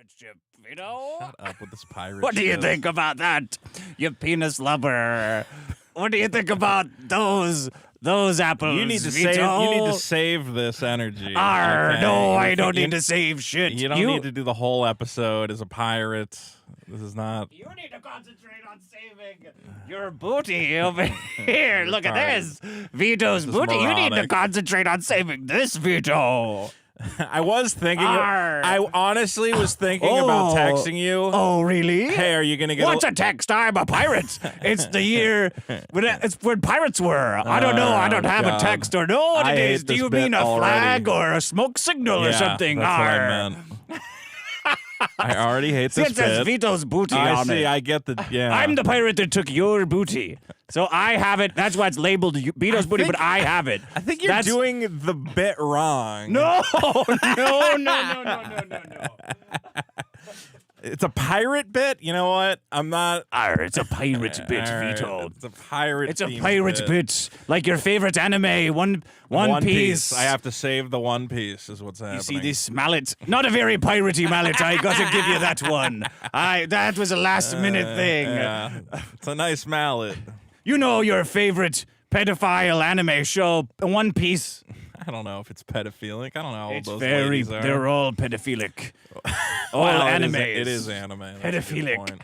pirate ship, Vito. Shut up with this pirate What do you shit. think about that, you penis lover? What do you think about those apples, You need to Vito? save. You need to save this energy. Arr, okay? no, I You don't can't- need to save shit. You don't need to do the whole episode as a pirate. This is not. You need to concentrate on saving your booty over here. Look at this. Vito's This is booty. You need to moronic. concentrate on saving this, Vito. I was thinking. Arr. I honestly was thinking about texting you. Oh, really? Hey, are you gonna get? What's a text? I'm a pirate. It's the year it's when pirates were. I don't know. I don't have God. a text or know what I it hate is. Do this you bit mean a already. flag or a smoke signal or Yeah, something? That's what I Arr. meant. I already hate See, this it says bit. Vito's booty I on see. it. I get the. Yeah. I'm the pirate that took your booty. So I have it. That's why it's labeled Vito's booty, but I have it. I think you're doing the bit wrong. No, no. It's a pirate bit. You know what? I'm not. Arr, it's a pirate bit, All right, Vito. It's a pirate. It's a themed pirate bit, like your favorite anime, One Piece. I have to save the One Piece. Is what's happening. You see this mallet? Not a very piratey mallet. I got to give you that one. That was a last minute thing. Yeah, it's a nice mallet. You know your favorite pedophile anime show, One Piece. I don't know if it's pedophilic. I don't know how old It's those very. ladies are. They're all pedophilic. All Well, anime. It is anime. That's a good Pedophilic. point.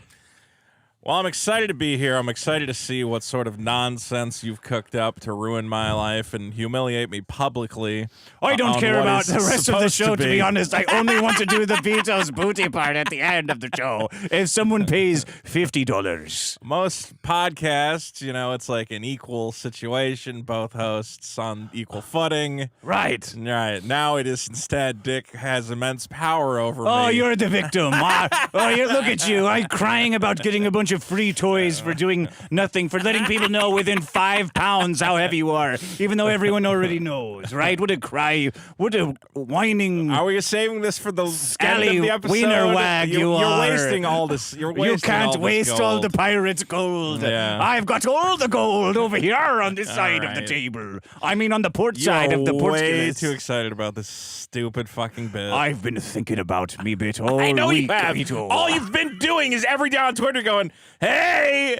Well, I'm excited to be here. I'm excited to see what sort of nonsense you've cooked up to ruin my life and humiliate me publicly. I don't on care what about is the rest of the supposed show, to be honest. I only want to do the Vito's booty part at the end of the show. If someone pays $50. Most podcasts, it's like an equal situation, both hosts on equal footing. Right. Right. Now it is instead Dick has immense power over me. Oh, you're the victim. Look at you. I'm crying about getting a bunch of free toys for doing nothing, for letting people know within 5 pounds how heavy you are, even though everyone already knows, right? What a cry. What a whining. Are we saving this for the Scally end of the episode? wiener wag you You're are. wasting all this. You're wasting You can't all waste this all the gold. pirates' gold. Yeah. I've got all the gold over here on this side of the right. table. I mean, on the port side of the You're way Portuguese. too excited about this stupid fucking bit. I've been thinking about me bit all I know week, you have. Vito. All you've been doing is every day on Twitter going, "Hey,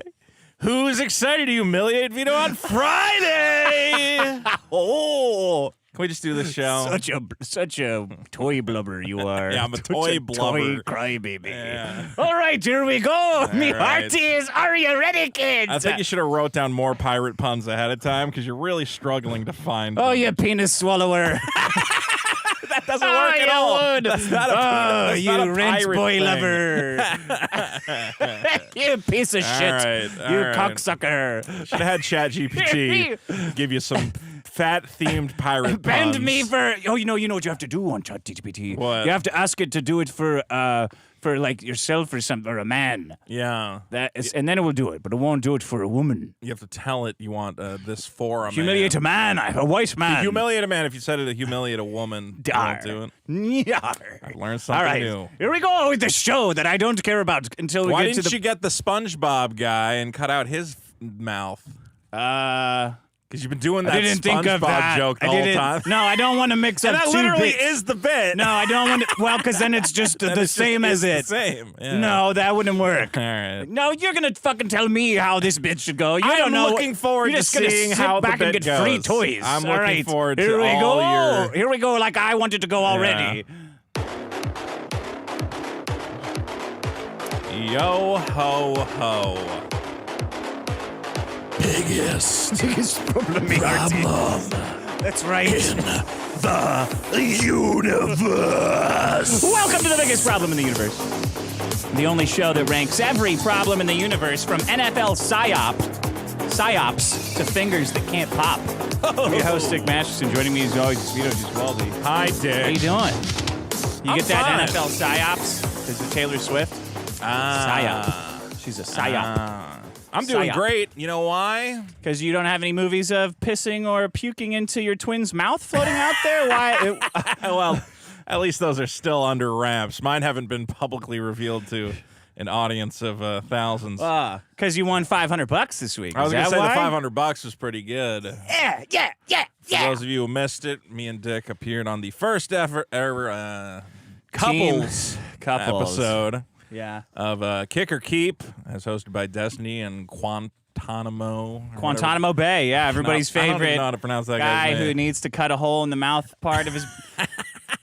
who's excited to humiliate Vito on Friday?" Oh, Can we just do this show? such a toy blubber you are. Yeah, I'm a Such toy blubber. Toy crybaby. Yeah. All right, here we go. Me right. hearties, are you ready, kids? I think you should have wrote down more pirate puns ahead of time because you're really struggling to find Oh, them. you penis swallower. That doesn't work at all. would. That's not a Oh, that's not you a rent pirate boy thing. lover. You piece of shit. right, all You right. cocksucker. Should have had ChatGPT give you some fat-themed pirate Bend puns. me for. Oh, you know what you have to do on ChatGPT. What? You have to ask it to do it for like yourself or something, or a man. Yeah. That is, and then it will do it, but it won't do it for a woman. You have to tell it you want this for a Humiliate man. a man, a white man. Humiliate a man. If you said it to humiliate a woman, you won't do it. Yar. I learned something All right, new. here we go with the show that I don't care about until we Why get to didn't the. you get the SpongeBob guy and cut out his mouth? Because you've been doing that I didn't think SpongeBob of that. joke the I whole didn't, time. No, I don't want to mix And up that two literally bits. is the bit. No, I don't want to. Well, because then it's just Then the it's just- same as it's it. the same. Yeah. No, that wouldn't work. All right. No, you're gonna fucking tell me how this bit should go. You don't I'm know. looking forward You're to just gonna seeing sit how the back and bit get free goes. toys. I'm All looking right. forward to Here we all go. your- Here we go. Like I wanted to go already. Yo ho ho. Biggest problem. That's right. The universe. Welcome to the biggest problem in the universe. The only show that ranks every problem in the universe from NFL psyops to fingers that can't pop. I'm your host, Dick Masterson. Joining me as always is Vito Giswaldi. Hi, Dick. How you doing? You I'm get that fine. NFL psyops? Because of Taylor Swift? Psyop. She's a psyop. I'm doing Psyop. great. You know why? Because you don't have any movies of pissing or puking into your twin's mouth floating out there? Why? Well, at least those are still under wraps. Mine haven't been publicly revealed to an audience of thousands. Because you won $500 this week. I was going to say the $500 was pretty good. Yeah. For those of you who missed it, me and Dick appeared on the first ever couples episode Yeah. of Kick or Keep, as hosted by Destiny and Guantanamo Bay, yeah, everybody's I don't even favorite know how to pronounce that guy guy's who name. needs to cut a hole in the mouth part of his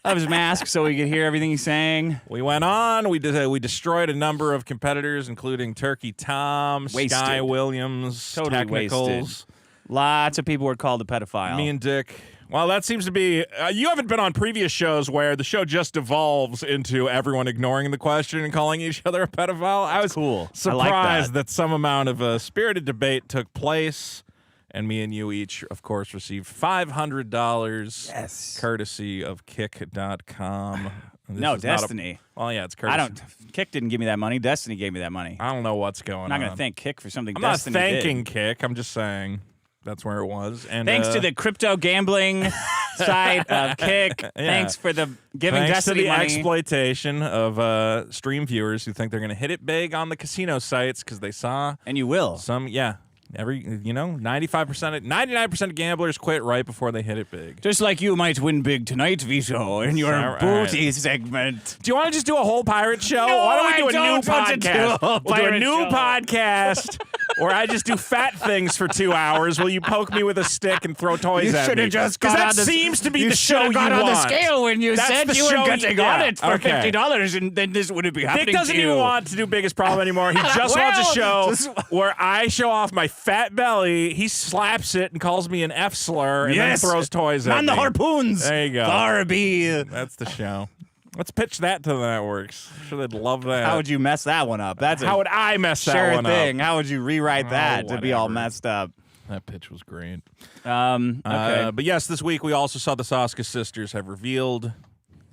of his mask so we could hear everything he's saying. We went on. We destroyed a number of competitors, including Turkey Tom, Wasted. Sky Williams, Totally Technicals. wasted. Lots of people were called a pedophile. Me and Dick. Well, that seems to be... you haven't been on previous shows where the show just devolves into everyone ignoring the question and calling each other a pedophile. I was cool. surprised I like that some amount of spirited debate took place, and me and you each, of course, received $500 Yes. courtesy of Kick.com. No, Destiny. Well, yeah, it's courtesy. Kick didn't give me that money. Destiny gave me that money. I don't know what's going I'm on. not going to thank Kick for something I'm Destiny not thanking did. Kick. I'm just saying that's where it was. And Thanks to the crypto gambling site of Kick. Thanks for the giving thanks Destiny to the money. exploitation of stream viewers who think they're going to hit it big on the casino sites because they saw And you will. some. Yeah, 99% of gamblers quit right before they hit it big. Just like you might win big tonight, Vito, in your All right. booty segment. Do you want to just do a whole pirate show? No, Why don't we do I a don't new want to do a podcast? whole We'll do a pirate new show. podcast where I just do fat things for 2 hours. Will you poke me with a stick and throw toys You at should me? have just 'Cause got that on the seems to be you the show you got want. on the scale when you That's said the you were show getting you- on yeah, it for okay. $50, and then this wouldn't be happening Dick doesn't to you. even want to do Biggest Problem anymore. He just wants a show where I show off my fat belly. He slaps it and calls me an F slur and Yes. then throws toys at On me. the harpoons. There you go. Barbie. That's the show. Let's pitch that to the networks. I'm sure they'd love that. How would you mess that one up? That's How a would I mess that sure one thing. up? How would you rewrite that to be all whatever. messed up? That pitch was great. Okay. But yes, this week we also saw the Sasuka sisters have revealed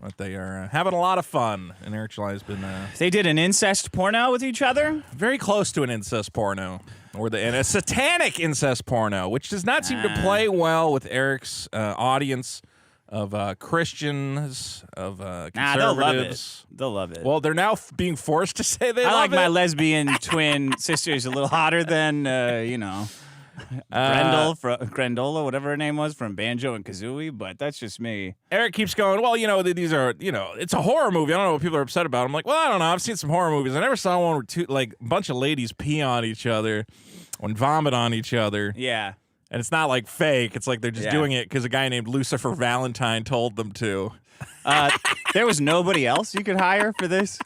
that they are having a lot of fun. And Eric July's been They did an incest porno with each other? very close to an incest porno. And a satanic incest porno, which does not seem to play well with Eric's audience of Christians, of conservatives. Nah, they'll love it. They'll love it. Well, they're now being forced to say they I love like it. my lesbian twin sisters a little hotter than, Grendola, whatever her name was, from Banjo and Kazooie, but that's just me. Eric keeps going, well, these are, it's a horror movie. I don't know what people are upset about. I'm like, well, I don't know. I've seen some horror movies. I never saw one where a bunch of ladies pee on each other and vomit on each other. Yeah. And it's not like fake. It's like they're just Yeah. doing it because a guy named Lucifer Valentine told them to. There was nobody else you could hire for this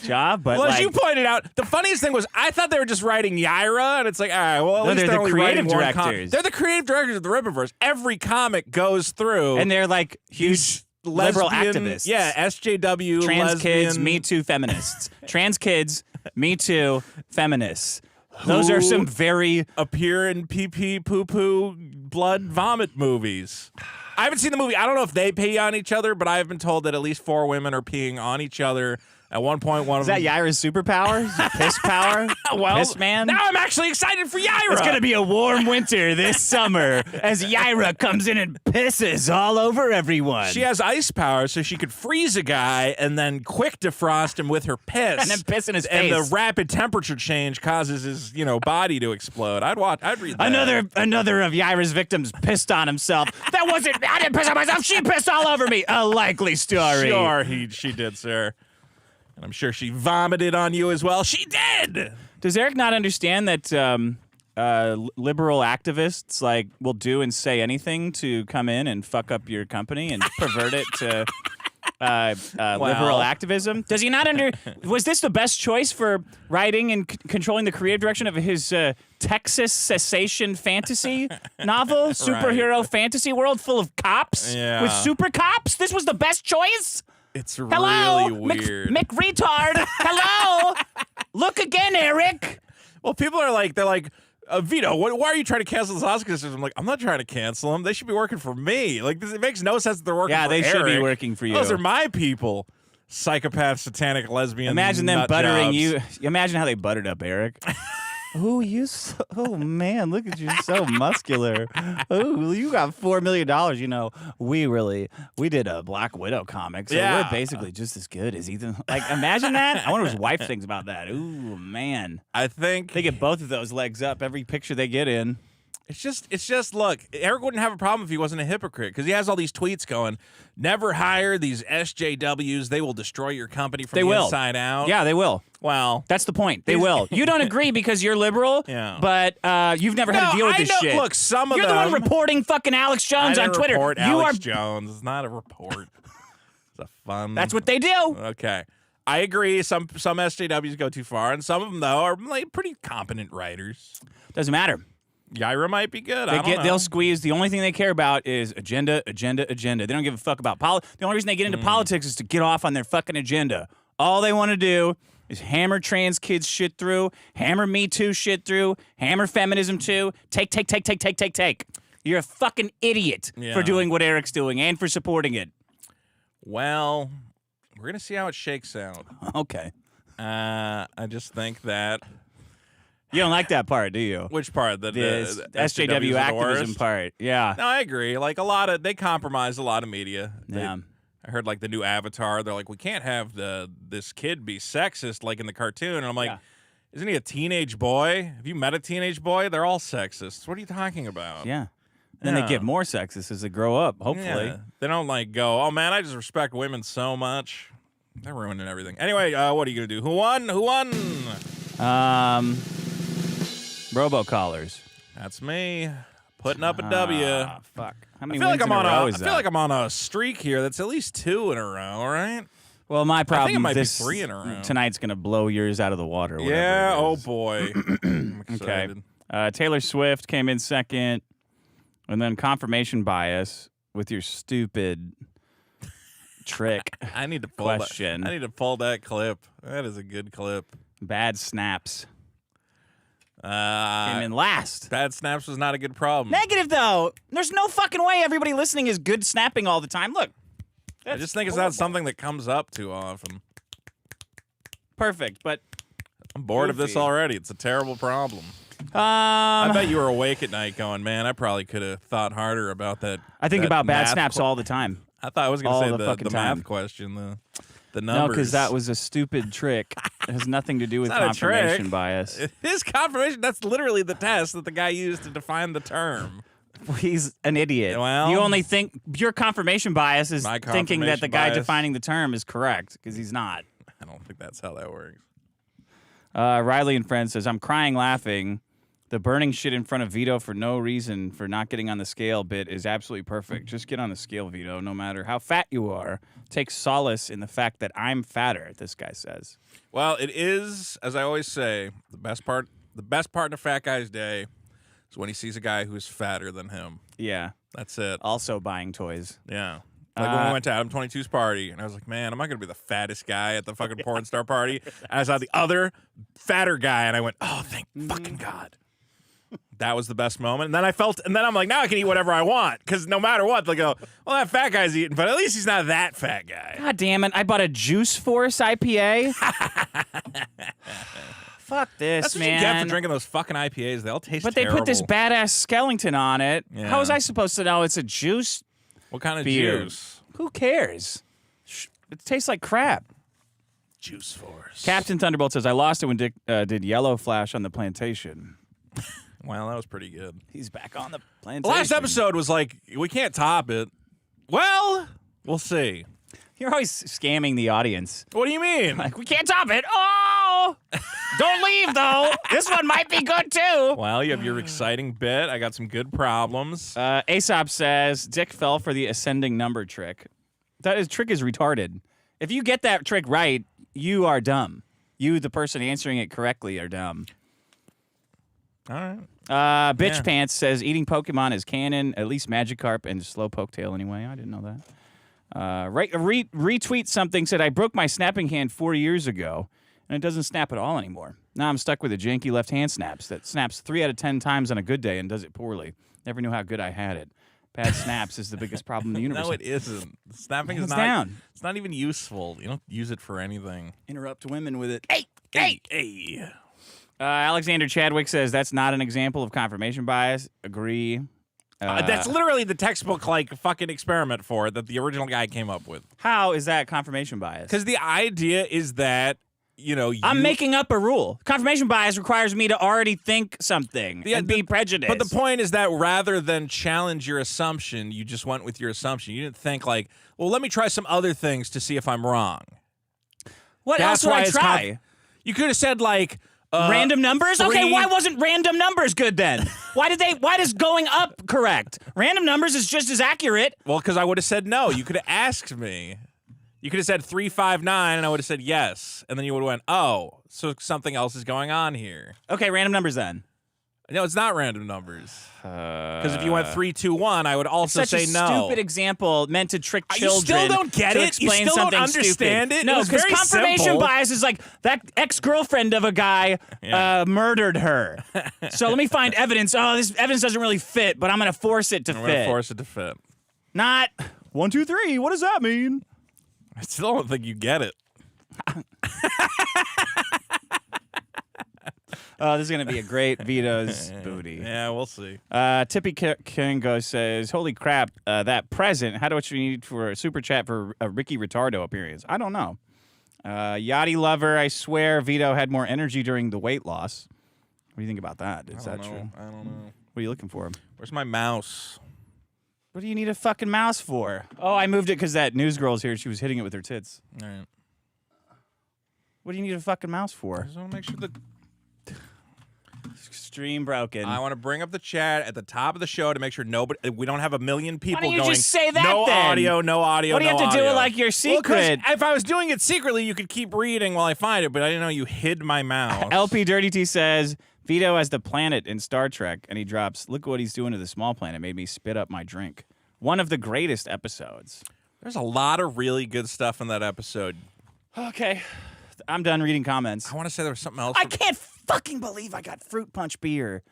job, but Well, as you pointed out, the funniest thing was I thought they were just writing Yaira, and it's like, all right, well, at least they're they're the only creative writing one directors. They're the creative directors of the Rippaverse. Every comic goes through. and they're like huge liberal lesbian- activists. Yeah, SJW, Trans kids, lesbian- Me Too feminists. Trans kids, Me Too feminists. Those are some very appear in pee-pee, poo-poo, blood, vomit movies. I haven't seen the movie. I don't know if they pee on each other, but I have been told that at least 4 women are peeing on each other. At one point, one Is of that them... Yaira's superpower? Piss power? Well, Piss man? now I'm actually excited for Yaira. It's going to be a warm winter this summer as Yaira comes in and pisses all over everyone. She has ice power, so she could freeze a guy and then quick defrost him with her piss. And then piss in his And face. the rapid temperature change causes his, body to explode. I'd read that. Another of Yaira's victims pissed on himself. I didn't piss on myself. She pissed all over me. A likely story. Sure, she did, sir. And I'm sure she vomited on you as well. She did. Does Eric not understand that liberal activists will do and say anything to come in and fuck up your company and pervert it to liberal activism? Does he not was this the best choice for writing and controlling the creative direction of his Texas cessation fantasy novel, superhero fantasy world full of cops Yeah. with super cops? This was the best choice? It's Hello, really weird. Mick Retard. Hello. Look again, Eric. Well, people are like, they're like, Vito, why are you trying to cancel the Sasuka sisters? I'm like, I'm not trying to cancel them. They should be working for me. Like, it makes no sense that they're working for Yeah, they should be Eric. working for you. Those are my people. Psychopath, satanic, lesbian. Imagine them nut buttering jobs. you. Imagine how they buttered up Eric. Oh, oh man, look at you, so muscular. Oh, you got $4 million. We did a Black Widow comic, so Yeah. we're basically just as good as Ethan. Imagine that. I wonder what his wife thinks about that. Ooh, man, I think they get both of those legs up every picture they get in. It's just. Look, Eric wouldn't have a problem if he wasn't a hypocrite because he has all these tweets going. Never hire these SJWs. They will destroy your company from the inside out. Yeah, they will. Well, that's the point. They will. You don't agree because you're liberal. Yeah. But you've never had to deal with this shit. Look, some of you're them. You're the one reporting fucking Alex Jones on Twitter. Report Alex Jones. It's not a report. It's a fun. That's what they do. Okay. I agree. Some SJWs go too far, and some of them though are like pretty competent writers. Doesn't matter. Yaira might be good. They'll squeeze. The only thing they care about is agenda. They don't give a fuck about politics. The only reason they get into politics is to get off on their fucking agenda. All they want to do is hammer trans kids shit through, hammer Me Too shit through, hammer feminism too. Take. You're a fucking idiot for doing what Eric's doing and for supporting it. Well, we're going to see how it shakes out. Okay. I just think that... You don't like that part, do you? Which part? The SJW activism part. Yeah. No, I agree. Like, they compromise a lot of media. Yeah. I heard, like, the new Avatar, they're like, we can't have this kid be sexist like in the cartoon. And I'm like, isn't he a teenage boy? Have you met a teenage boy? They're all sexist. What are you talking about? Yeah. Then they get more sexist as they grow up, hopefully. Yeah. They don't, like, go, oh, man, I just respect women so much. They're ruining everything. Anyway, what are you going to do? Who won? Robocallers. That's me. Putting up a W. Fuck. How many wins in a row is that? I feel like I'm on a streak here that's at least 2 in a row, right? Well, my problem I think it might be 3 in a row. Tonight's going to blow yours out of the water. Yeah, oh boy. I'm excited. Okay. Taylor Swift came in second. And then confirmation bias with your stupid trick I need to pull question. I need to pull that clip. That is a good clip. Bad snaps. Came Came in last. Bad snaps was not a good problem. Negative, though. There's no fucking way everybody listening is good snapping all the time. Look. I just think it's not something that comes up too often. Perfect, but... I'm bored of this already. It's a terrible problem. I bet you were awake at night going, man, I probably could have thought harder about that. I think about bad snaps all the time. I thought I was going to say the time. math question, the numbers. No, because that was a stupid trick. It has nothing to do with confirmation bias. It is confirmation. That's literally the test that the guy used to define the term. He's an idiot. Well, you only think your confirmation bias is thinking that the guy bias. defining the term is correct because he's not. I don't think that's how that works. Riley and Friends says, I'm crying laughing. The burning shit in front of Vito for no reason for not getting on the scale bit is absolutely perfect. Just get on the scale, Vito, no matter how fat you are. Take solace in the fact that I'm fatter, this guy says. Well, it is, as I always say, the best part in a fat guy's day is when he sees a guy who's fatter than him. Yeah. That's it. Also buying toys. Yeah. Like when we went to Adam 22's party, and I was like, man, am I going to be the fattest guy at the fucking porn star party? And I saw the other fatter guy, and I went, oh, thank fucking God. That was the best moment. And then I'm like, now I can eat whatever I want. Because no matter what, they'll go, well, that fat guy's eating, but at least he's not that fat guy. God damn it. I bought a Juice Force IPA. Fuck this, That's what man. you get for drinking those fucking IPAs. They all taste But terrible. they put this badass skeleton on it. Yeah. How was I supposed to know it's a juice What kind of beer? juice? Who cares? It tastes like crap. Juice Force. Captain Thunderbolt says, I lost it when Dick did Yellow Flash on the plantation. Well, that was pretty good. He's back on the The plantation. last episode was like, we can't top it. Well, we'll see. You're always scamming the audience. What do you mean? Like, we can't top it. Oh! Don't leave, though. This one might be good, too. Well, you have your exciting bit. I got some good problems. Aesop says, Dick fell for the ascending number trick. That trick is retarded. If you get that trick right, you are dumb. You, the person answering it correctly, are dumb. All right. Bitch Pants says, eating Pokemon is canon, at least Magikarp and Slowpoke Tail anyway. I didn't know that. Retweet something, said, I broke my snapping hand 4 years ago, and it doesn't snap at all anymore. Now I'm stuck with a janky left hand snaps that snaps 3 out of 10 times on a good day and does it poorly. Never knew how good I had it. Bad snaps is the biggest problem in the universe. No, it isn't. Snapping is Hands not. down. It's not even useful. You don't use it for anything. Interrupt women with it. Hey. Alexander Chadwick says, that's not an example of confirmation bias. Agree. That's literally the textbook, like, fucking experiment for it that the original guy came up with. How is that confirmation bias? Because the idea is that I'm making up a rule. Confirmation bias requires me to already think something and be prejudiced. But the point is that rather than challenge your assumption, you just went with your assumption. You didn't think like, well, let me try some other things to see if I'm wrong. What else would I try? You could have said like random numbers? Okay, why wasn't random numbers good then? Why does going up correct? Random numbers is just as accurate. Well, because I would have said no. You could have asked me. You could have said 359, and I would have said yes. And then you would have went, oh, so something else is going on here. Okay, random numbers then. No, it's not random numbers. Because if you went 321, I would also say no. Such a stupid example meant to trick children. You still don't get it? You still don't understand it? No, because confirmation bias is like that ex-girlfriend of a guy murdered her. So let me find evidence. Oh, this evidence doesn't really fit, but I'm going to force it to fit. I'm going to force it to fit. Not 1, 2, 3. What does that mean? I still don't think you get it. Oh, this is going to be a great Vito's booty. Yeah, we'll see. Tippy Kingo says, holy crap, that present, how much do we need for a super chat for a Ricky Ritardo appearance? I don't know. Yachty Lover, I swear Vito had more energy during the weight loss. What do you think about that? Is that true? I don't know. What are you looking for? Where's my mouse? What do you need a fucking mouse for? Oh, I moved it because that news girl's here. She was hitting it with her tits. All right. What do you need a fucking mouse for? I just want to make sure that... Stream broken. I want to bring up the chat at the top of the show to make sure we don't have a million people going. Why don't you going, just say that no then? audio, no audio, What do you have to do it like your secret? Well, if I was doing it secretly, you could keep reading while I find it, but I didn't know you hid my mouse. LP Dirty T says, Vito has the planet in Star Trek, and he drops, look what he's doing to the small planet, made me spit up my drink. One of the greatest episodes. There's a lot of really good stuff in that episode. Okay. I'm done reading comments. I want to say there was something else. I can't fucking believe I got fruit punch beer.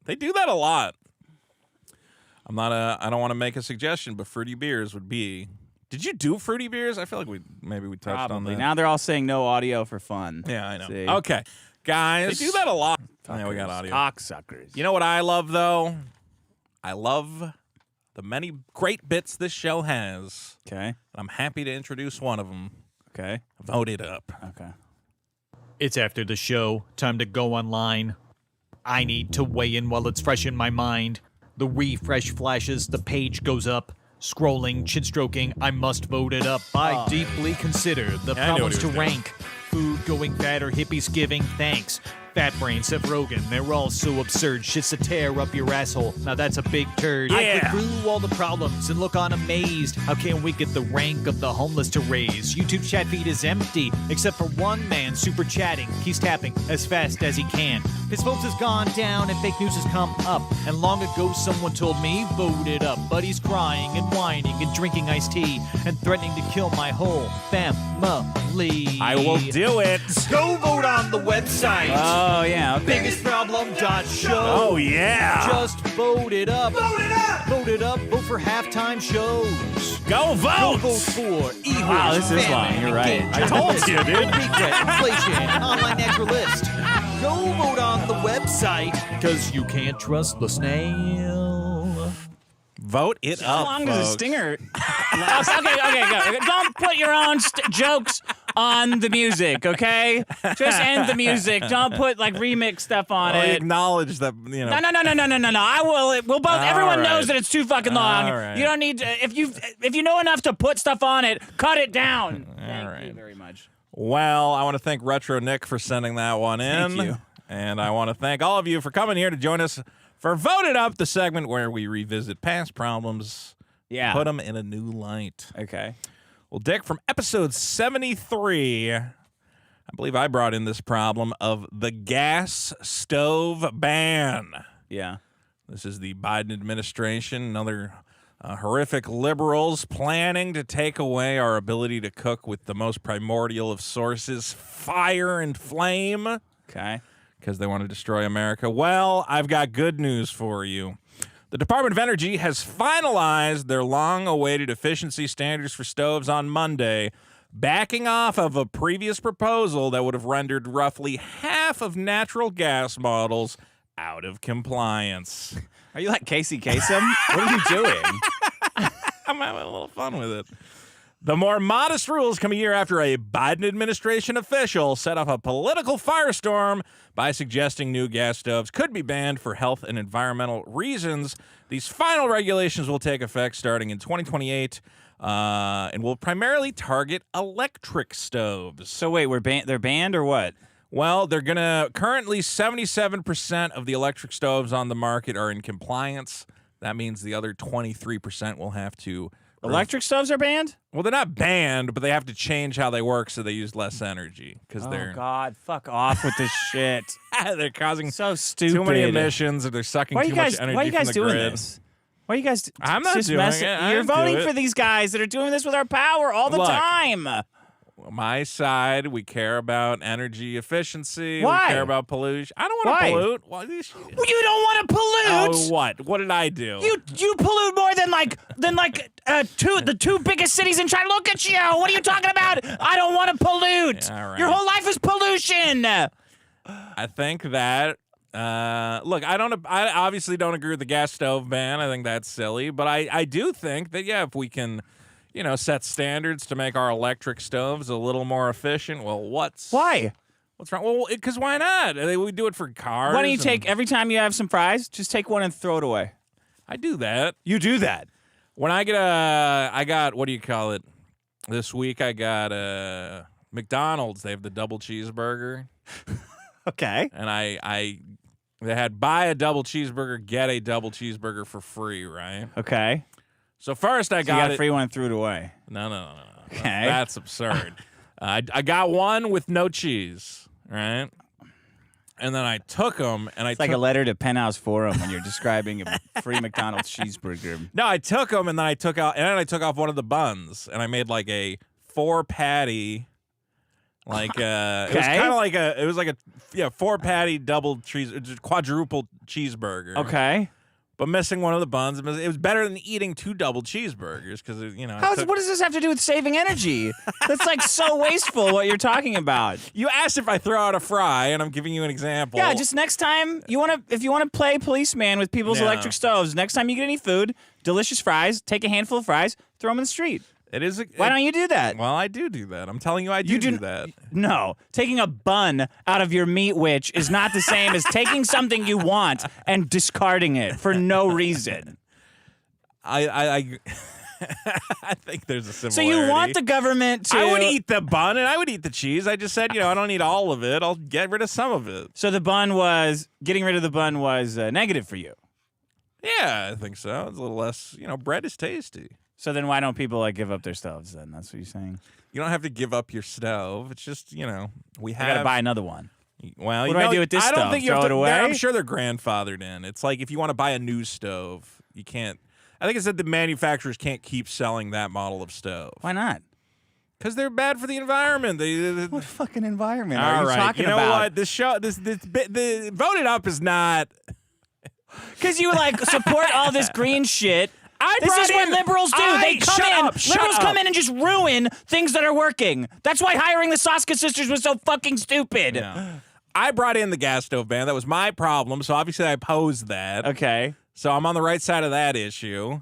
They do that a lot. I don't want to make a suggestion, but fruity beers would be. Did you do fruity beers? I feel like we touched on that. Now they're all saying no audio for fun. Yeah, I know. See? Okay, guys. They do that a lot. Yeah, we got audio. Cocksuckers. You know what I love, though? I love the many great bits this show has. Okay. I'm happy to introduce one of them. Okay. Vote it up. Okay. It's after the show. Time to go online. I need to weigh in while it's fresh in my mind. The refresh flashes, the page goes up. Scrolling, chin stroking, I must vote it up. I deeply consider the problems to rank. Food going bad or hippies giving thanks. Fat Brain, Seth Rogen, they're all so absurd. Shit's to tear up your asshole. Now that's a big turd. Yeah. I click through all the problems and look on amazed. How can we get the rank of the homeless to raise? YouTube chat feed is empty, except for one man super chatting. He's tapping as fast as he can. His votes has gone down and fake news has come up. And long ago someone told me, vote it up. But he's crying and whining and drinking iced tea and threatening to kill my whole family. I will do it. Go vote on the website. Oh, yeah. Okay. Biggestproblem.show. Oh, yeah. Just vote it up. Vote it up. Vote it up. Vote for halftime shows. Go vote. Go vote for Eagles. Wow, this is long. You're right. I told you, dude. Regret, inflation, and online naturalist. Go vote on the website, because you can't trust the snail. Vote it How up, long folks. does a stinger last? Okay, go. Don't put your own jokes on the music, okay? Just end the music. Don't put, like, remix stuff on I it. acknowledge that, you know. No. I will. We'll both. Everyone right. knows that it's too fucking long. All right. You don't need to. If you know enough to put stuff on it, cut it down. Thank you very much. Well, I want to thank Retro Nick for sending that one in. Thank you. And I want to thank all of you for coming here to join us for Vote It Up, the segment where we revisit past problems, Yeah. put them in a new light. Okay. Well, Dick, from episode 73, I believe I brought in this problem of the gas stove ban. Yeah. This is the Biden administration and other horrific liberals planning to take away our ability to cook with the most primordial of sources, fire and flame. Okay. Because they want to destroy America. Well, I've got good news for you. The Department of Energy has finalized their long-awaited efficiency standards for stoves on Monday, backing off of a previous proposal that would have rendered roughly half of natural gas models out of compliance. Are you like Casey Kasem? What are you doing? I'm having a little fun with it. The more modest rules come a year after a Biden administration official set off a political firestorm by suggesting new gas stoves could be banned for health and environmental reasons. These final regulations will take effect starting in 2028 and will primarily target electric stoves. So wait, they're banned or what? Well, they're going to currently 77% of the electric stoves on the market are in compliance. That means the other 23% will have to. Electric stoves are banned? Well, they're not banned, but they have to change how they work so they use less energy because Oh God, fuck off with this shit. they're causing So stupid. too many emissions, or they're sucking too much energy Why are you guys from the doing grid. this? Why are you guys? I'm not just doing messing? it. I You're didn't do voting it. for these guys that are doing this with our power all the Look. time. My side, we care about energy efficiency. Why? We care about pollution. I don't want to Why? pollute. Well, You don't want to pollute. oh, what? What did I do? You pollute more than the two biggest cities in China. Look at you. What are you talking about? I don't want to pollute. Yeah, all right. Your whole life is pollution. I think that. Look, I obviously don't agree with the gas stove ban. I think that's silly, but I do think that if we can, set standards to make our electric stoves a little more efficient. Well, what's Why? wrong? Well, because why not? We do it for cars. Why don't you take every time you have some fries, just take one and throw it away? I do that. You do that. When I get I got, what do you call it? This week I got McDonald's. They have the double cheeseburger. Okay. And they had buy a double cheeseburger, get a double cheeseburger for free, right? Okay. So first I You got got a it. free one and threw it away. No. Okay. That's absurd. I got one with no cheese, right? And then I took them and It's like a letter to Penthouse Forum when you're describing a free McDonald's cheeseburger. No, I took them and then I took off one of the buns and I made like a 4-patty. Like it was kind of like it was like a 4-patty double cheese, quadruple cheeseburger. Okay. But missing one of the buns, it was better than eating 2 double cheeseburgers because What does this have to do with saving energy? That's like so wasteful. What you're talking about? You asked if I throw out a fry, and I'm giving you an example. Yeah, just next time if you want to play policeman with people's Yeah. electric stoves, next time you get any food, delicious fries, take a handful of fries, throw them in the street. it is. Why don't you do that? Well, I do that. I'm telling you, I do that. No, taking a bun out of your meat witch is not the same as taking something you want and discarding it for no reason. I I think there's a So similarity. you want the government to? I would eat the bun and I would eat the cheese. I just said, I don't eat all of it. I'll get rid of some of it. So getting rid of the bun was negative for you. Yeah, I think so. It's a little less. Bread is tasty. So then why don't people give up their stoves then? That's what you're saying. You don't have to give up your stove. It's just, we I have. gotta buy another one. Well, What do I do with this I don't stove? think you Throw have it to, away? I'm sure they're grandfathered in. It's like if you want to buy a new stove, you can't. I think it said the manufacturers can't keep selling that model of stove Why not? because they're bad for the environment. What fucking environment All are you right, talking you know about? what? The voted up is not. Because you support all this green shit. This is what liberals do. They come in. Liberals come in and just ruin things that are working. That's why hiring the Sasuka sisters was so fucking stupid. Yeah. I brought in the gas stove ban. That was my problem. So obviously I opposed that. Okay. So I'm on the right side of that issue.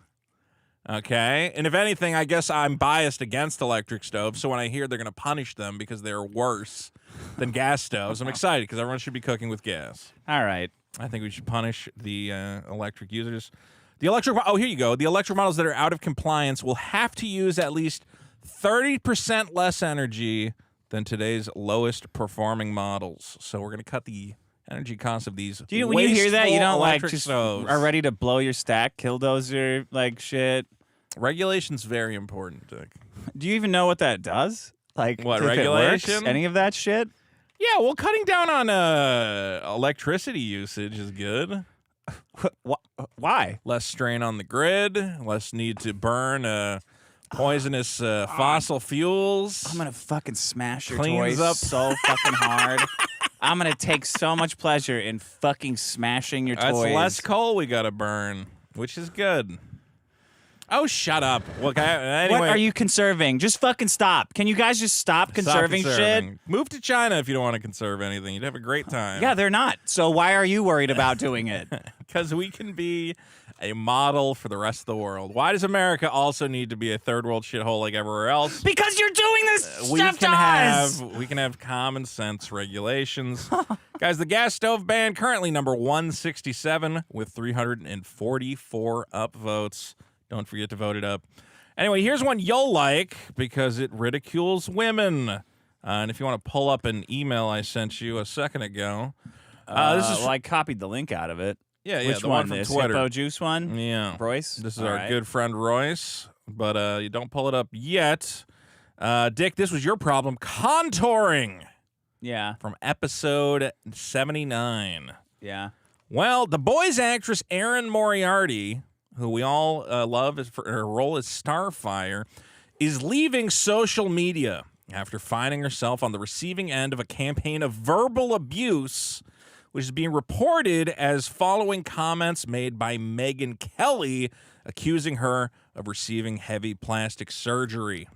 Okay. And if anything, I guess I'm biased against electric stoves. So when I hear they're going to punish them because they're worse than gas stoves, I'm excited because everyone should be cooking with gas. All right. I think we should punish the electric users. Oh, here you go. The electric models that are out of compliance will have to use at least 30% less energy than today's lowest performing models. So we're going to cut the energy costs of these. When you hear that, you don't electric just stoves. are ready to blow your stack, killdozer shit. Regulation's very important, Dick. Do you even know what that does? What, if it works? regulation? Any of that shit? Yeah, well, cutting down on electricity usage is good. Why? Less strain on the grid, less need to burn poisonous fossil fuels. I'm gonna fucking smash your Cleans toys up. so fucking hard. I'm gonna take so much pleasure in fucking smashing your That's toys. less coal we gotta burn, which is good. Oh, shut up. Okay. Anyway, What are you conserving? Just fucking stop. Can you guys just stop conserving shit? Move to China if you don't want to conserve anything. You'd have a great time. Yeah, they're not. So why are you worried about doing it? Because we can be a model for the rest of the world. Why does America also need to be a third world shithole like everywhere else? Because you're doing this stuff to us. We can have common sense regulations. Guys, the gas stove ban currently number 167 with 344 upvotes. Don't forget to vote it up. Anyway, here's one you'll like because it ridicules women. And if you want to pull up an email I sent you a second ago, this is well, I copied the link out of it. yeah, Which the one? from This Twitter. Hippo Juice one? Yeah, Royce? This is All our right. good friend Royce, but you don't pull it up yet. Dick, this was your problem, contouring Yeah, from episode 79. yeah. Well, The Boys actress Erin Moriarty, who we all love for her role as Starfire, is leaving social media after finding herself on the receiving end of a campaign of verbal abuse, which is being reported as following comments made by Megyn Kelly accusing her of receiving heavy plastic surgery.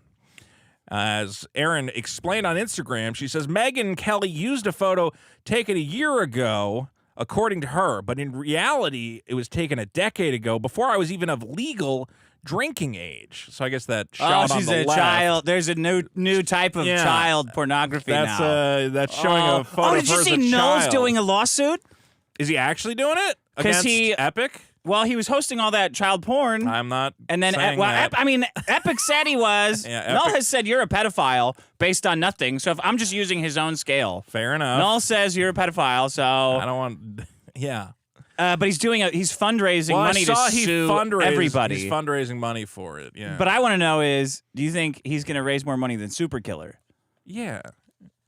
As Erin explained on Instagram, she says Megyn Kelly used a photo taken a year ago, according to her, but in reality, it was taken a decade ago before I was even of legal drinking age. So I guess that shot on she's the a left, child. There's a new type of Yeah. child pornography now. that's showing a photo did of you her as see a Knowles child. doing a lawsuit? Is he actually doing it? 'Cause Against he- Epic? Well, he was hosting all that child porn. I'm not And then, saying well, that. Epic said he was. Yeah, Null Epic- has said you're a pedophile based on nothing. So if I'm just using his own scale, Fair enough. Null says you're a pedophile. I So, don't want... Yeah. but he's fundraising Well, money I saw to he sue fundraised. everybody. He's fundraising money for it, yeah. But I want to know is, do you think he's going to raise more money than Super Killer? yeah.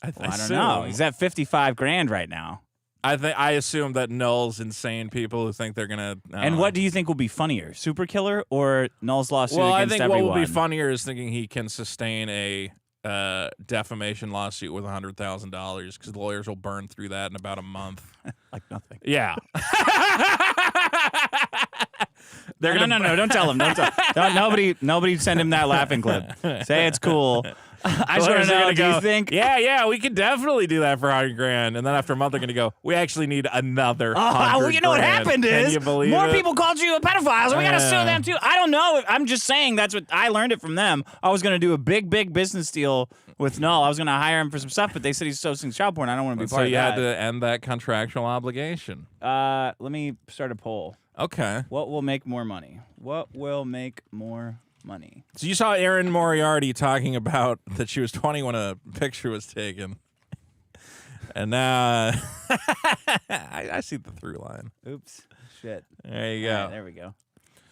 I Well, I don't know. He's at 55 grand right now. I assume that Null's insane people who think they're gonna. And what do you think will be funnier, Super Killer or Null's lawsuit Well, I against think everyone? what will be funnier is thinking he can sustain a defamation lawsuit with $100,000 because the lawyers will burn through that in about a month. Like nothing. Yeah. They're No, gonna. no, don't tell him. Nobody send him that laughing clip. Say it's cool. I just want to know, do you think? Yeah, we could definitely do that for $100,000. And then after a month, they're going to go, we actually need another Well, you know what $100,000. happened Can is you believe more it? people called you a pedophile, so we got to sue Yeah. them too. I don't know. I'm just saying that's what I learned it from them. I was going to do a big business deal with Null. I was going to hire him for some stuff, but they said he's hosting child porn. I don't want to be So part of you that. had to end that contractual obligation. Let me start a poll. Okay. What will make more money? What will make more money? So you saw Erin Moriarty talking about that she was 20 when a picture was taken. And now I see the through line. Oops. Shit. There you go. All right, there we go.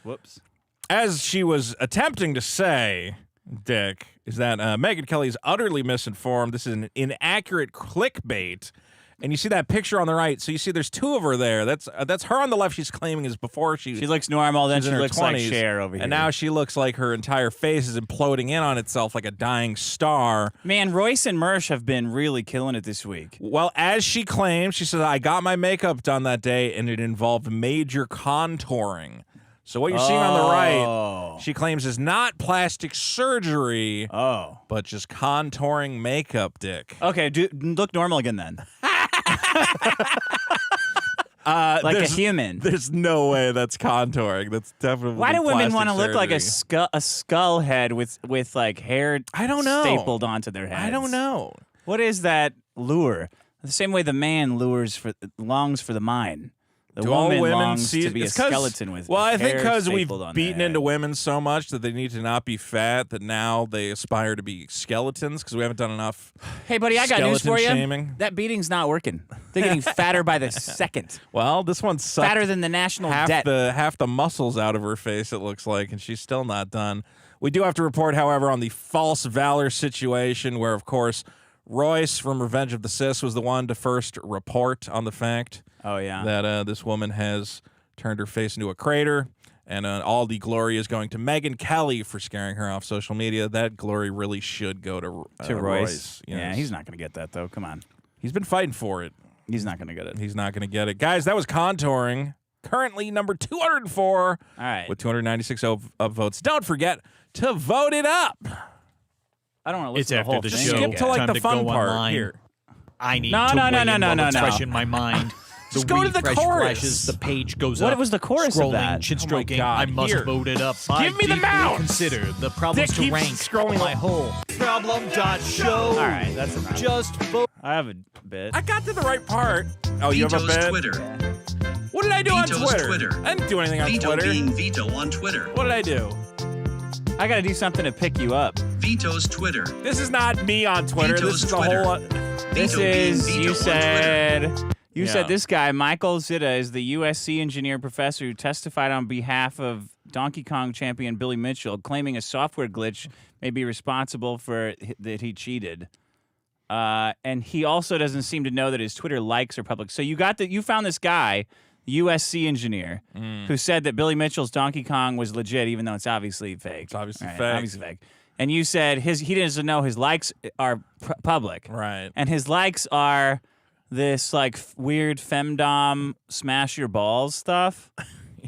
Whoops. As she was attempting to say, Dick, is that Megyn Kelly is utterly misinformed. This is an inaccurate clickbait. And you see that picture on the right. So you see there's two of her there. That's her on the left. She's claiming is before she looks normal, then she's she in her looks like 20s, Cher over here. And now she looks like her entire face is imploding in on itself like a dying star. Man, Royce and Mersh have been really killing it this week. Well, as she claims, she said, I got my makeup done that day, and it involved major contouring. So what you're seeing on the right, she claims is not plastic surgery, but just contouring makeup, Dick. Okay, look normal again then. Like a human. There's no way that's contouring. That's definitely Why do women want want to look like a skull head with like hair I don't know. stapled onto their heads? I don't know. What is that lure? The same way the man longs for the mine. The Do all woman women longs see to be a it's 'cause- skeleton with Well, I think hair because we've stapled on beaten their into head. women so much that they need to not be fat, that now they aspire to be skeletons because we haven't done enough. Hey, buddy, I got news for you. skeleton shaming. That beating's not working. They're getting fatter by the second. Well, this one sucked Fatter than the national half debt. the muscles out of her face, it looks like, and she's still not done. We do have to report, however, on the false valor situation where, of course, Royce from Revenge of the Sis was the one to first report on the fact Oh, yeah. that this woman has turned her face into a crater, and all the glory is going to Megyn Kelly for scaring her off social media. That glory really should go to Royce. Yeah, Yes. he's not going to get that, though. Come on. He's been fighting for it. He's not going to get it. He's not going to get it. Guys, that was contouring. currently number 204 All right. with 296 upvotes. Don't forget to vote it up. I don't want to It's listen to the after whole the thing. show. Skip to like Time the to fun go part online. here. I need No, to no, weigh no, in no, no, while no, it's no. fresh in my mind. Just The go to the refresh chorus. flashes, the page goes What up. was the chorus of Scrolling, that? chin Oh my stroking, God, I must here. vote it up. Give me the deeply mouse. Consider the problems Dick to keeps rank scrolling my up. whole problem.show. All right, that's enough. Just vote. I have a bit. I got to the right part. Oh, you have a Vito's bit? Twitter. What did I do Vito's on Twitter? Twitter. I didn't do anything on Vito Twitter. being Vito on Twitter. What did I do? I got to do something to pick you up. Vito's Twitter. This is not me on Twitter. Vito's this is Twitter. a whole. This Vito being is, Vito you on said, you Yeah. said this guy, Michael Zitta, is the USC engineer professor who testified on behalf of Donkey Kong champion Billy Mitchell, claiming a software glitch may be responsible for that he cheated. And he also doesn't seem to know that his Twitter likes are public. So you found this guy, USC engineer, who said that Billy Mitchell's Donkey Kong was legit, even though it's obviously fake. It's obviously Right, fake. Obviously fake. And you said he doesn't know his likes are public. Right. And his likes are this like weird femdom smash your balls stuff.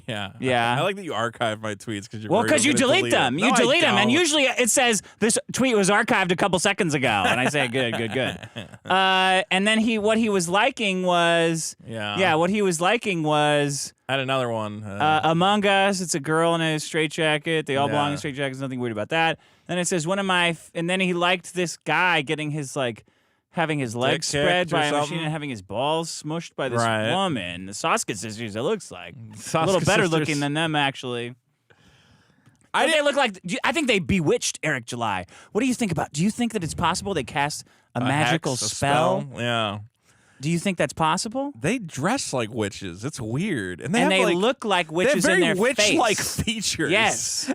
Yeah. Yeah. I like that you archive my tweets because you're Well, worried because I'm you gonna delete them. it. You No, I delete them. And don't. usually it says this tweet was archived a couple seconds ago. And I say, good. And then what he was liking was, Yeah. what he was liking was I had another one. Among Us. It's a girl in a straitjacket. They all belong Yeah. in straitjackets. Nothing weird about that. Then it says and then he liked this guy getting his having his legs Dick spread kicked or by a machine something? and having his balls smushed by this Right. woman. The Sasuka sisters, it looks like. A Sasuka little better sisters. looking than them, actually. I They look like. I think they bewitched Eric July. What do you think about? Do you think that it's possible they cast a magical hex, a spell? Yeah. Do you think that's possible? They dress like witches. It's weird. And And have, they like, look like they witches have in very their witch-like face. features. Yes.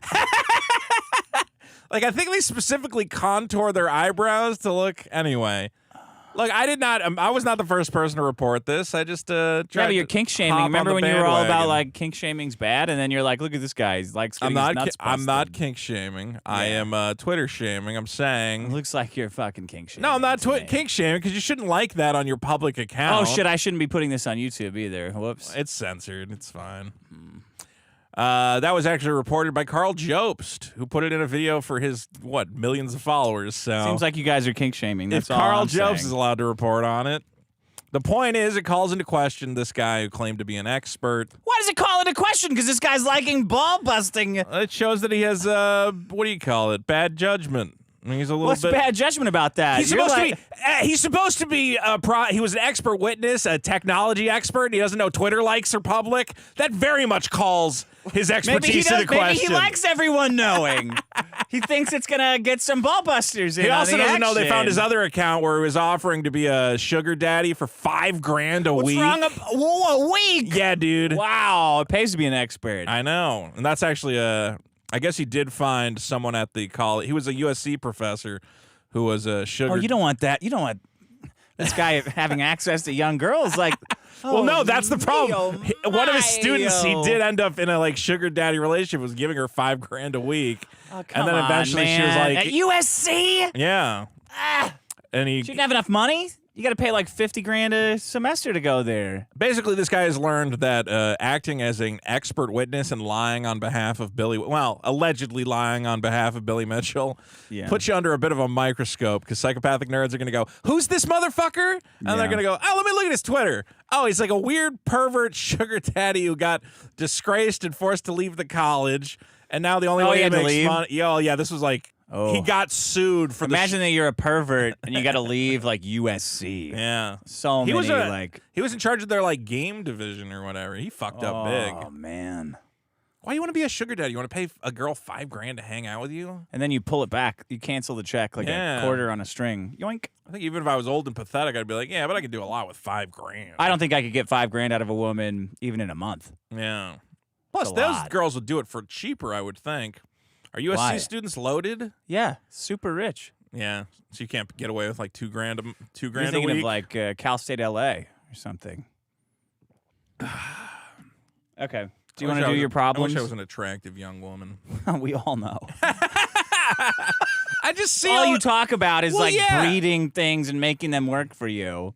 Like, I think they specifically contour their eyebrows to look. Anyway. Look, I was not the first person to report this. I just tried Yeah, but you're to kink shaming. hop on Remember the when you were all about bandwagon. like kink shaming's bad, and then you're like, look at this guy. He likes I'm getting his not. nuts I'm not busted. kink shaming. I am Twitter shaming. I'm saying. Looks like you're fucking kink shaming. No, I'm not to me. kink shaming because you shouldn't like that on your public account. Oh shit! I shouldn't be putting this on YouTube either. Whoops. It's censored. It's fine. That was actually reported by Carl Jobst, who put it in a video for his millions of followers. So Seems like you guys are kink shaming. That's if all Carl I'm Jobst saying. is allowed to report on it, the point is it calls into question this guy who claimed to be an expert. Why does it call it a question? Because this guy's liking ball busting. It shows that he has what do you call it? Bad judgment. I mean, he's a little What's bit. bad judgment about that? He's You're supposed like- to be. He's supposed to be. He was an expert witness, a technology expert. And he doesn't know Twitter likes are public. That very much calls his expertise into Maybe question. he likes everyone knowing. He thinks it's gonna get some ball busters in. He on also the doesn't know they action. found his other account where he was offering to be a sugar daddy for $5,000 a What's week. wrong? A week? Yeah, dude. Wow, it pays to be an expert. I know, and that's actually I guess he did find someone at the college. He was a USC professor who was a sugar. Oh, you don't want that. You don't want this guy having access to young girls. Like, Well, no, that's the problem. Mio One of his students, he Mayo. did end up in a sugar daddy relationship. Was giving her $5,000 a week, Oh, and come then on, eventually she was man. like, at USC. "Yeah," and he She didn't have enough money. You got to pay like $50,000 a semester to go there. basically this guy has learned that acting as an expert witness and lying on behalf of allegedly lying on behalf of Billy Mitchell, Yeah. puts you under a bit of a microscope because psychopathic nerds are going to go, "Who's this motherfucker?" And Yeah. they're going to go, "Oh, let me look at his Twitter. Oh, he's like a weird pervert sugar daddy who got disgraced and forced to leave the college, and now the only Oh, way he he had to makes leave? money." Yeah, this was like he got sued for Imagine that you're a pervert and you got to leave like USC. yeah. So He many was he was in charge of their game division or whatever. He fucked up big. Oh man. Why you want to be a sugar daddy? You want to pay a girl $5,000 to hang out with you? And then you pull it back. You cancel the check like Yeah. a quarter on a string. Yoink. I think even if I was old and pathetic, I'd be like, yeah, but I could do a lot with $5,000. I don't think I could get $5,000 out of a woman even in a month. Yeah. Plus, a those lot. girls would do it for cheaper, I would think. Are USC Why? students loaded? Yeah, super rich. Yeah. So you can't get away with like $2,000 $2,000 You're a thinking week. of like Cal State LA or something. Okay. Do you want to do your problems? I wish I was an attractive young woman. We all know. I just see all you talk about is Well, like yeah. breeding things and making them work for you.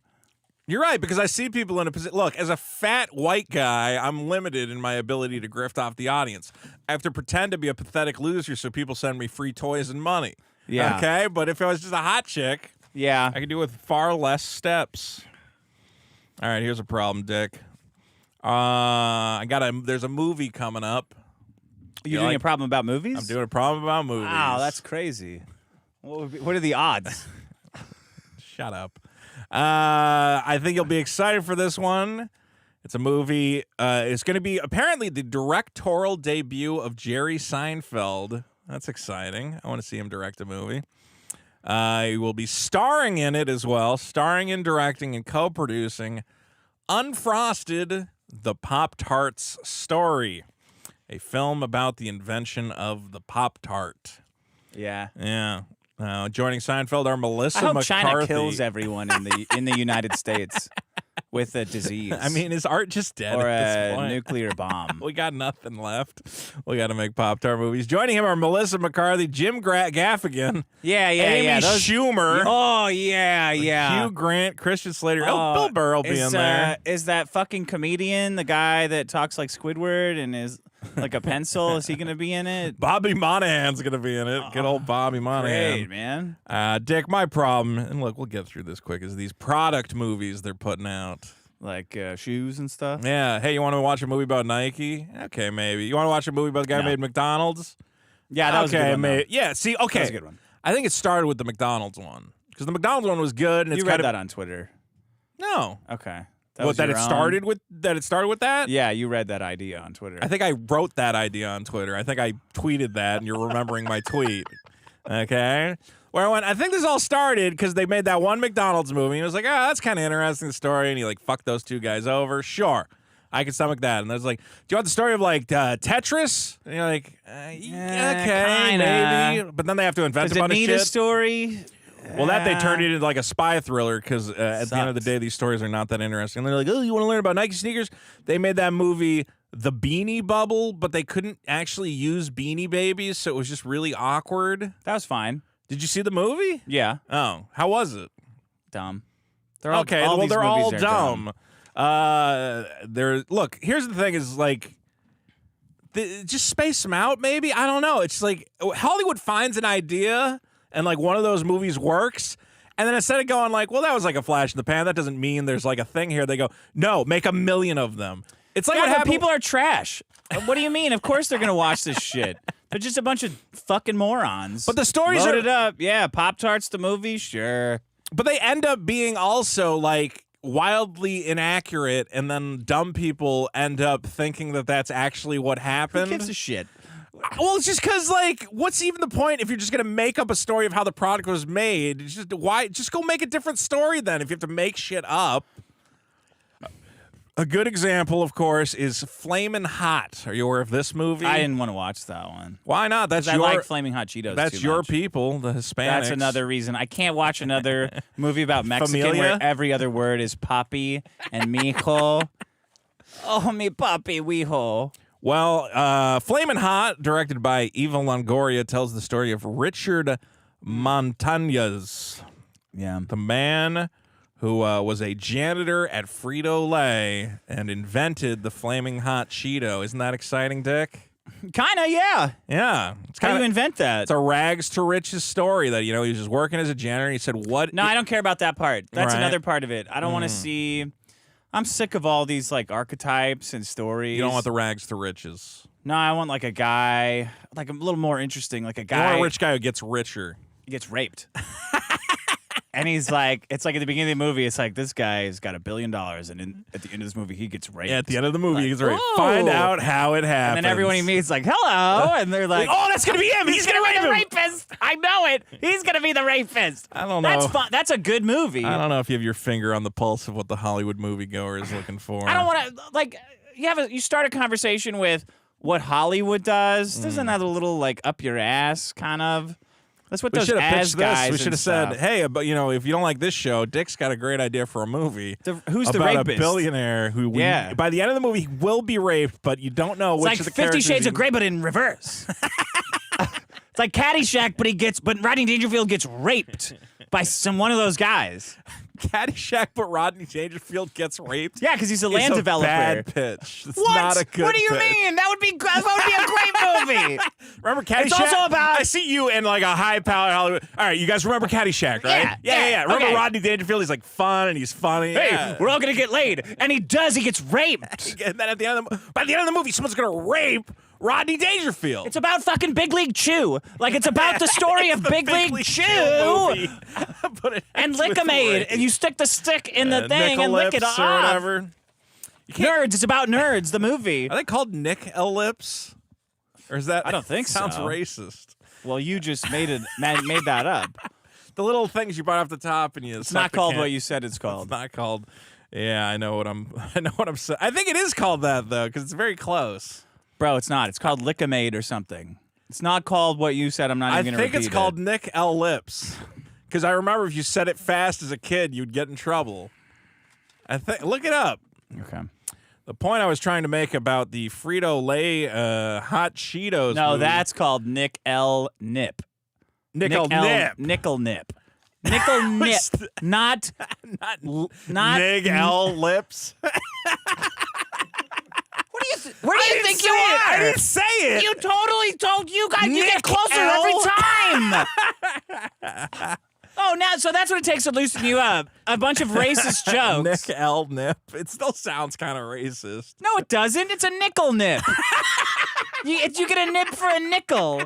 You're right, because I see people in a position. Look, as a fat white guy, I'm limited in my ability to grift off the audience. I have to pretend to be a pathetic loser so people send me free toys and money. Yeah. Okay? But if I was just a hot chick, Yeah. I could do it with far less steps. All right, here's a problem, Dick. There's a movie coming up. You're doing a problem about movies? I'm doing a problem about movies. Wow, that's crazy. What are the odds? Shut up. I think you'll be excited for this one. It's a movie. It's going to be apparently the directorial debut of Jerry Seinfeld. That's exciting. I want to see him direct a movie. He will be starring in it as well, starring and directing and co-producing Unfrosted, the Pop-Tarts Story, a film about the invention of the Pop-Tart. Yeah. Yeah. Joining Seinfeld are Melissa I hope McCarthy. China kills everyone in the United States with a disease. I mean, is art just dead or at this a point? nuclear bomb. We got nothing left. We got to make Pop-Tart movies. Joining him are Melissa McCarthy, Jim Gaffigan, Amy Schumer, Oh yeah, yeah. Hugh Grant, Christian Slater. Bill Burr will be in there. Is that fucking comedian the guy that talks like Squidward and is like a pencil? Is he gonna be in it? Bobby Monahan's going to be in it. Good old Bobby Monahan. Great, man. Dick, my problem, and look, we'll get through this quick, is these product movies they're putting out. Like shoes and stuff. Yeah. Hey, you want to watch a movie about Nike? Okay, maybe. You want to watch a movie about the guy who made McDonald's? Yeah, that was a good one, though. Yeah, see, okay. That was a good one. I think it started with the McDonald's one. Because the McDonald's one was good. And You it's read kind that on Twitter. No. Okay. That it started with that? Yeah, you read that idea on Twitter. I think I wrote that idea on Twitter. I think I tweeted that, and you're remembering my tweet. Okay? Where I went, I think this all started because they made that one McDonald's movie, and it was like, oh, that's kind of interesting story, and you like fucked those two guys over. Sure, I can stomach that. And I was like, do you want the story of like Tetris? And you're like, yeah, okay, kinda. maybe. But then they have to invent Does a it bunch need of a shit. story? Well, that they turned it into like a spy thriller because at the end of the day, these stories are not that interesting. And they're like, oh, you want to learn about Nike sneakers? They made that movie The Beanie Bubble, but they couldn't actually use Beanie Babies, so it was just really awkward. That was fine. Did you see the movie? Yeah. Oh, how was it? Dumb. They're all, Okay, all well, these they're all movies are dumb. Look, here's the thing: is like, just space them out. Maybe I don't know. It's like Hollywood finds an idea, and like one of those movies works, and then instead of going like, well, that was like a flash in the pan. That doesn't mean there's like a thing here. They go, no, make 1 million of them. It's like Yeah, what but happened. people are trash. What do you mean? Of course they're gonna watch this shit. They're just a bunch of fucking morons. But the stories Load are- it up. Yeah, Pop-Tarts, the movie, sure. But they end up being also like wildly inaccurate, and then dumb people end up thinking that that's actually what Who happened. gives a shit? Well, it's just because, like, what's even the point if you're just gonna make up a story of how the product was made? It's just why? Just go make a different story then. If you have to make shit up. A good example, of course, is Flamin' Hot. Are you aware of this movie? I didn't want to watch that one. Why not? That's I your. like Flaming Hot Cheetos. That's too your much. people, the Hispanics. That's another reason. I can't watch another movie about Mexican Familia? where every other word is papi and mijo. Oh, mi papi, mijo. Well, Flamin' Hot, directed by Eva Longoria, tells the story of Richard Montañez, the man who was a janitor at Frito-Lay and invented the Flaming Hot Cheeto. Isn't that exciting, Dick? Kinda, yeah. Yeah. It's How do kinda, you invent that? it's a rags to riches story that, he was just working as a janitor. And he said, what? No, I don't care about that part. That's Right. another part of it. I don't want to see. I'm sick of all these like archetypes and stories. You don't want the rags to riches. No, I want like a guy, like a little more interesting, like a You guy want a rich guy who gets richer. gets raped. And he's like, it's like at the beginning of the movie, it's like this guy's got $1 billion, and at the end of this movie, he gets raped. Yeah, at the end of the movie, he's right. whoa. Find out how it happens. And then everyone he meets like, hello, and they're like, oh, that's gonna be him. He's gonna rape be the him. rapist. I know it. He's gonna be the rapist. I don't know. That's fun. That's a good movie. I don't know if you have your finger on the pulse of what the Hollywood moviegoer is looking for. I don't want to like. You start a conversation with what Hollywood does. Doesn't that a little like up your ass kind of? That's what We those should have ass pitched guys. this. We should have said, "Hey, but if you don't like this show, Dick's got a great idea for a movie. Who's the about rapist? a billionaire who, Yeah. by the end of the movie, he will be raped, but you don't know It's which like of the 50 characters Shades he- of Grey, but in reverse. It's like Caddyshack, but Rodney Dangerfield gets raped by one of those guys. Caddyshack, but Rodney Dangerfield gets raped. Yeah, because he's a It's land a developer. bad pitch. It's What? not a good What do you pitch. mean? That would be a great movie. Remember Caddyshack? It's also about- I see you in like a high-powered Hollywood. All right, you guys remember Caddyshack, right? Yeah. Remember Okay. Rodney Dangerfield? He's like fun and he's funny. Hey, Yeah. we're all gonna get laid, and he does. He gets raped. And then by the end of the movie, someone's gonna rape Rodney Dangerfield. It's about fucking Big League Chew. Like it's about the story of The Big League Chew. movie. But it And ends with Lickamaid, rape. and you stick the stick in the thing and lick it Nickelips off. or whatever. Nerds. It's about nerds. The movie. Are they called Nick Ellipse? Or is that? I don't think sounds so. racist. Well, you just made that up. The little things you bite off the top and you. It's not called what you said it's called. It's not called. Yeah, I know what I'm saying. I think it is called that though, because it's very close. Bro, it's not. It's called Lickamaid or something. It's not called what you said. I'm not I even going to think repeat it's called it. Nick Ellipse, because I remember if you said it fast as a kid, you'd get in trouble. Look it up. Okay. The point I was trying to make about the Frito-Lay hot Cheetos. No, movie, that's called Nick L. Nip. Nickel Nick L. Nip. Nickel Nip. Nickel Nip. Not Nig L Lips. Where do you think you are? I didn't say it. You totally told you guys. You get Nick closer L. every time. Oh, now so that's what it takes to loosen you up. A bunch of racist jokes. Nick L Nip. It still sounds kind of racist. No, it doesn't. It's a nickel nip. you get a nip for a nickel.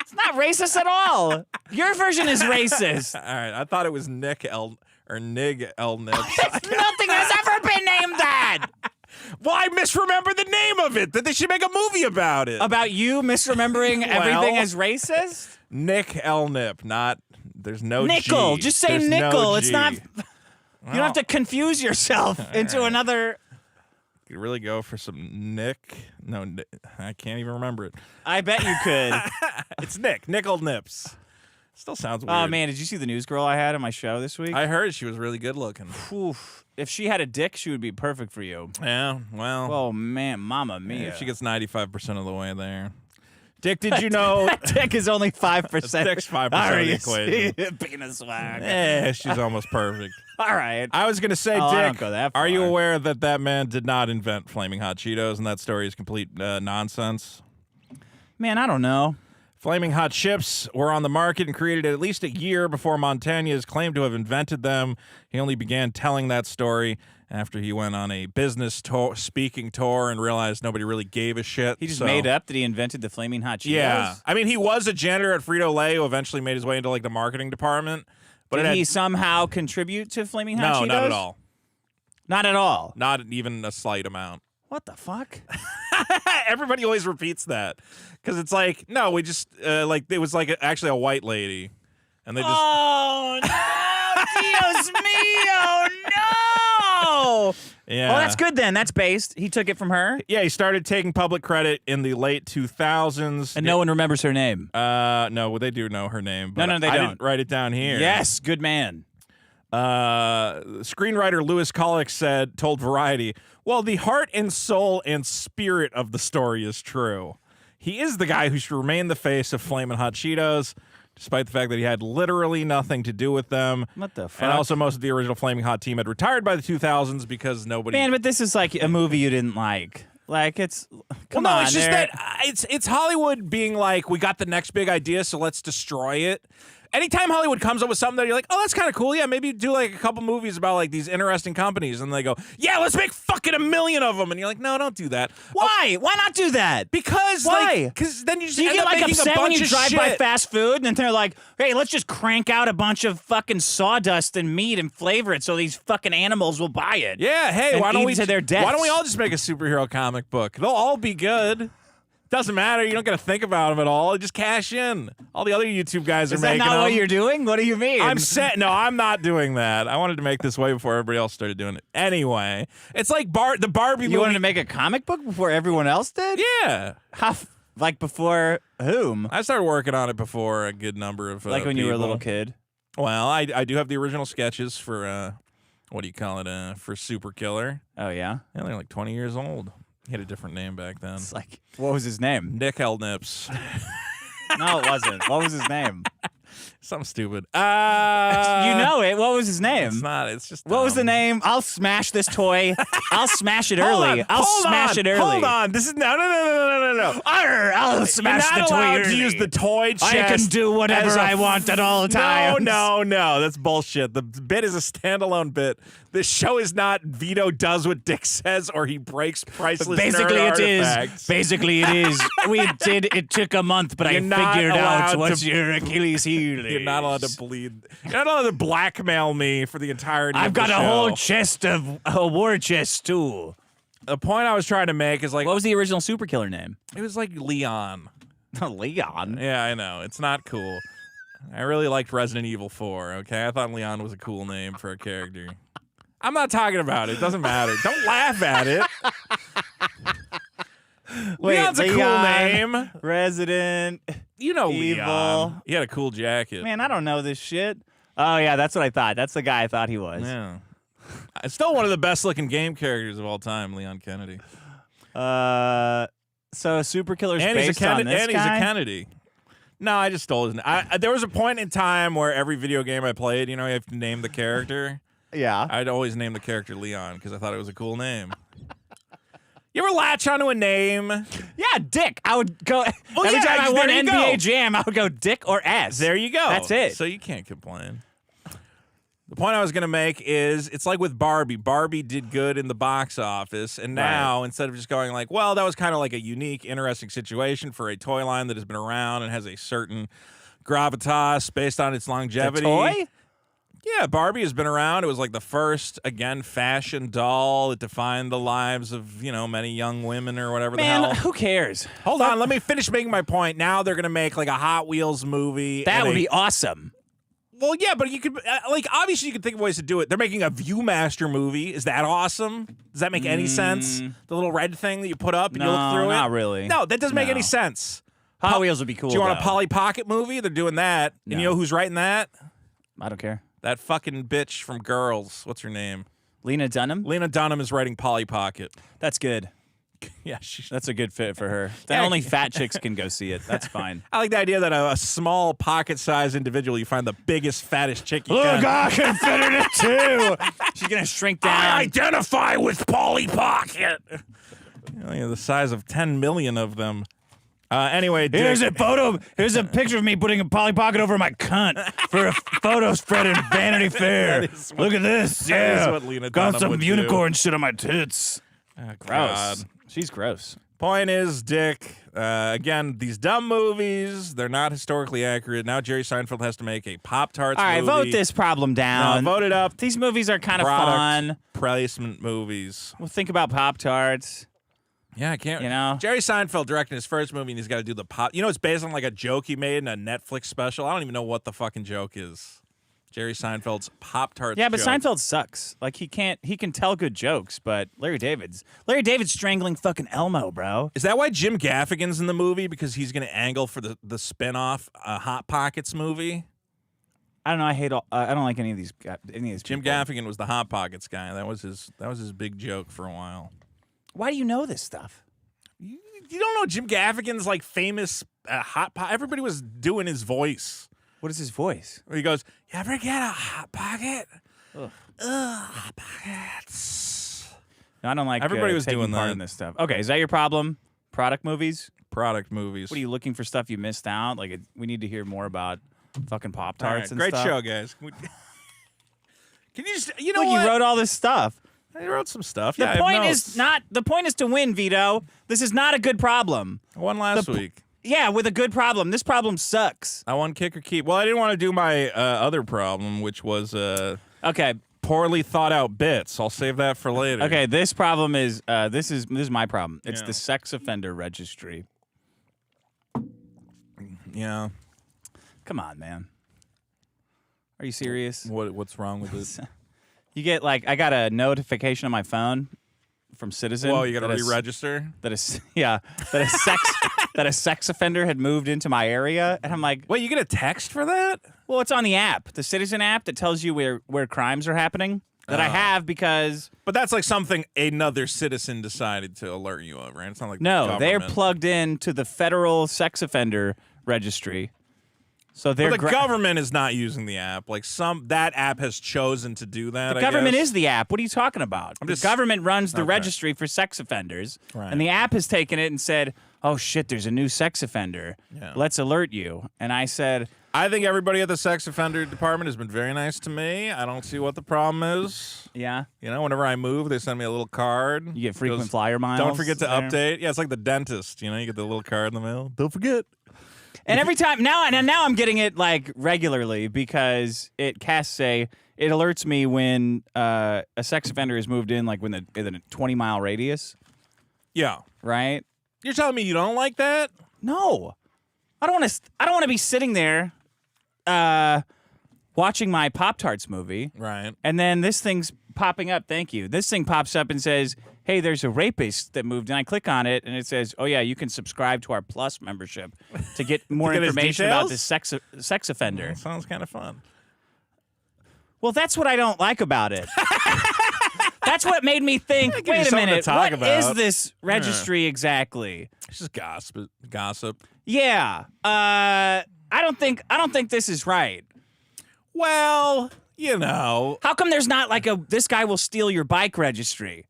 It's not racist at all. Your version is racist. All right, I thought it was Nick L or Nig L Nips. Nothing has ever been named that. Well, I misremember the name of it. That they should make a movie about it. About you misremembering everything as racist? Nick L Nip, not. There's no Nickel. G. Just say There's no nickel. It's G. not. You don't have to confuse yourself into another. You really go for some Nick? No, I can't even remember it. I bet you could. It's Nick. Nickel Nips. Still sounds weird. Oh man, did you see the news girl I had on my show this week? I heard she was really good looking. Oof. If she had a dick, she would be perfect for you. Yeah, well. Oh man, Mamma Mia! She gets 95% of the way there. Dick, did you know? Dick is only 5%. Dick's 5% of the equation. Penis swag. Yeah, she's almost perfect. All right. I was going to say, Oh, Dick, I don't go that are you far. aware that man did not invent Flaming Hot Cheetos and that story is complete nonsense? Man, I don't know. Flaming Hot Chips were on the market and created at least a year before Montaigne is claimed to have invented them. He only began telling that story after he went on a business speaking tour and realized nobody really gave a shit. He just made up that he invented the Flaming Hot Cheetos? Yeah. I mean, he was a janitor at Frito-Lay who eventually made his way into like the marketing department. But Did he somehow contribute to Flaming Hot Cheetos? No, not at all. Not at all. Not even a slight amount. What the fuck? Everybody always repeats that because it's like, no, we just like it was like actually a white lady, and they just Oh no, Dios mío, no! yeah. Well, that's good then. That's based. He took it from her, Yeah, he started taking public credit in the late 2000s. and no one remembers her name. No, they do know her name. But No, they I don't. didn't write it down here. Yes, good man. Screenwriter Lewis Collick told Variety, well, the heart and soul and spirit of the story is true. He is the guy who should remain the face of Flamin' Hot Cheetos, despite the fact that he had literally nothing to do with them. What the fuck? And also most of the original Flaming Hot team had retired by the 2000s because nobody... Man, but this is like a movie you didn't like. Like it's come well, no, on, it's just there- that it's Hollywood being like, we got the next big idea, so let's destroy it. Anytime Hollywood comes up with something that you're like, oh, that's kind of cool. Yeah, maybe do like a couple movies about like these interesting companies, and they go, yeah, let's make fucking 1 million of them, and you're like, no, don't do that. Why? Why not do that? Because Why? Because then you just Do you end get up like making a upset when bunch you of drive by shit. fast food and they're like, hey, let's just crank out a bunch of fucking sawdust and meat and flavor it so these fucking animals will buy it? Yeah, hey, and why don't eat we to their deaths. Why don't we all just make a superhero comic book? They'll all be good. Doesn't matter. You don't got to think about them at all. Just cash in. All the other YouTube guys are Is that making not them. what you're doing? What do you mean? No, I'm not doing that. I wanted to make this way before everybody else started doing it. Anyway, it's like the Barbie You movie. wanted to make a comic book before everyone else did? Yeah. Like before whom? I started working on it before a good number of Like when you were a people. little kid? Well, I do have the original sketches for, what do you call it, for Super Killer. Oh, yeah? Yeah, they're like 20 years old. He had a different name back then. It's like, what was his name? Nick L. Nips. No, it wasn't. What was his name? Something stupid. You know it. What was his name? It's not. It's just. What was the name? I'll smash this toy. I'll smash it early. I'll smash it early. Hold on. This is no. I'll smash the You're not toy allowed early. to use the toy chest. I can do whatever I want at all times. No. That's bullshit. The bit is a standalone bit. This show is not Vito does what Dick says or he breaks priceless Basically, nerd it is. artifacts. Basically, it is. It took a month, but You're I not figured allowed out what's to- your Achilles heel. You're not allowed to bleed. You're not allowed to blackmail me for the entirety I've of the got a show. whole chest of a war chest too. The point I was trying to make is like, What was the original super killer name? it was like Leon. Leon. Yeah, I know. It's not cool. I really liked Resident Evil 4, okay? I thought Leon was a cool name for a character. I'm not talking about it. It doesn't matter. Don't laugh at it. Leon's a cool name. Resident. You know Evil. Leon. He had a cool jacket. Man, I don't know this shit. Oh yeah, that's what I thought. That's the guy I thought he was. Yeah. It's still one of the best looking game characters of all time, Leon Kennedy. So a super killer's And he's a based on Kennedy. this And he's guy? a Kennedy. No, I just stole his name. There was a point in time where every video game I played, you know, you have to name the character. Yeah. I'd always name the character Leon because I thought it was a cool name. You ever latch onto a name? Yeah, Dick. I would go every yeah, time I won there you NBA go. Jam. I would go Dick or S. There you go. That's it. So you can't complain. The point I was going to make is it's like with Barbie. Barbie did good in the box office, and now instead of just going like, well, that was kind of like a unique, interesting situation for a toy line that has been around and has a certain gravitas based on its longevity. The toy? Yeah, Barbie has been around. It was like the first, again, fashion doll that defined the lives of, you know, many young women or whatever Man, the hell. who cares? Hold on, let me finish making my point. Now they're going to make like a Hot Wheels movie. That and would be awesome. Well, yeah, but you could, like, obviously you could think of ways to do it. They're making a Viewmaster movie. Is that awesome? Does that make any sense? The little red thing that you put up and you look No, through it? not really. No, that doesn't make No. any sense. Hot Wheels would be cool. Do you want a though. Polly Pocket movie? They're doing that. And you No. know who's writing that? I don't care. That fucking bitch from Girls. What's her name? Lena Dunham? Lena Dunham is writing Polly Pocket. That's good. Yeah, she's. That's a good fit for her. That Yeah. only fat chicks can go see it. That's fine. I like the idea that a small pocket-sized individual, you find the biggest, fattest chick you Look, can. I can fit in it too. She's gonna shrink down. I identify with Polly Pocket. The size of 10 million of them. Anyway, Here's Dick, a photo. Here's a picture of me putting a Polly Pocket over my cunt for a photo spread in Vanity Fair. is what- Look at this. that Yeah, is what Lena got Dunham some would do. unicorn shit on my tits. Oh, Gross. God. She's gross. Point is, Dick, again, these dumb movies, they're not historically accurate. Now Jerry Seinfeld has to make a Pop-Tarts All right, movie. vote this problem down. Vote it up. These movies are kind of Product fun. placement movies. We'll think about Pop-Tarts. Yeah, I can't. You know? Jerry Seinfeld directing his first movie, and he's got to do the pop. You know, it's based on like a joke he made in a Netflix special. I don't even know what the fucking joke is. Jerry Seinfeld's Pop-Tarts. Yeah, but joke. Seinfeld sucks. Like he can tell good jokes, but Larry David's strangling fucking Elmo, bro. Is that why Jim Gaffigan's in the movie? Because he's going to angle for the spin-off Hot Pockets movie? I don't know. I don't like any of these. Jim people. Gaffigan was the Hot Pockets guy. That was his big joke for a while. Why do you know this stuff? You don't know Jim Gaffigan's like famous Hot Pocket? Everybody was doing his voice. What is his voice? Where he goes, "You ever get a Hot Pocket? Ugh, Hot Pockets." No, I don't like. Everybody was taking doing part that. in this stuff. Okay, is that your problem? Product movies? Product movies. What are you looking for? Stuff you missed out? Like we need to hear more about fucking Pop All Tarts right, and great stuff. show, guys. Can you just, you know Look, what? you wrote all this stuff. I wrote some stuff. The Yeah, I have point notes. is not. The point is to win, Vito. This is not a good problem. I won last week. Yeah, with a good problem. This problem sucks. I won kick or keep. Well, I didn't want to do my other problem, which was Okay. poorly thought out bits. I'll save that for later. Okay. This problem is. This is my problem. It's Yeah. the Sex Offender Registry. Yeah. Come on, man. Are you serious? What's wrong with it? You get like I got a notification on my phone from Citizen. Whoa, you got to that a- re-register? That is that a sex offender had moved into my area, and I'm like, Wait, you get a text for that? well, it's on the app, the Citizen app that tells you where crimes are happening. That I have because But that's like something another citizen decided to alert you of, right? It's not like no, they're government. plugged in to the federal sex offender registry. So they're But the government is not using the app. Like that app has chosen to do that. The government is the app. What are you talking about? The government runs the Okay. registry for sex offenders, Right. and the app has taken it and said, "Oh shit, there's a new sex offender. Yeah. Let's alert you." And I said, I think everybody at the sex offender department has been very nice to me. I don't see what the problem is. "Yeah, You know, whenever I move, they send me a little card. you get frequent Goes, flyer miles. Don't forget to there." update. Yeah, it's like the dentist. You know, you get the little card in the mail. Don't forget. And every time now I'm getting it like regularly because it alerts me when a sex offender has moved in, like within a 20-mile radius, Yeah. right? You're telling me you don't like that? No, I don't want to be sitting there, watching my Pop-Tarts movie, Right. and then this thing's popping up. Thank you. This thing pops up and says, "Hey, there's a rapist that moved." And I click on it, and it says, "Oh yeah, you can subscribe to our Plus membership to get more get his information about details? this sex offender." That sounds kind of fun. Well, that's what I don't like about it. That's what made me think, give you wait a something to minute, talk what is about." this registry exactly? It's just gossip. Yeah. I don't think this is right. Well, you know. How come there's not like this guy will steal your bike registry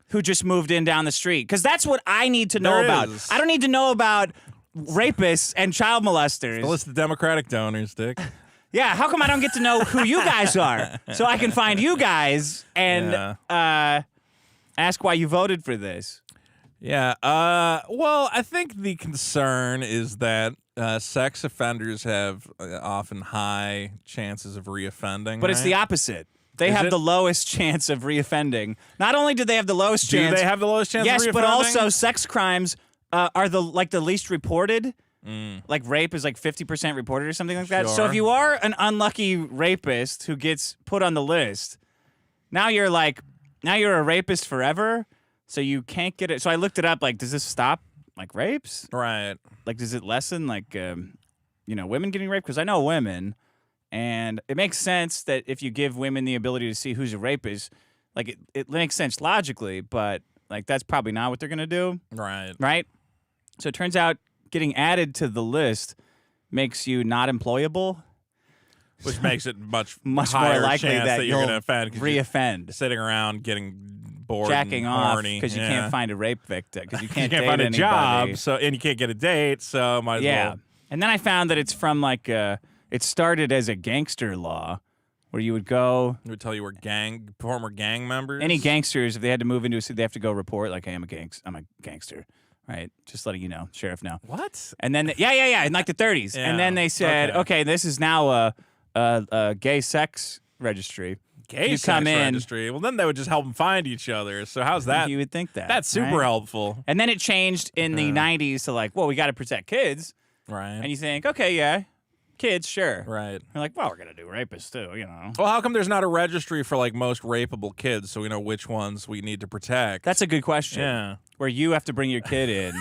who just moved in down the street? Because that's what I need to know There about. is. I don't need to know about rapists and child molesters. The list of Democratic donors, Dick. Yeah, how come I don't get to know who you guys are so I can find you guys and ask why you voted for this? Yeah. Well, I think the concern is that sex offenders have often high chances of reoffending. But it's the opposite. They Is have it? the lowest chance of reoffending. Not only do they have the lowest Do chance, they have the lowest chance yes, of reoffending? but also sex crimes are the least reported. Like rape is like 50% reported or something like that. So Sure. if you are an unlucky rapist who gets put on the list, now you're a rapist forever. So you can't get it. So I looked it up. Like, does this stop like rapes? Right. Like, does it lessen like women getting raped? Because I know women, and it makes sense that if you give women the ability to see who's a rapist, like it makes sense logically, but like that's probably not what they're gonna do, Right. right? So it turns out getting added to the list makes you not employable, Which makes it much much more higher likely chance that you're you'll going to offend. 'Cause you're reoffend, sitting around getting bored jacking and off horny. because you can't find a rape victim because you You can't, can't date find a anybody. job, and you can't get a date, so might as Yeah. well. And then I found that it's from like it started as a gangster law where you would go, It would tell you we're former gang members. any gangsters, if they had to move into a city, they have to go report like, hey, I'm a gangster, right? Just letting you know, sheriff know. What? And then, in like the 30s. Yeah, And then they said, okay, this is now a gay sex registry. Gay You sex come in- registry. Well, then they would just help them find each other. So how's that? You would think that. That's super right? helpful. And then it changed in the 90s to like, well, we got to protect kids. Right. And you think, okay, yeah, kids, sure. Right. You're like, well, we're going to do rapists too, you know. Well, how come there's not a registry for like most rapeable kids so we know which ones we need to protect? That's a good question. Yeah. Where you have to bring your kid in.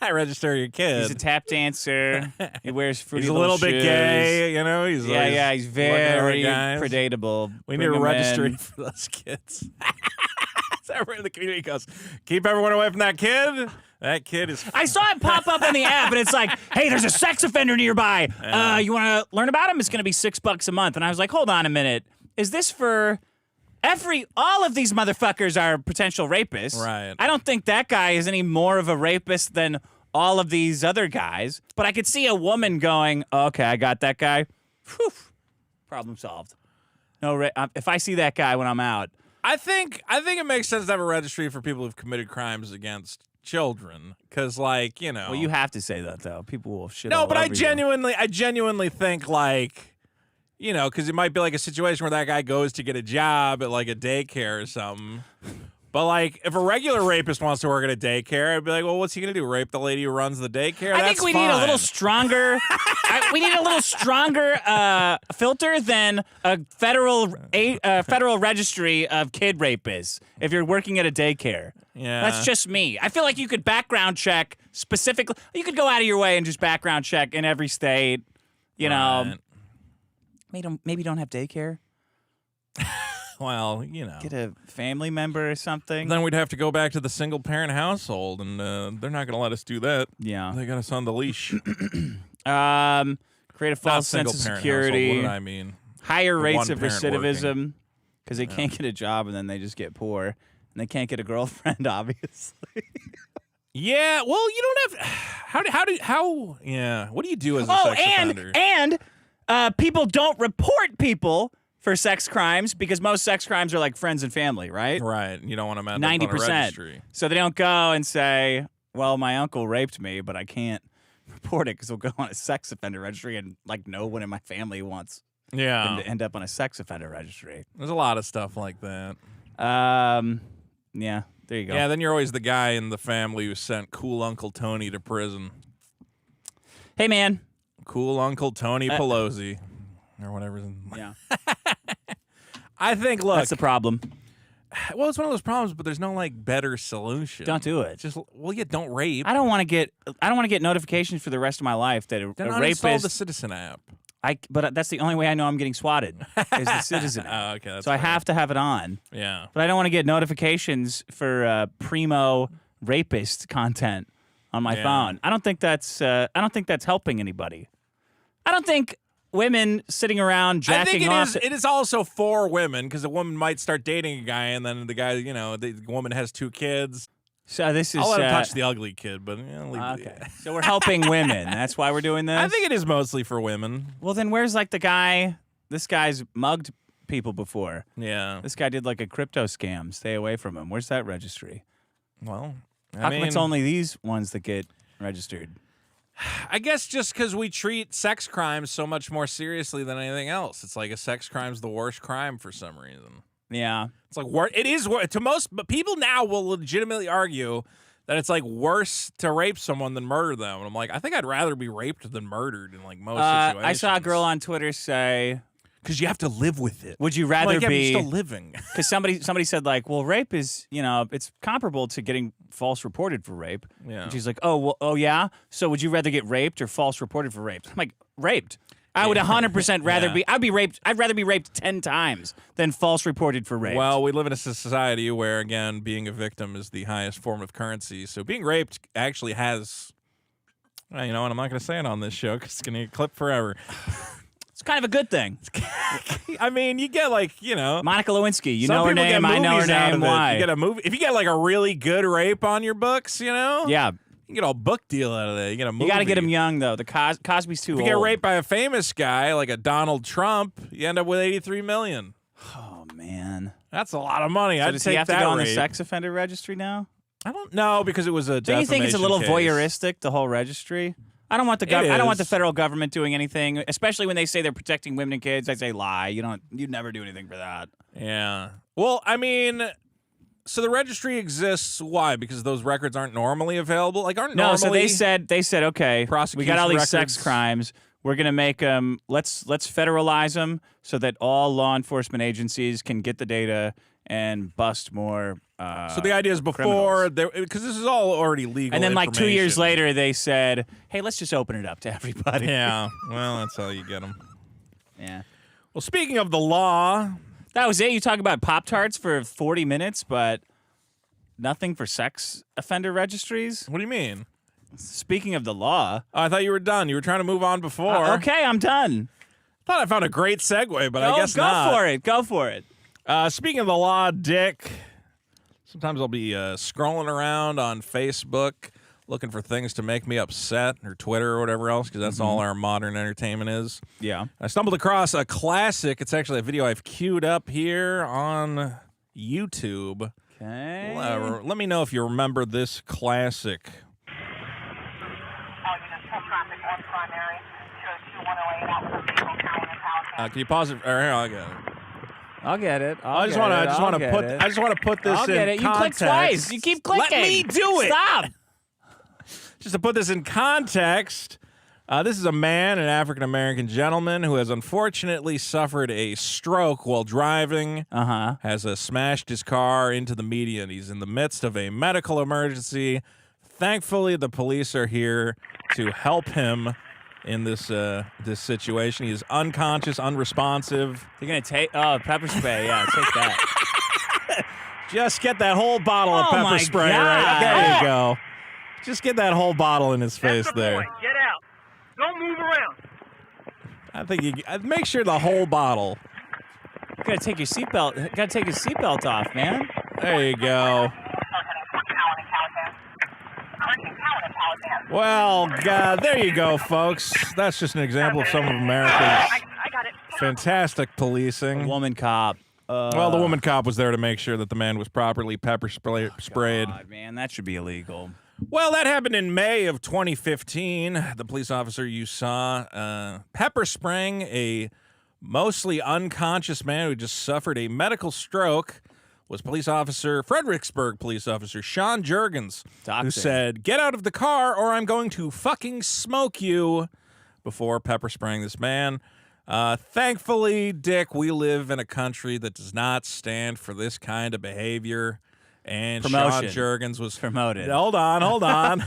I register your kid. He's a tap dancer. He wears fruity He's a little bit shoes. gay, you know. He's Yeah, yeah, he's very guys. predatable. We Bring need a him registry in. for those kids. So everyone in the community goes, keep everyone away from that kid. That kid is. I saw it pop up on the app, and it's like, hey, there's a sex offender nearby. You want to learn about him? It's going to be $6 a month. And I was like, hold on a minute. Is this for all of these motherfuckers are potential rapists? Right. I don't think that guy is any more of a rapist than all of these other guys. But I could see a woman going, okay, I got that guy. Whew. Problem solved. No, if I see that guy when I'm out. I think it makes sense to have a registry for people who've committed crimes against children, because, like, you know. Well, you have to say that though. People will shit. all No, but I over you. genuinely think, like, you know, because it might be like a situation where that guy goes to get a job at like a daycare or something. But like, if a regular rapist wants to work at a daycare, I'd be like, well, what's he gonna do? Rape the lady who runs the daycare? I think we need a little stronger. We need a little stronger filter than a federal registry of kid rapists. If you're working at a daycare, Yeah. that's just me. I feel like you could background check specifically. You could go out of your way and just background check in every state. You know, Right. maybe don't have daycare. Well, you know. Get a family member or something. Then we'd have to go back to the single parent household, and they're not going to let us do that. Yeah. They got us on the leash. create a Not false sense of single-parent security, household. What did I mean? higher The rates of one parent recidivism because they can't get a job and then they just get poor and they can't get a girlfriend, obviously. Yeah, well, you don't have. Yeah. What do you do as a sex offender? and people don't report people for sex crimes because most sex crimes are like friends and family, right? Right. You don't want to end up on a 90%. registry. So they don't go and say, well, my uncle raped me, but I can't report it because we'll go on a sex offender registry and like no one in my family wants them Yeah. to end up on a sex offender registry. There's a lot of stuff like that. Yeah, there you go. Yeah, then you're always the guy in the family who sent cool Uncle Tony to prison. Hey, man. Cool Uncle Tony Pelosi. Or whatever's in. Yeah, I think, look. that's the problem. Well, it's one of those problems, but there's no, like, better solution. Don't do it. Just, well, yeah, don't rape. I don't want to get notifications for the rest of my life that Then a uninstall rapist. the Citizen app. But that's the only way I know I'm getting swatted is the Citizen app. Oh, okay, that's So I fair. have to have it on. Yeah. But I don't want to get notifications for primo rapist content on my Yeah. phone. I don't think that's helping anybody. I don't think women sitting around I think jacking off. it is also for women because a woman might start dating a guy and then the guy, the woman has 2 kids. So this is I'll let him touch the ugly kid, but leave okay. So we're helping women. That's why we're doing this. I think it is mostly for women. Well, then where's like the guy? This guy's mugged people before. Yeah. This guy did like a crypto scam. Stay away from him. Where's that registry? Well, How come it's only these ones that get registered? I guess just because we treat sex crimes so much more seriously than anything else. It's like a sex crime's the worst crime for some reason. Yeah. It's like it is to most, but people now will legitimately argue that it's like worse to rape someone than murder them. And I'm like, I think I'd rather be raped than murdered in like most situations. I saw a girl on Twitter say, because you have to live with it. "Would you rather like, yeah, but be?" you're still living. Because somebody said like, "Well, rape is it's comparable to getting false reported for rape." Yeah. And she's like, "Oh yeah. So would you rather get raped or false reported for rape?" I'm like, "Raped." I would 100% rather be. I'd be raped. I'd rather be raped 10 times than false reported for rape. Well, we live in a society where, again, being a victim is the highest form of currency. So being raped actually has. Well, you know what? I'm not going to say it on this show because it's going to get clipped forever. it's kind of a good thing. I mean, you get like, Monica Lewinsky. You some know her people get name. I know her movies out name. of it. Why? You get a movie. If you get like a really good rape on your books, Yeah. you get a book deal out of that. You get a movie. You got to get him young though. The Cosby's too If old. you get raped by a famous guy like a Donald Trump, you end up with $83 million. Oh man. That's a lot of money. So I'd does take he have to that go on the rape. sex offender registry now? I don't know because it was a. Don't you think it's a little defamation case. voyeuristic, the whole registry? I don't want the It I don't want the is. federal government doing anything, especially when they say they're protecting women and kids. I say lie. You'd never do anything for that. Yeah. Well, I mean, so the registry exists. Why? Because those records aren't normally available. Like aren't No, normally. so they said okay, we prosecution got all these sex records. crimes. We're gonna make them. Let's federalize them so that all law enforcement agencies can get the data and bust more. So the idea is before there, because this is all already legal. And then like 2 years information. later, they said, "Hey, let's just open it up to everybody." Yeah. Well, that's how you get them. Yeah. Well, speaking of the law, That was it. You talk about Pop-Tarts for 40 minutes, but nothing for sex offender registries? what do you mean? Speaking of the law. Oh, I thought you were done. You were trying to move on before. Okay, I'm done. Thought I found a great segue, but I guess go not. for it. Go for it. Speaking of the law, Dick, sometimes I'll be scrolling around on Facebook looking for things to make me upset, or Twitter or whatever else, because that's all our modern entertainment is. Yeah. I stumbled across a classic. It's actually a video I've queued up here on YouTube. Okay. Let me know if you remember this classic. Can you pause it? Or here, I'll get it. I'll get it. I just want to put this I'll in get it. You click context. twice. You keep clicking. Let me do it. Stop. Just to put this in context, this is a man, an African-American gentleman who has unfortunately suffered a stroke while driving, Uh-huh. has smashed his car into the median. He's in the midst of a medical emergency. Thankfully, the police are here to help him in this situation. He is unconscious, unresponsive. You're going to take pepper spray. Yeah, take that. Just get that whole bottle of Oh pepper my spray God. right there. You go. Just get that whole bottle in his face That's the there. point. Get out. Don't move around. I think I'd make sure the whole bottle. Gotta take your seatbelt. Gotta take your seatbelt off, man. There you go. Well, there you go, folks. That's just an example of some of America's fantastic policing. Woman cop. Well, the woman cop was there to make sure that the man was properly sprayed. God, man, that should be illegal. Well, that happened in May of 2015. The police officer you saw pepper spraying a mostly unconscious man who just suffered a medical stroke was Fredericksburg police officer Sean Jurgens, who said, "Get out of the car or I'm going to fucking smoke you," before pepper spraying this man. Thankfully, Dick, we live in a country that does not stand for this kind of behavior. And Promotion. Sean Jurgens was promoted. Hold on.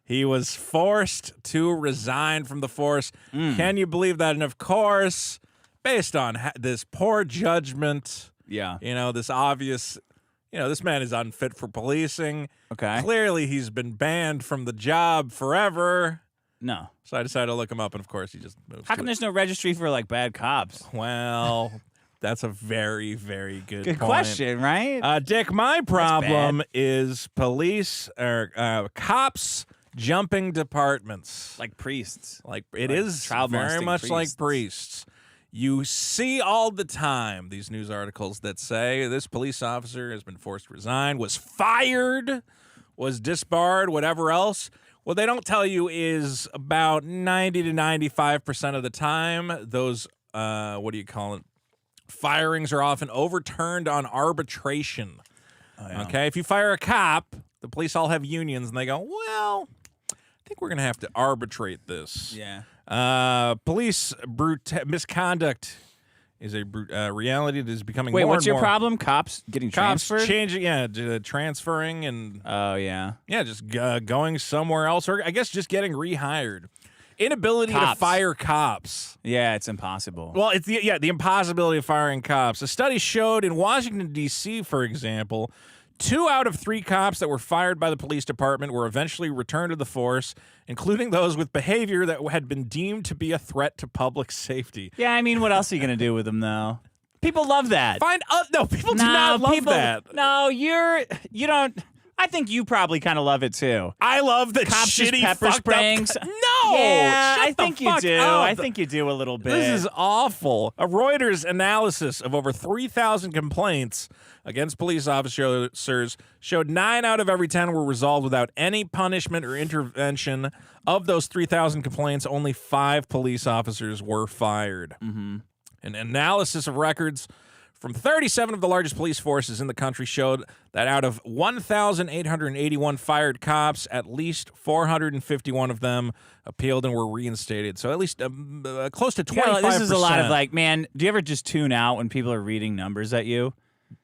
He was forced to resign from the force. Can you believe that? And of course, based on this poor judgment, this obvious, this man is unfit for policing. Okay. Clearly, he's been banned from the job forever. No. So I decided to look him up, and of course, he just moved. How come there's no registry for like bad cops? Well, that's a very, very good point. Question, right? Dick, my problem is police or cops jumping departments. Like priests. Like it is very much like priests. You see all the time these news articles that say this police officer has been forced to resign, was fired, was disbarred, whatever else. What they don't tell you is about 90 to 95% of the time, those, firings are often overturned on arbitration. Oh, yeah. Okay, if you fire a cop, the police all have unions, and they go, well, I think we're going to have to arbitrate this. Yeah. Police misconduct is a reality that is becoming Wait, more what's and your more. problem? Cops getting transferred? Transferring and just going somewhere else, or I guess just getting rehired. Inability to fire cops. Yeah, it's impossible. Well, it's the impossibility of firing cops. A study showed in Washington, D.C., for example, 2 out of 3 cops that were fired by the police department were eventually returned to the force, including those with behavior that had been deemed to be a threat to public safety. Yeah, I mean, what else are you going to do with them, though? People love that. People do not love that. No, you don't. I think you probably kind of love it, too. I love the cops shitty just pepper spraying. No! Yeah, Shut I think the you fuck do. up. I think you do a little bit. This is awful. A Reuters analysis of over 3,000 complaints against police officers showed 9 out of every 10 were resolved without any punishment or intervention. Of those 3,000 complaints, only 5 police officers were fired. Mm-hmm. An analysis of records from 37 of the largest police forces in the country showed that out of 1,881 fired cops, at least 451 of them appealed and were reinstated. So at least close to 25%. This is a lot of like, man, do you ever just tune out when people are reading numbers at you?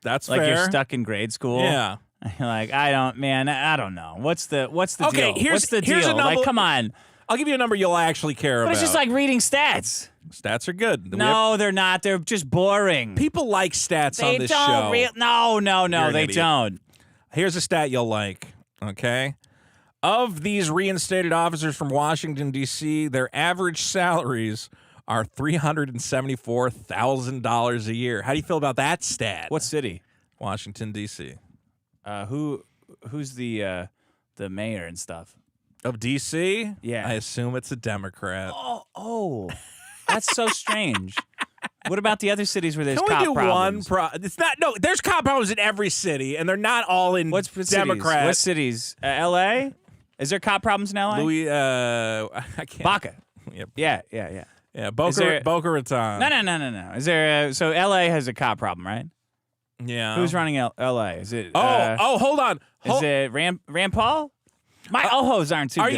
That's like fair. You're stuck in grade school. Yeah. You're like, I don't know. What's the deal? What's the here's deal? a number, like, come on. I'll give you a number you'll actually care about. But it's just like reading stats. Stats are good. No, they're not. They're just boring. People like stats on this show. No, they don't. Here's a stat you'll like, okay? Of these reinstated officers from Washington, D.C., their average salaries are $374,000 a year. How do you feel about that stat? What city? Washington, D.C. Who's the mayor and stuff? Of D.C.? Yeah. I assume it's a Democrat. Oh. That's so strange. What about the other cities where there's Can cop we do problems? It's not. No, there's cop problems in every city, and they're not all in Democrat. What cities? L.A.? Is there cop problems in L.A.? I can't. Baca. Yep. Yeah. Yeah, Boca Raton. No. Is there? So L.A. has a cop problem, right? Yeah. Who's running L.A.? Is it? Hold on. Is it Rand Paul? My Ohos aren't too good. Are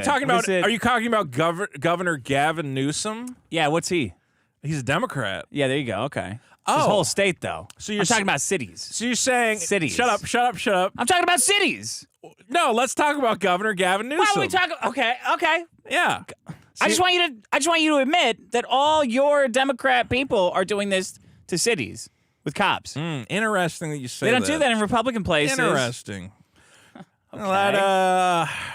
you talking about Governor Gavin Newsom? Yeah, what's he? He's a Democrat. Yeah, there you go. Okay. Oh. His whole state, though. So you're I'm talking about cities. So you're saying cities. Shut up. I'm talking about cities. No, let's talk about Governor Gavin Newsom. Why are we talking? Okay. Yeah. I just want you to admit that all your Democrat people are doing this to cities with cops. Interesting that you say that. They don't that. do that in Republican places. Interesting. Okay.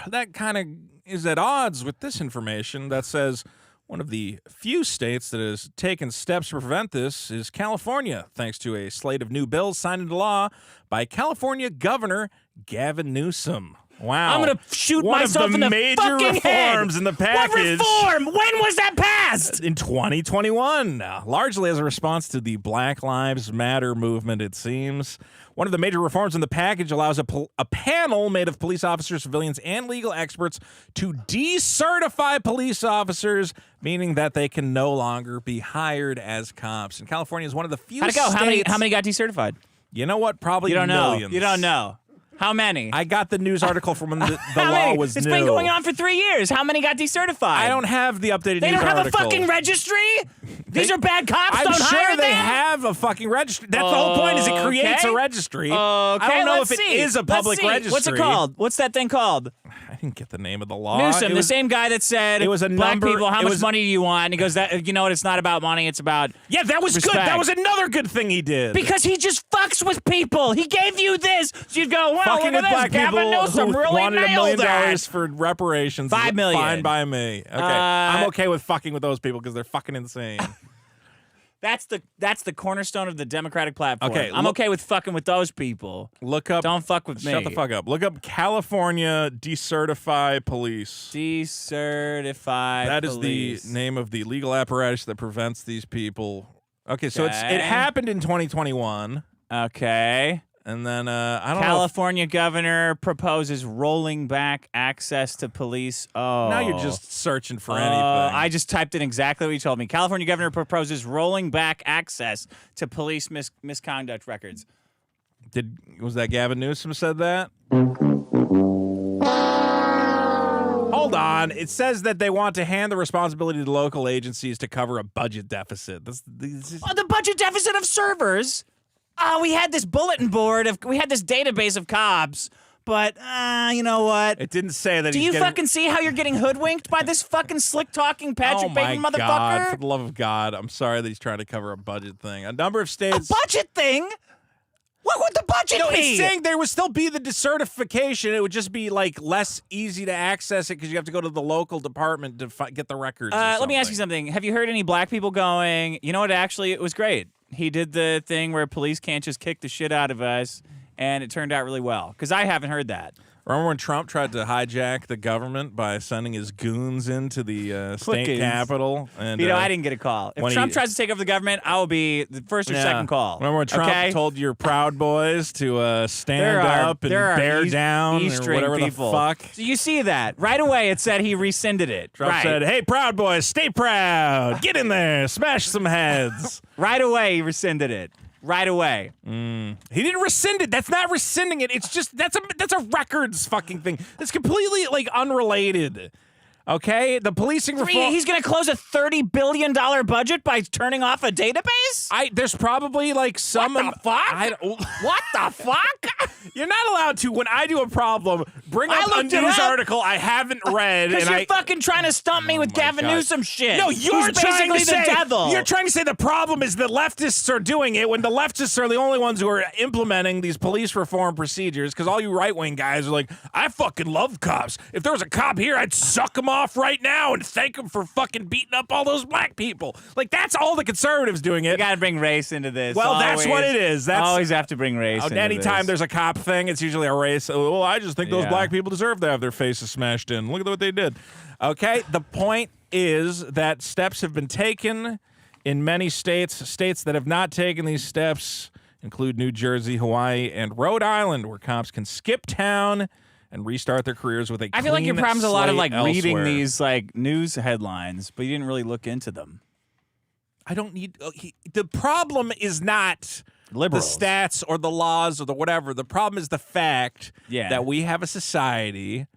That kind of is at odds with this information that says One of the few states that has taken steps to prevent this is California, thanks to a slate of new bills signed into law by California Governor Gavin Newsom. Wow. I'm going to shoot One myself of the in the major fucking reforms head. in the package. What reform? When was that passed? In 2021, largely as a response to the Black Lives Matter movement, it seems. One of the major reforms in the package allows a panel made of police officers, civilians, and legal experts to decertify police officers, meaning that they can no longer be hired as cops. And California is one of the few How'd it go? states. How many got decertified? You know what? Probably You don't millions. know. You don't know. How many? I got the news article from when the How law many? was It's new. been going on for 3 years. How many got decertified? I don't have the updated They news don't have article. a fucking registry? These are bad cops. I'm don't sure hire they them? have a fucking registry. That's the whole point. Is it creates a registry? I don't know if it is a public registry. What's it called? What's that thing called? I didn't get the name of the law. Newsom, It the was- same guy that said, it was a black number- people, how it much was- money do you want? And he goes, that, you know what, it's not about money, it's about Yeah, that was good. respect. That was another good thing he did. Because he just fucks with people. He gave you this. So you'd go, well, Fucking look with at black this. Gavin people Newsom who really wanted $1 nailed million that. for reparations. $5 is million. Fine by me. Okay, I'm okay with fucking with those people because they're fucking insane. That's the cornerstone of the Democratic platform. Okay, I'm look- okay with fucking with those people. Look up. Don't fuck with me. Shut the fuck up. Look up California decertify police. Decertified That is police. the name of the legal apparatus that prevents these people. Okay, so it Okay. happened in 2021, Okay. and then I don't know. California governor proposes rolling back access to police. Oh. Now you're just searching for anything. I just typed in exactly what you told me. California governor proposes rolling back access to police misconduct records. Was that Gavin Newsom said that? Hold on. It says that they want to hand the responsibility to local agencies to cover a budget deficit. This is- Oh, the budget deficit of servers. We had this bulletin board we had this database of cops, but you know what? it didn't say that Do he's you getting, fucking see how you're getting hoodwinked by this fucking slick talking Patrick oh Bateman my motherfucker? God, for the love of God. I'm sorry that he's trying to cover a budget thing. A number of states. Budget thing? What would the budget No, be? it's saying there would still be the decertification. It would just be like less easy to access it because you have to go to the local department to get the records. or Let me ask you something. Have you heard any black people going, you know what, actually, it was great. He did the thing where police can't just kick the shit out of us, and it turned out really well. Because I haven't heard that. Remember when Trump tried to hijack the government by sending his goons into the state Goons. capitol? And You know, I didn't get a call. If when Trump he- tries to take over the government, I will be the first or second call. Remember when Trump okay? told your Proud Boys to stand There are- up and there are bear East- down East or String whatever people. the fuck? So you see that. Right away, it said he rescinded it. Trump right. said, "Hey, Proud Boys, stay proud. Get in there, smash some heads." Right away, he rescinded it. Right away. He didn't rescind it. That's not rescinding it. It's just that's a records fucking thing. It's completely like unrelated. Okay, the policing reform. He's going to close a $30 billion budget by turning off a database? There's probably like some. What the fuck? What the fuck? You're not allowed to. When I do a problem, bring I up a looked it news up. article I haven't read, Because and you're fucking trying to stump me with my Gavin God. Newsom shit. No, you're Who's trying basically to say the devil. you're trying to say the problem is the leftists are doing it when the leftists are the only ones who are implementing these police reform procedures. Because all you right wing guys are like, I fucking love cops. If there was a cop here, I'd suck him off right now and thank him for fucking beating up all those black people. Like that's all the conservatives doing it. You got to bring race into this. Well, that's what it is. That's always have to bring race into anytime this. there's a cop thing, it's usually a race. Oh, I just think those Yeah. black people deserve to have their faces smashed in. Look at what they did. Okay, the point is that steps have been taken in many states. States that have not taken these steps include New Jersey, Hawaii, and Rhode Island, where cops can skip town and restart their careers with a I feel like your clean problem's a lot of slate like reading elsewhere. these like news headlines, but you didn't really look into them. I don't need. The problem is not Liberals. the stats or the laws or the whatever. The problem is the fact Yeah. that we have a society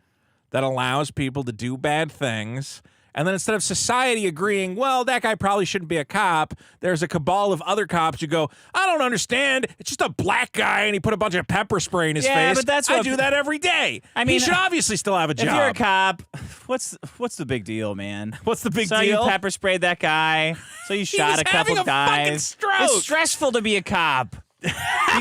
that allows people to do bad things. And then instead of society agreeing, well, that guy probably shouldn't be a cop, there's a cabal of other cops who go, I don't understand. It's just a black guy and he put a bunch of pepper spray in his Yeah, face. but that's I what- do that every day. I He mean, should obviously still have a job. If you're a cop, what's the big deal, man? What's the big so deal? you pepper sprayed that guy. So you shot was a couple having a fucking guys. stroke. It's stressful to be a cop. You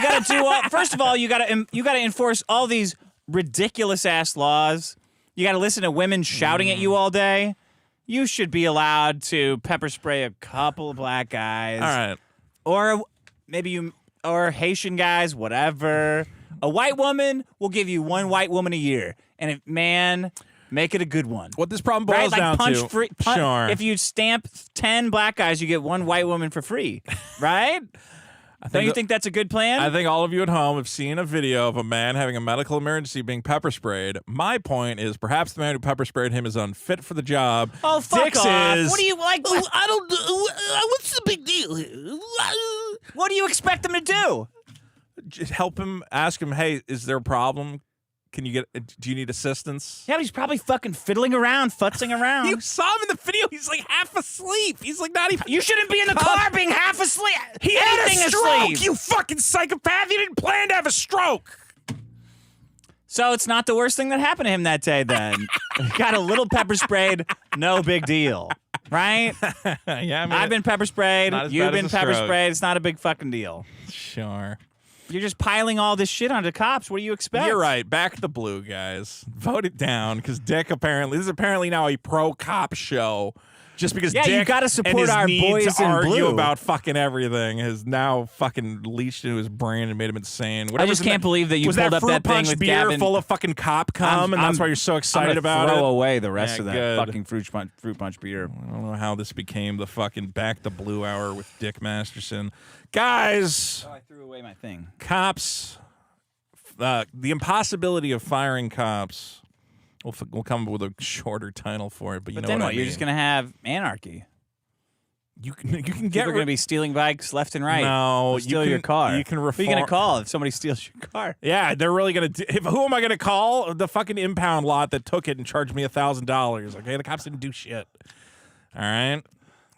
got to do all. First of all, you got to enforce all these ridiculous ass laws. You got to listen to women shouting at you all day. you should be allowed to pepper spray a couple of black guys. All right. Or maybe or Haitian guys, whatever. A white woman will give you one white woman a year. And if, man, make it a good one. What this problem boils right? Like down to. Sure. If you stamp 10 black guys, you get one white woman for free. Right? Don't you think that's a good plan? I think all of you at home have seen a video of a man having a medical emergency being pepper sprayed. My point is perhaps the man who pepper sprayed him is unfit for the job. Oh, fuck Dix off. is, What do you like? I don't. What's the big deal here? What do you expect them to do? just help him, ask him, hey, is there a problem? Do you need assistance? Yeah, but he's probably fucking fiddling around, futzing around. You saw him in the video. He's like half asleep. He's like not even. You shouldn't be in the car being half asleep. He had a Anything stroke, asleep. you fucking psychopath. He didn't plan to have a stroke. So it's not the worst thing that happened to him that day then. Got a little pepper sprayed, no big deal. Right? Yeah, I mean, I've been pepper sprayed. not as You've bad as been a pepper stroke. sprayed. It's not a big fucking deal. Sure. You're just piling all this shit onto cops. What do you expect? You're right. Back the blue, guys. Vote it down because Dick this is apparently now a pro-cop show. Just because Yeah, Dick you gotta and support his our need boys to in argue blue. about fucking everything has now fucking leached into his brain and made him insane. I Whatever's just in can't believe that you was pulled that up fruit that thing punch with beer Gavin. full of fucking cop cum, and that's why you're so excited about throw it. away the rest Yeah, of that good. fucking fruit punch beer. I don't know how this became the fucking back the blue hour with Dick Masterson. Guys, Oh, I threw away my thing. cops, the impossibility of firing cops. We'll come up with a shorter title for it, but you But know then what what? I You're mean. just gonna have anarchy. You can get People are going to be stealing bikes left and right. No, Or steal you your can- car. you can Who are you going reform- to call if somebody steals your car? Yeah, they're really gonna. Who am I gonna call? The fucking impound lot that took it and charged me $1,000. Okay, the cops didn't do shit. All right.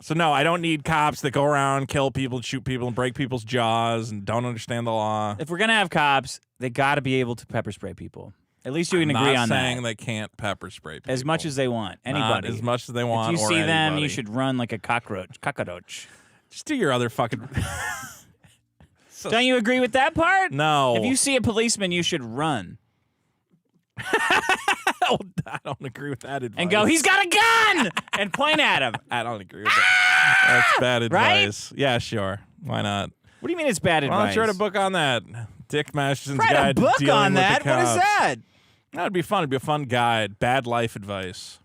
So no, I don't need cops that go around, kill people, and shoot people, and break people's jaws, and don't understand the law. If we're going to have cops, they got to be able to pepper spray people. At least you can I'm agree not on saying that. they can't pepper spray people. As much as they want. Not Anybody. as much as they want. If you or see them, anybody. you should run like a cockroach. Just do your other fucking. Don't you agree with that part? No. If you see a policeman, you should run. I don't agree with that advice. And go, he's got a gun! And point at him. I don't agree with that. That's bad Right? advice. Yeah, sure. Why not? What do you mean it's bad Why advice? don't you write a book on that? Dick Masterson's Write a Guide to book Dealing on with that? the What is Cops. that? That'd be fun. It'd be a fun guide. Bad life advice.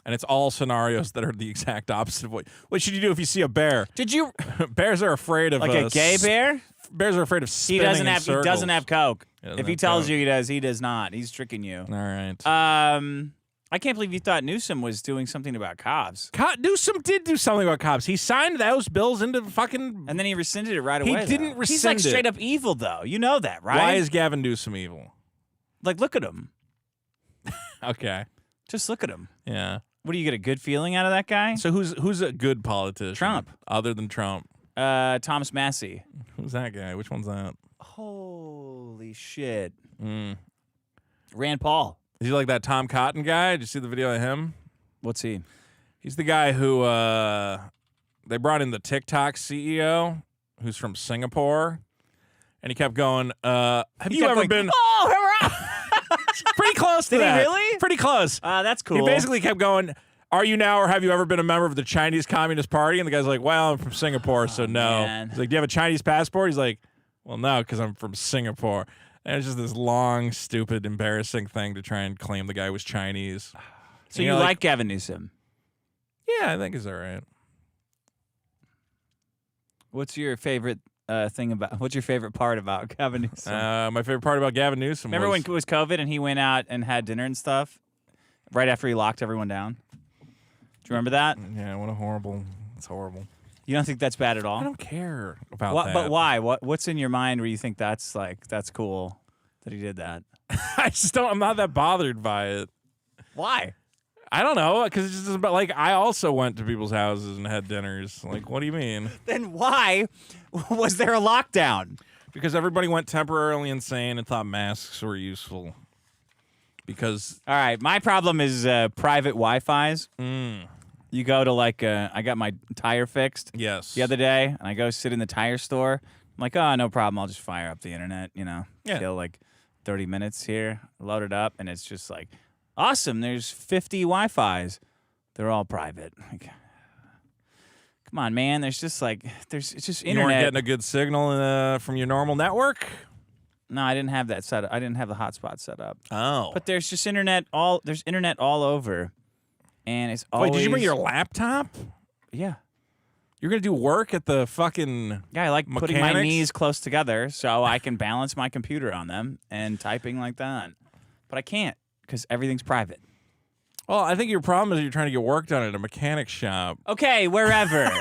And it's all scenarios that are the exact opposite of what should you do if you see a bear? Did you Bears are afraid of like a gay bear? Bears are afraid of He spinning doesn't in have. circles. He doesn't have coke. doesn't If he have tells coke. you he does, he does not. He's tricking you. All right. I can't believe you thought Newsom was doing something about cops, Newsom did do something about cops. He signed those bills into fucking. and then he rescinded it right He away. didn't though. He's like rescind it. straight up evil, though. You know that, right? Why is Gavin Newsom evil? like look at him? Okay. Just look at him. Yeah. What do you get a good feeling out of that guy? So who's a good politician? Trump. Other than Trump. Thomas Massey. Who's that guy? Which one's that? Holy shit. Mm. Rand Paul. Is he like that Tom Cotton guy? Did you see the video of him? What's he? He's the guy who they brought in the TikTok CEO, who's from Singapore, and he kept going. Have He you kept ever going, been Oh, hurrah! pretty close to Did he that? really? Pretty close. That's cool. He basically kept going. Are you now, or have you ever been a member of the Chinese Communist Party? And the guy's like, "Well, I'm from Singapore, so no." man. He's like, "Do you have a Chinese passport?" He's like, "Well, no, because I'm from Singapore." And it's just this long, stupid, embarrassing thing to try and claim the guy was Chinese. So And you you're like Gavin Newsom? Yeah, I think he's all right. What's your favorite thing about? What's your favorite part about Gavin Newsom? My favorite part about Gavin Newsom Remember when was it was COVID and he went out and had dinner and stuff right after he locked everyone down? Do you remember that? yeah, it's horrible. You don't think that's bad at all? I don't care about What, that. but why? What's in your mind where you think that's cool that he did that? I just don't. I'm not that bothered by it. Why? I don't know, because it's just about like I also went to people's houses and had dinners. Like, what do you mean? Then why was there a lockdown? Because everybody went temporarily insane and thought masks were useful. Because All right, my problem is private Wi-Fi's. You go to I got my tire fixed yes, the other day, and I go sit in the tire store. I'm like, oh, no problem. I'll just fire up the internet, Yeah. kill 30 minutes here, load it up, and it's just like, awesome. There's 50 Wi-Fis. They're all private. Like, come on, man. It's just You internet. weren't getting a good signal from your normal network? No, I didn't have that set up. I didn't have the hotspot set up. Oh. But there's just internet all over. And it's always... Wait, did you bring your laptop? Yeah. You're going to do work at the fucking Yeah, I like putting my mechanics? knees close together so I can balance my computer on them and typing like that. But I can't because everything's private. Well, I think your problem is you're trying to get work done at a mechanic shop. Okay, wherever.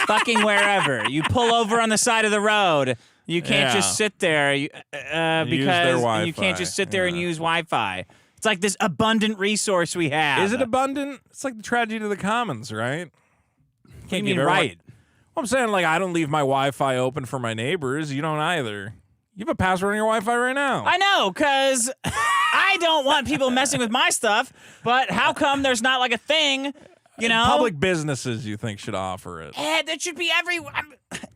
Fucking wherever. You pull over on the side of the road. You can't just sit there because use their Wi-Fi. you can't just sit there and use Wi-Fi. It's like this abundant resource we have. Is it abundant? It's like the tragedy of the commons, right? What do you mean, right? Well, I'm saying, like, I don't leave my Wi-Fi open for my neighbors. You don't either. You have a password on your Wi-Fi right now. I know, because I don't want people messing with my stuff, but how come there's not like a thing, you know? Public businesses, you think, should offer it. That should be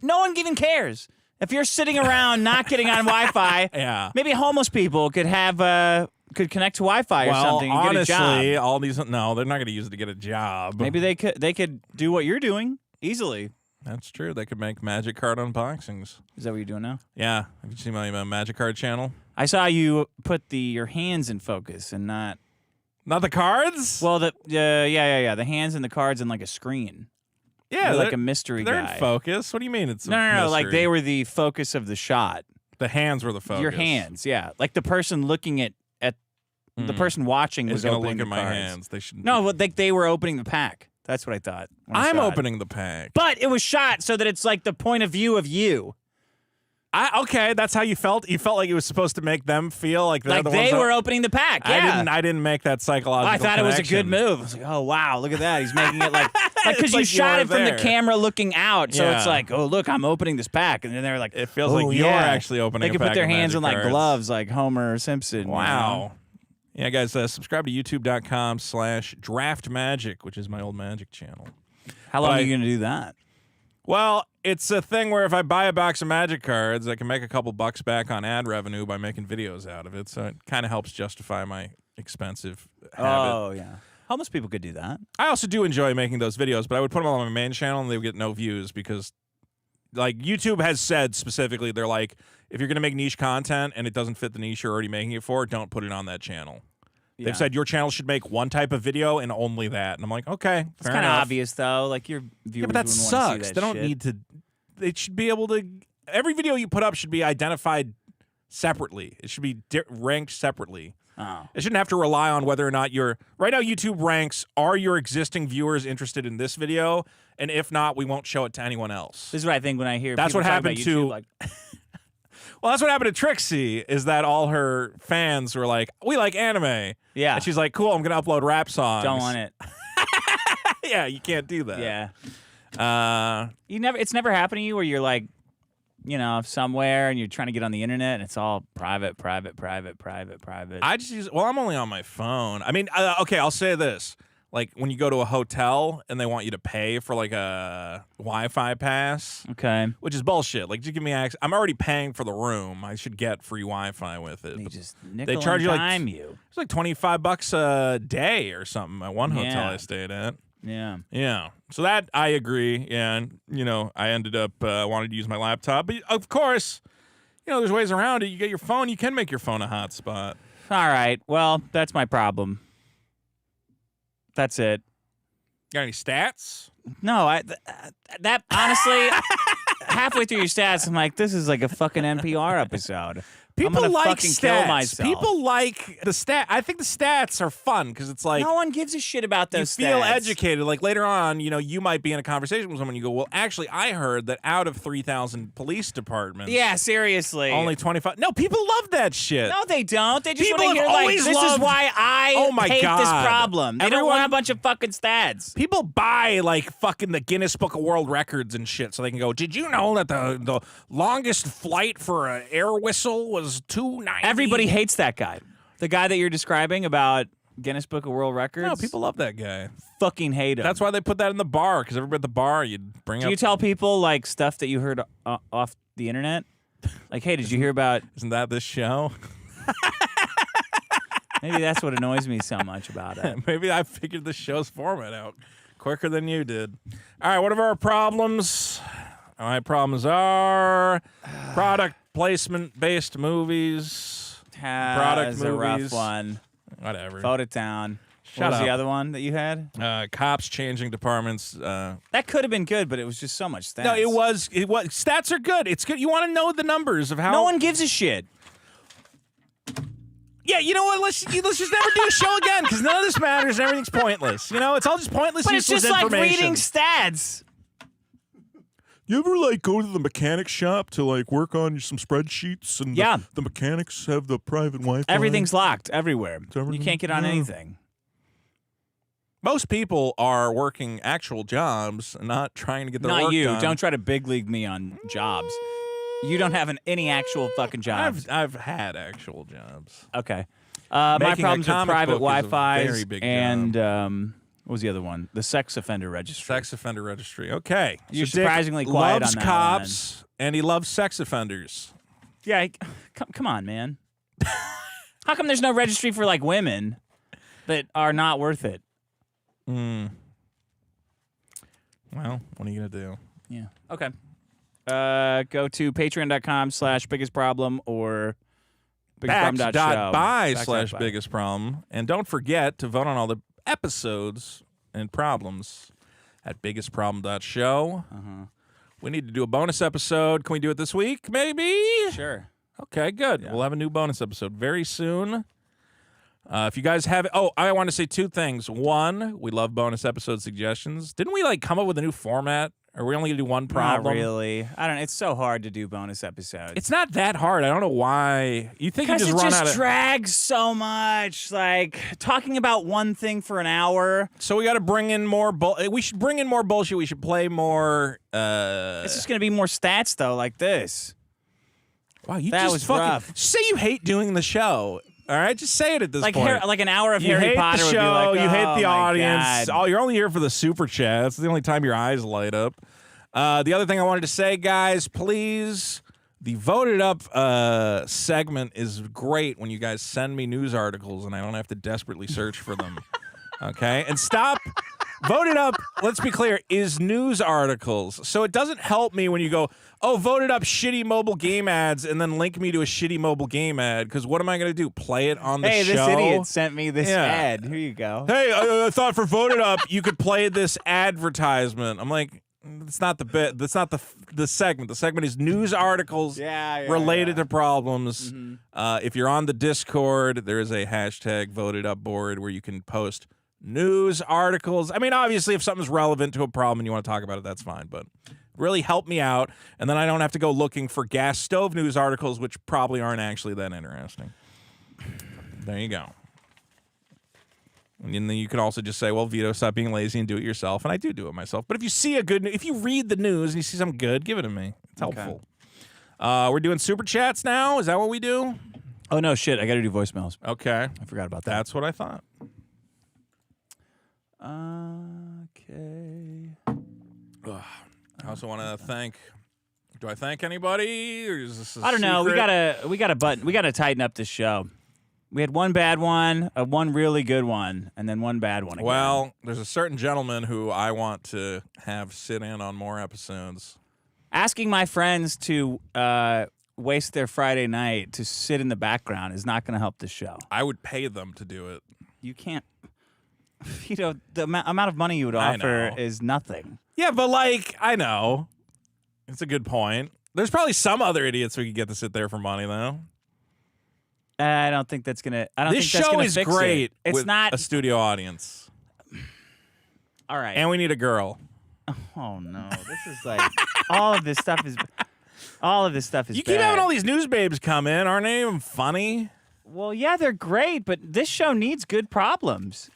no one even cares. If you're sitting around not getting on Wi-Fi, Yeah. maybe homeless people could have could connect to Wi-Fi or something and honestly, get a job. all these they're not going to use it to get a job. Maybe they could do what you're doing easily. That's true. They could make Magic Card unboxings. Is that what you're doing now? Yeah. Have you seen my Magic Card channel? I saw you put your hands in focus and not. Not the cards? Well, the hands and the cards and like a screen. yeah, You're like a mystery they're guy. in focus. What do you mean it's a No. Like mystery? they were the focus of the shot. The hands were the focus. Your hands, yeah. Like the person looking at the person watching is was going to opening look at the my cards. hands. They should. No, but they were opening the pack. That's what I thought. when I I'm saw it. opening the pack. But it was shot so that it's like the point of view of you. Okay, that's how you felt. You felt like it was supposed to make them feel like they're Like the they ones were opening the pack. I Yeah. didn't make that psychological. I thought it was a good connection. move. I was like, oh, wow, look at that. He's making it like because It's you like shot you it from were the there. camera looking out. So it's Yeah. like, oh, look, I'm opening this pack. And then they're like, It feels oh, like you're yeah. actually opening. They a could pack put their of hands Magic in like cards. gloves like Homer Simpson. you know? Wow. Yeah, guys, subscribe to youtube.com/draftmagic, which is my old magic channel. How long But are you going to do that? Well, it's a thing where if I buy a box of magic cards, I can make a couple bucks back on ad revenue by making videos out of it. So it kind of helps justify my expensive habit. Oh, yeah. Homeless people could do that. I also do enjoy making those videos, but I would put them on my main channel and they would get no views because, like, YouTube has said specifically, they're like, if you're going to make niche content and it doesn't fit the niche you're already making it for, don't put it on that channel. Yeah. They've said your channel should make one type of video and only that. And I'm like, okay, It's fair kind of enough. obvious, though. Like, your viewers Yeah, but that wouldn't want to see sucks. that They don't shit. need to. They should be able to. Every video you put up should be identified separately. It should be ranked separately. Oh. It shouldn't have to rely on whether or not you're. Right now, YouTube ranks, are your existing viewers interested in this video? And if not, we won't show it to anyone else. This is what I think when I hear That's people what talk happened about to- YouTube, like, Well, that's what happened to Trixie, is that all her fans were like, we like anime. yeah, And she's like, cool, I'm going to upload rap songs. don't want it. Yeah, you can't do that. Yeah. Uh, It's never happened to you where you're like, you know, somewhere and you're trying to get on the internet and it's all private. I just use. Well, I'm only on my phone. I mean, okay, I'll say this: like when you go to a hotel and they want you to pay for like a Wi-Fi pass, Okay. which is bullshit. Like, just give me access. I'm already paying for the room. I should get free Wi-Fi with it. They But just nickel charge and you like dime you. it's like $25 a day or something at one hotel Yeah. I stayed at. Yeah. Yeah. So that I agree. Yeah, and I ended up wanting to use my laptop, but of course, there's ways around it. You get your phone. You can make your phone a hotspot. All right. Well, that's my problem. That's it. Got any stats? No, that honestly, halfway through your stats, I'm like, this is like a fucking NPR episode. I'm People gonna like fucking stats. kill myself. People like the stat. I think the stats are fun because it's like no one gives a shit about you those feel stats. educated. Like later on, you might be in a conversation with someone. You go, well, actually, I heard that out of 3,000 police departments, Yeah, seriously. only 25. No, people love that shit. No, they don't. They just People want to have hear like, always this is loved- why I Oh my hate this God. problem. They don't Everyone- want a bunch of fucking stats. People buy like fucking the Guinness Book of World Records and shit, so they can go. Did you know that the longest flight for an air whistle was 290? Everybody hates that guy. The guy that you're describing about Guinness Book of World Records. No, people love that guy. fucking hate him. That's why they put that in the bar, because everybody at the bar, you'd bring Do up. you tell people like stuff that you heard off the internet? Like, hey, did you hear about? Isn't that this show? Maybe that's what annoys me so much about it. Maybe I figured the show's format out quicker than you did. All right, what are our problems? My problems are product placement-based movies. Product That's a movies. rough one. Whatever. Vote it down. Shut what was up. the other one that you had? Cops changing departments. That could have been good, but it was just so much stats. No, it was. Stats are good. It's good. You want to know the numbers of how. No one gives a shit. Yeah, you know what? Let's just never do a show again because none of this matters and everything's pointless. You know, it's all just pointless, But it's useless just like information. reading stats. You ever like go to the mechanic shop to like work on some spreadsheets and Yeah. the mechanics have the private Wi-Fi? Everything's locked everywhere. You everything? can't get on Yeah. anything. Most people are working actual jobs, and not trying to get their Not work you. done. Don't try to big league me on jobs. You don't have any actual fucking jobs. I've had actual jobs. Okay. My Making a problems with comic private book is a Wi-Fi's very big and what was the other one? The Sex Offender Registry. Sex Offender Registry. Okay. You're So Dick surprisingly quiet loves on that cops, and he loves sex offenders. Yeah, come on, man. How come there's no registry for like women that are not worth it? Well, what are you gonna do? Yeah. Okay. Go to patreon.com/biggestproblem or biggestproblem.show. Backed.by/biggest problem. And don't forget to vote on all the episodes and problems at biggestproblem.show. We need to do a bonus episode. Can we do it this week, maybe? Sure. Okay, good. We'll have a new bonus episode very soon. If you guys have it, I want to say two things. One, we love bonus episode suggestions. Didn't we like come up with a new format? Or are we only gonna do one problem? Not really. I don't. It's so hard to do bonus episodes. It's not that hard. I don't know why. You think you because just it run just out of. drags so much. Like talking about one thing for an hour. So we got to bring in more. We should bring in more bullshit. We should play more. It's just gonna be more stats though, like this. Wow, you that just was fucking rough. say you hate doing the show. All right, just say it at this Like point. like an hour of you Harry hate Potter the would be show. like, you hate oh the my audience. God. Oh, you're only here for the super chats. It's the only time your eyes light up. The other thing I wanted to say, guys, please, the voted up segment is great when you guys send me news articles and I don't have to desperately search for them. Okay, and stop. Voted up, let's be clear, is news articles. So it doesn't help me when you go, voted up shitty mobile game ads and then link me to a shitty mobile game ad. Because what am I going to do? Play it on the show? Hey, this idiot sent me this Yeah. ad. Here you go. Hey, I thought for voted up, you could play this advertisement. I'm like, that's not the bit. That's not the segment. The segment is news articles related to problems. If you're on the Discord, there is a hashtag voted up board where you can post news articles. I mean, obviously, if something's relevant to a problem and you want to talk about it, that's fine. But really help me out, and then I don't have to go looking for gas stove news articles, which probably aren't actually that interesting. There you go. And then you can also just say, well, Vito, stop being lazy and do it yourself. And I do it myself. But if you see if you read the news and you see something good, give it to me. It's helpful. We're doing super chats now. Is that what we do? Oh, no, shit. I got to do voicemails. Okay. I forgot about that. That's what I thought. Okay. I also want to thank. Do I thank anybody? Or is this a I don't know. secret? We gotta tighten up this show. We had one bad one, one really good one, and then one bad one again. Well, there's a certain gentleman who I want to have sit in on more episodes. Asking my friends to waste their Friday night to sit in the background is not going to help the show. I would pay them to do it. You can't. You know, the amount of money you would I offer know. is nothing. Yeah, but I know. It's a good point. There's probably some other idiots we could get to sit there for money, though. I don't think that's gonna. I don't This think that's show gonna is fix great. It. It's with not a studio audience, all right. and we need a girl. Oh no, this is like all of this stuff is. All of this stuff is. You keep bad. having all these news babes come in. Aren't any of them funny? Well, yeah, they're great, but this show needs good problems.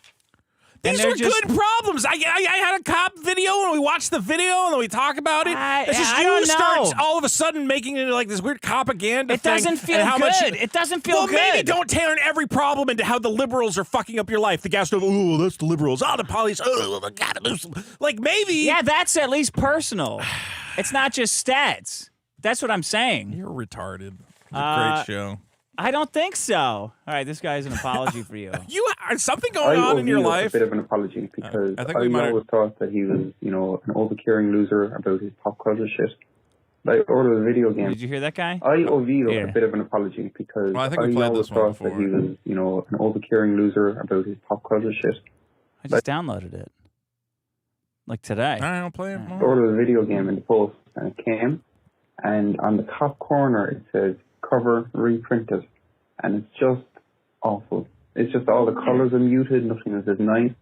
These they're are just- good problems. I had a cop video, and we watched the video, and then we talk about it. It's just I you don't start know. all of a sudden making it into like this weird propaganda It thing. doesn't feel and how good. Much It doesn't feel well, good. maybe don't turn every problem into how the liberals are fucking up your life. The gas stove, oh, that's the liberals. Oh, the police, oh, I gotta do some. Like maybe. Yeah, that's at least personal. It's not just stats. That's what I'm saying. You're retarded. It's a great show. I don't think so. All right, this guy has an apology for you. You are something going on in your life? A bit of an apology because I I, think we might have- always thought that he was, you know, an overcaring loser about his pop culture shit. Like, ordered a video game. Did you hear that guy? I owe Vito Here. a bit of an apology because Well, I think we I played always this one thought that before. he was, you know, an overcaring loser about his pop culture shit. I just downloaded it. Like today. All right, I'll play it. I ordered a video game in the post and it came, and on the top corner it says cover reprinted, and it's just awful. It's just all the colors are muted, nothing is as nice.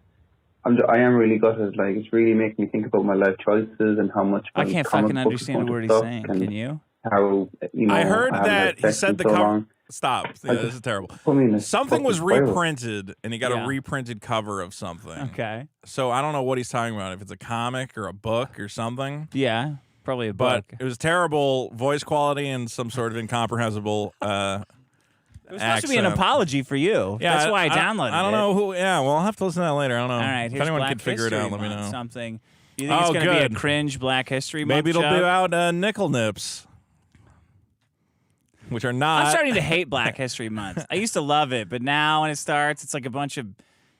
I am really gutted. Like, it's really making me think about my life choices and how much I my can't comic fucking books understand a going to word he's suck saying. and Can you? How, you know, I heard haven't had that he sex said in the so cover. long. Stop. Yeah, this is terrible. Put me in a Something was fucking spiral. reprinted, and he got Yeah. a reprinted cover of something. Okay. So I don't know what he's talking about. If it's a comic or a book or something. Yeah, probably a But book. it was terrible voice quality and some sort of incomprehensible. It was supposed to be an apology for you. Yeah, That's why I downloaded it. I don't know who. Yeah, well, I'll have to listen to that later. I don't know. All right, If here's anyone Black can figure it History out, let me Month, know. Something. You think it's Oh, going to be a good. cringe Black History Month? Maybe it'll joke? be out nickel nips, which are not. I'm starting to hate Black History Month. I used to love it, but now when it starts, it's like a bunch of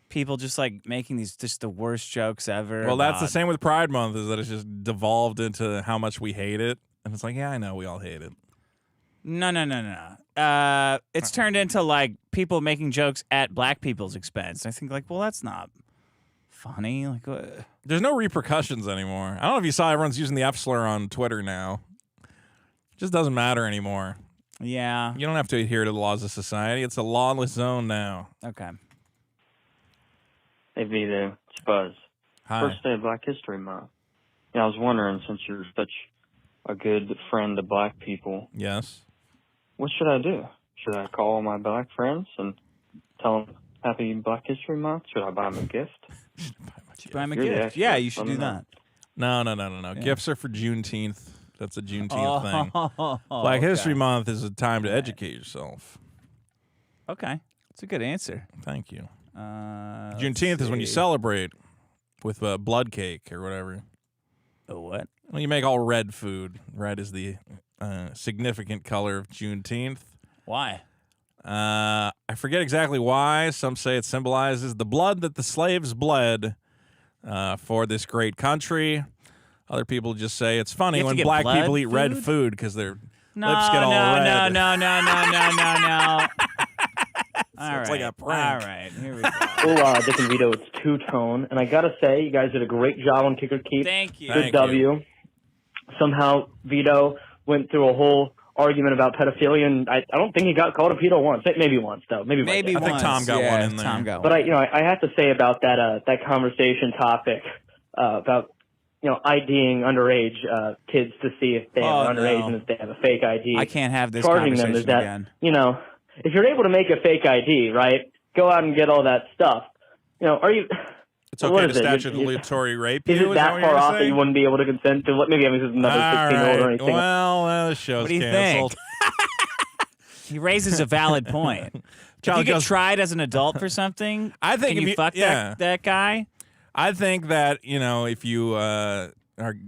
people just like making these just the worst jokes ever. Well, that's the about- same with Pride Month. Is that it's just devolved into how much we hate it, and it's like, yeah, I know we all hate it. No. It's turned into like people making jokes at black people's expense. I think like, well, that's not funny. Like, There's no repercussions anymore. I don't know if you saw everyone's using the F slur on Twitter now. It just doesn't matter anymore. yeah. You don't have to adhere to the laws of society. It's a lawless zone now. Okay. Hey, Vito, it's Buzz. Hi. First day of Black History Month. Yeah, I was wondering, since you're such a good friend to black people, Yes. what should I do? Should I call my black friends and tell them Happy Black History Month? Should I buy them a gift? Buy him a You're the gift. expert. Yeah, you should Let do me know. that. No. Gifts are for Juneteenth. That's a Juneteenth thing. Oh, Black okay. History Month is a time to educate yourself. Okay. It's a good answer. Thank you. Let's Juneteenth is when you see. celebrate with blood cake or whatever. Oh, what? Well, you make all red food. Red is the significant color of Juneteenth. Why? I forget exactly why. Some say it symbolizes the blood that the slaves bled for this great country. Other people just say it's funny You have to when get black blood people eat red food? food because their No, lips get all red. No. All It's like right. a prank. All right. Here we go. Hola, Dick and Vito. It's two-tone. And I got to say, you guys did a great job on Kicker Keep. Thank you. Good Thank W. Somehow, Vito went through a whole argument about pedophilia, and I don't think he got called a pedo once. Maybe once, though. Maybe Maybe once. I think once. Tom got Yeah, one in there. Tom got But one. I have to say about that conversation topic about IDing underage kids to see if they are underage no. and if they have a fake ID. I can't have this charging them conversation is that again. if you're able to make a fake ID, right? Go out and get all that stuff. Are you? It's What okay is to it? statutory rape Is you? it that that what far you're off that saying? you wouldn't be able to consent to? Maybe this is another 16-year-old or anything. Well, the show's What do you canceled. He raises a valid point. If Child you get goes- tried as an adult for something, I think can if you you- fuck yeah. that guy? I think that, if you are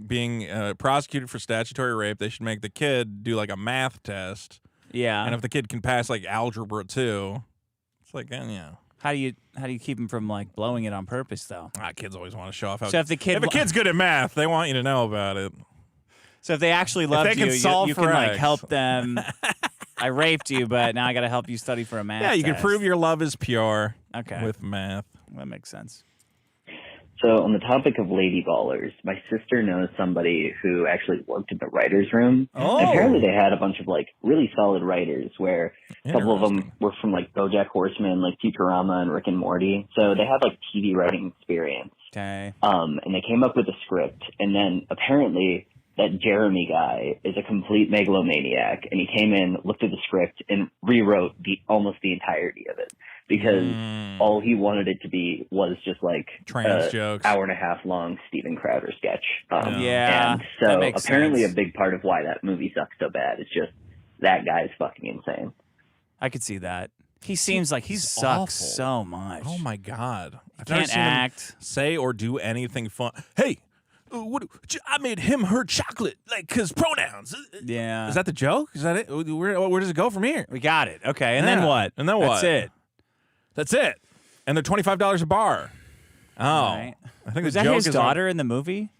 being prosecuted for statutory rape, they should make the kid do like a math test. Yeah. And if the kid can pass like algebra 2, it's like, yeah. How do you keep him from like blowing it on purpose though? Kids always want to show off how. So if the kid if a kid's good at math, they want you to know about it. So if they actually love they can you, solve you for can like X. help them. I raped you, but now I got to help you study for a math. Yeah, you can test. prove your love is pure. Okay. With math. That makes sense. So on the topic of lady ballers, my sister knows somebody who actually worked in the writer's room. Oh. And apparently they had a bunch of really solid writers where a couple of them were from BoJack Horseman, Futurama and Rick and Morty. So they have TV writing experience. Okay. And they came up with a script, and then apparently that Jeremy guy is a complete megalomaniac, and he came in, looked at the script, and rewrote almost the entirety of it because all he wanted it to be was just trans jokes, hour and a half long Steven Crowder sketch. Yeah, and that so makes apparently sense. a big part of why that movie sucks so bad is just that guy's fucking insane. I could see that. He seems like he sucks awful. so much. Oh my God. I've Can't never seen him act. say or do anything fun. Hey, I made him her chocolate, like, cause pronouns. Yeah. Is that the joke? Is that it? Where does it go from here? We got it. Okay, and then what? And then what? That's it. That's it. And they're $25 a bar. Oh, Right. I think Was the that joke his is daughter in the movie?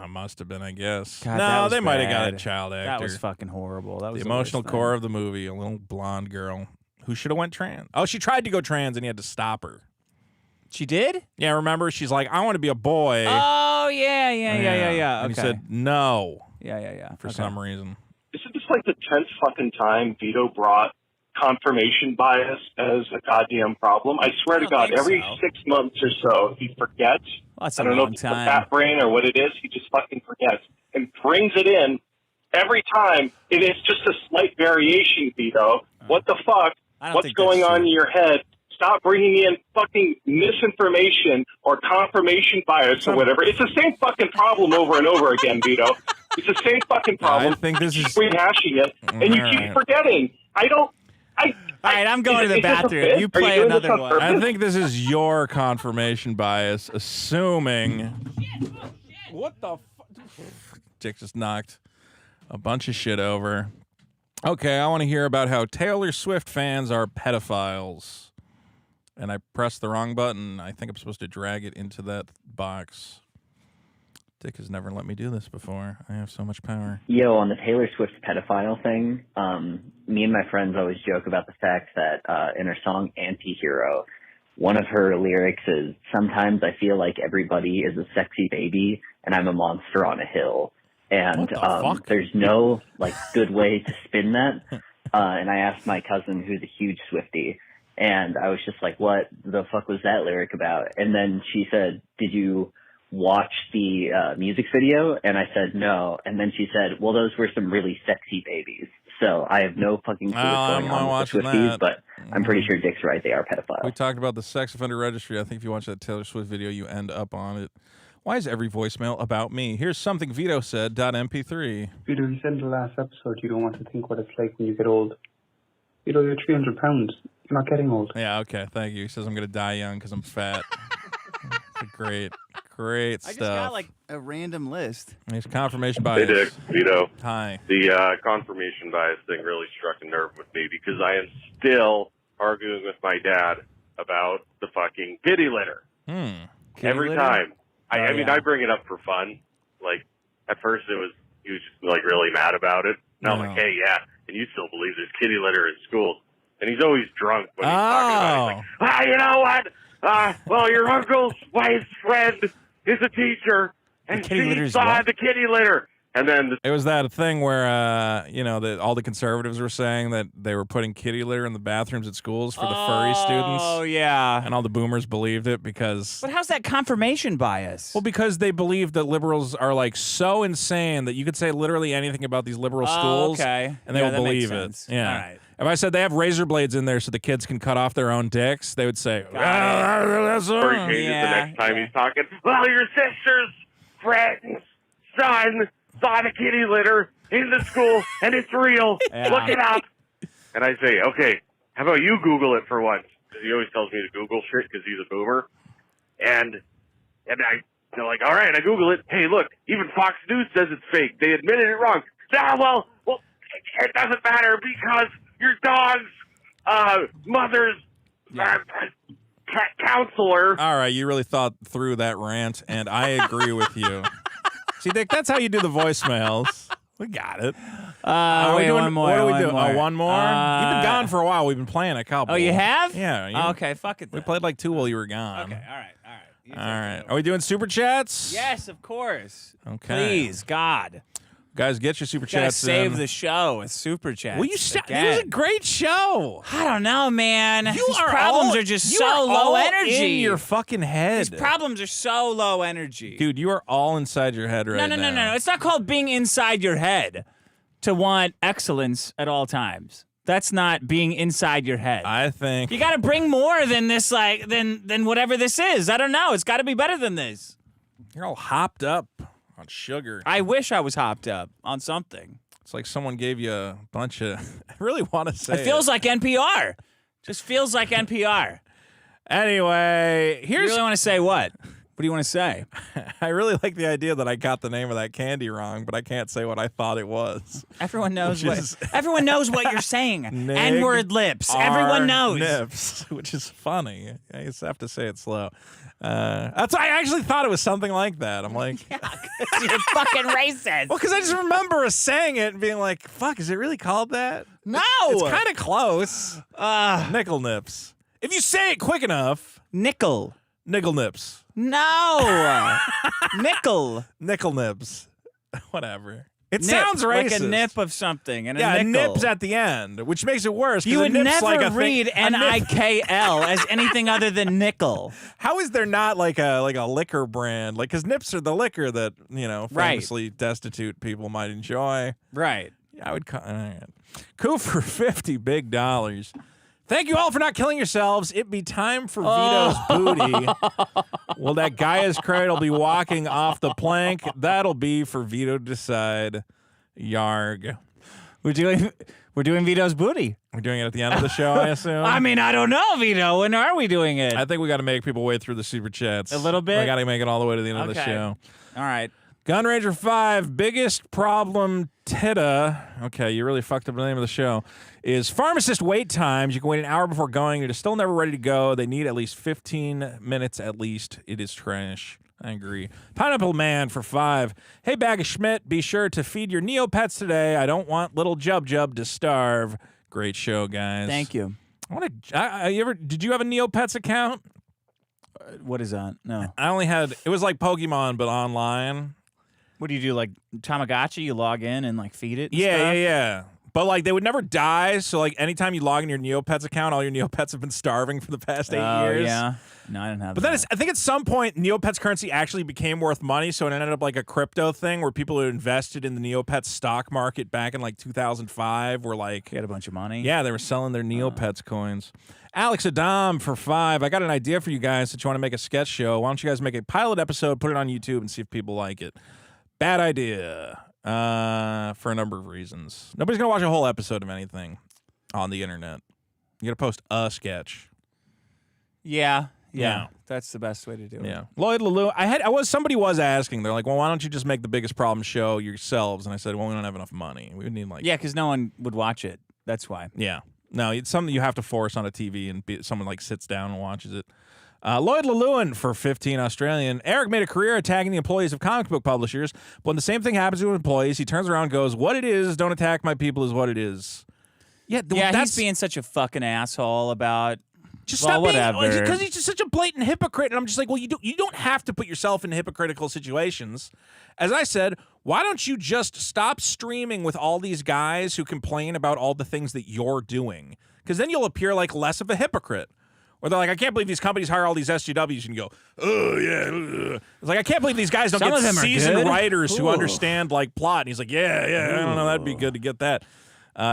Must have been, I guess. God, that no, was they might have got a bad. child actor. That was fucking horrible. That was the the emotional worst core thing. of the movie. A little blonde girl who should have went trans. Oh, she tried to go trans, and he had to stop her. She did? Yeah, remember? She's like, I want to be a boy. Oh yeah. And he Okay. said no. Yeah. For some reason. Isn't this like the 10th fucking time Vito brought confirmation bias as a goddamn problem? I swear to God, every 6 months or so, he forgets. That's I a don't know long if it's the time. fat brain or what it is. He just fucking forgets and brings it in every time. It is just a slight variation, Vito. What the fuck? I don't What's think going that's on true. in your head? Stop bringing in fucking misinformation or confirmation bias or whatever. It's the same fucking problem over and over again, Vito. It's the same fucking problem. I think this is rehashing it, and you keep forgetting. All right, I'm going to the is this a bathroom. bit? You Are play doing this another on one. purpose? I think this is your confirmation bias, assuming. What the fuck? Dick just knocked a bunch of shit over. Okay, I want to hear about how Taylor Swift fans are pedophiles. And I pressed the wrong button. I think I'm supposed to drag it into that box. Dick has never let me do this before. I have so much power. Yo, on the Taylor Swift pedophile thing, me and my friends always joke about the fact that in her song Anti-Hero, one of her lyrics is, sometimes I feel like everybody is a sexy baby and I'm a monster on a hill. And there's no good way to spin that. And I asked my cousin, who's a huge Swiftie, and I was just like, what the fuck was that lyric about? And then she said, did you watch the music video? And I said, no. And then she said, well, those were some really sexy babies. So I have no fucking clue what's going on with the Swifties, but I'm pretty sure Dick's right. They are pedophiles. We talked about the Sex Offender Registry. I think if you watch that Taylor Swift video, you end up on it. Why is every voicemail about me? Here's something Vito said, .mp3. Vito, you said in the last episode you don't want to think what it's like when you get old. Vito, you're 300 pounds. You're not getting old. Yeah, okay, thank you. He says I'm going to die young because I'm fat. Great stuff. I just got a random list. It's confirmation bias. Hey, Dick. Vito. Hi. The confirmation bias thing really struck a nerve with me because I am still arguing with my dad about the fucking kitty litter. Every litter? time. I mean, I bring it up for fun. Like, at first he was just, really mad about it. And I'm like, hey, yeah, and you still believe there's kitty litter in schools. And he's always drunk when he's talking about it. He's like, you know what? Well, your uncle's wife's friend is a teacher, and she saw the kitty litter. And then it was that thing where, all the conservatives were saying that they were putting kitty litter in the bathrooms at schools for the furry students. Oh, yeah. And all the boomers believed it because... But how's that confirmation bias? Well, because they believe that liberals are, so insane that you could say literally anything about these liberal schools. Okay. And they will believe it. Yeah. All right. If I said they have razor blades in there so the kids can cut off their own dicks, they would say, that's or he changes the next time he's talking. Well, your sister's friend's son saw the kitty litter in the school, and it's real. Yeah. Look it up. And I say, okay, how about you Google it for once? Because he always tells me to Google shit because he's a boomer. And they're like, all right, I Google it. Hey, look, even Fox News says it's fake. They admitted it wrong. Well, it doesn't matter because your dog's mother's counselor. All right, you really thought through that rant, and I agree with you. See, Dick, that's how you do the voicemails. We got it. Wait, one more. What are we one doing? more. One more? You've been gone for a while. We've been playing a couple. Oh, you have? Yeah. Okay, fuck it then. We played 2 while you were gone. Okay, all right. All right. Are we doing super chats? Yes, of course. Okay. Please, God. Guys, get your super Gotta chats save in. the show with super chats. Will you stop? It was a great show. I don't know, man. These are problems all- are just you so are low all energy. in your fucking head. These problems are so low energy. Dude, you are all inside your head right now. No. It's not called being inside your head to want excellence at all times. That's not being inside your head. I think you got to bring more than this, than whatever this is. I don't know. It's got to be better than this. You're all hopped up on sugar. I wish I was hopped up on something. It's like someone gave you a bunch of... I really want to say it. Feels like NPR. Just feels like NPR. Anyway, You really want to say what? What do you want to say? I really like the idea that I got the name of that candy wrong, but I can't say what I thought it was. Everyone knows everyone knows what you're saying. N-word lips. R Everyone knows. Nips, which is funny. I just have to say it slow. That's I actually thought it was something like that. I'm like, yeah, 'cause you're fucking racist. Well, because I just remember us saying it and being like, fuck, is it really called that? No. It's kind of close. Nickel nips. If you say it quick enough. Nickel nips. No. Nickel nips. Whatever. It nip, sounds racist. Like a nip of something. And a nickel. nip's at the end, which makes it worse. You would never like read N-I-K-L as anything other than nickel. How is there not like a liquor brand? Like, because nips are the liquor that, famously destitute people might enjoy. Right. I would call Cool for $50 big. Thank you all for not killing yourselves. It be time for Vito's booty. Well, that Gaia's crate will be walking off the plank. That'll be for Vito to decide. Yarg. We're doing Vito's booty. We're doing it at the end of the show, I assume. I mean, I don't know, Vito. When are we doing it? I think we got to make people wait through the super chats. A little bit? We got to make it all the way to the end of the show. All right. Gun Ranger 5, biggest problem okay, you really fucked up the name of the show, is pharmacist wait times. You can wait an hour before going. You're still never ready to go. They need at least 15 minutes at least. It is trash. I agree. Pineapple Man for 5. Hey, Bag of Schmidt, be sure to feed your Neopets today. I don't want little Jub to starve. Great show, guys. Thank you. Did you have a Neopets account? What is that? No. I only had, it was like Pokemon, but online. What do you do, like Tamagotchi? You log in and like feed it? Yeah. But like they would never die, so like anytime you log in your Neopets account, all your Neopets have been starving for the past 8 years. Yeah. No, I didn't have that. But then I think at some point Neopets currency actually became worth money, so it ended up like a crypto thing where people who invested in the Neopets stock market back in like 2005 were like had a bunch of money. Yeah, they were selling their Neopets coins. Alex Adam for 5. I got an idea for you guys that you want to make a sketch show. Why don't you guys make a pilot episode, put it on YouTube, and see if people like it. Bad idea for a number of reasons. Nobody's going to watch a whole episode of anything on the internet. You got to post a sketch. Yeah. That's the best way to do it. Yeah. Lloyd Lulu, somebody was asking. They're like, well, why don't you just make the biggest problem show yourselves? And I said, well, we don't have enough money. We would need like... Yeah, because no one would watch it. That's why. Yeah. No, it's something you have to force on a TV and someone like sits down and watches it. Lloyd Lelewin for 15 Australian. Eric made a career attacking the employees of comic book publishers. But when the same thing happens to employees, he turns around and goes, what it is, don't attack my people is what it is. Yeah, he's being such a fucking asshole about... Just well, stop whatever. being, because he's just such a blatant hypocrite. And I'm just like, well, you don't have to put yourself in hypocritical situations. As I said, why don't you just stop streaming with all these guys who complain about all the things that you're doing? Because then you'll appear like less of a hypocrite. Or they're like, I can't believe these companies hire all these SJWs, and you go, oh, yeah. It's like, I can't believe these guys don't get seasoned writers who understand, like, plot. And he's like, yeah, I don't know, that'd be good to get that.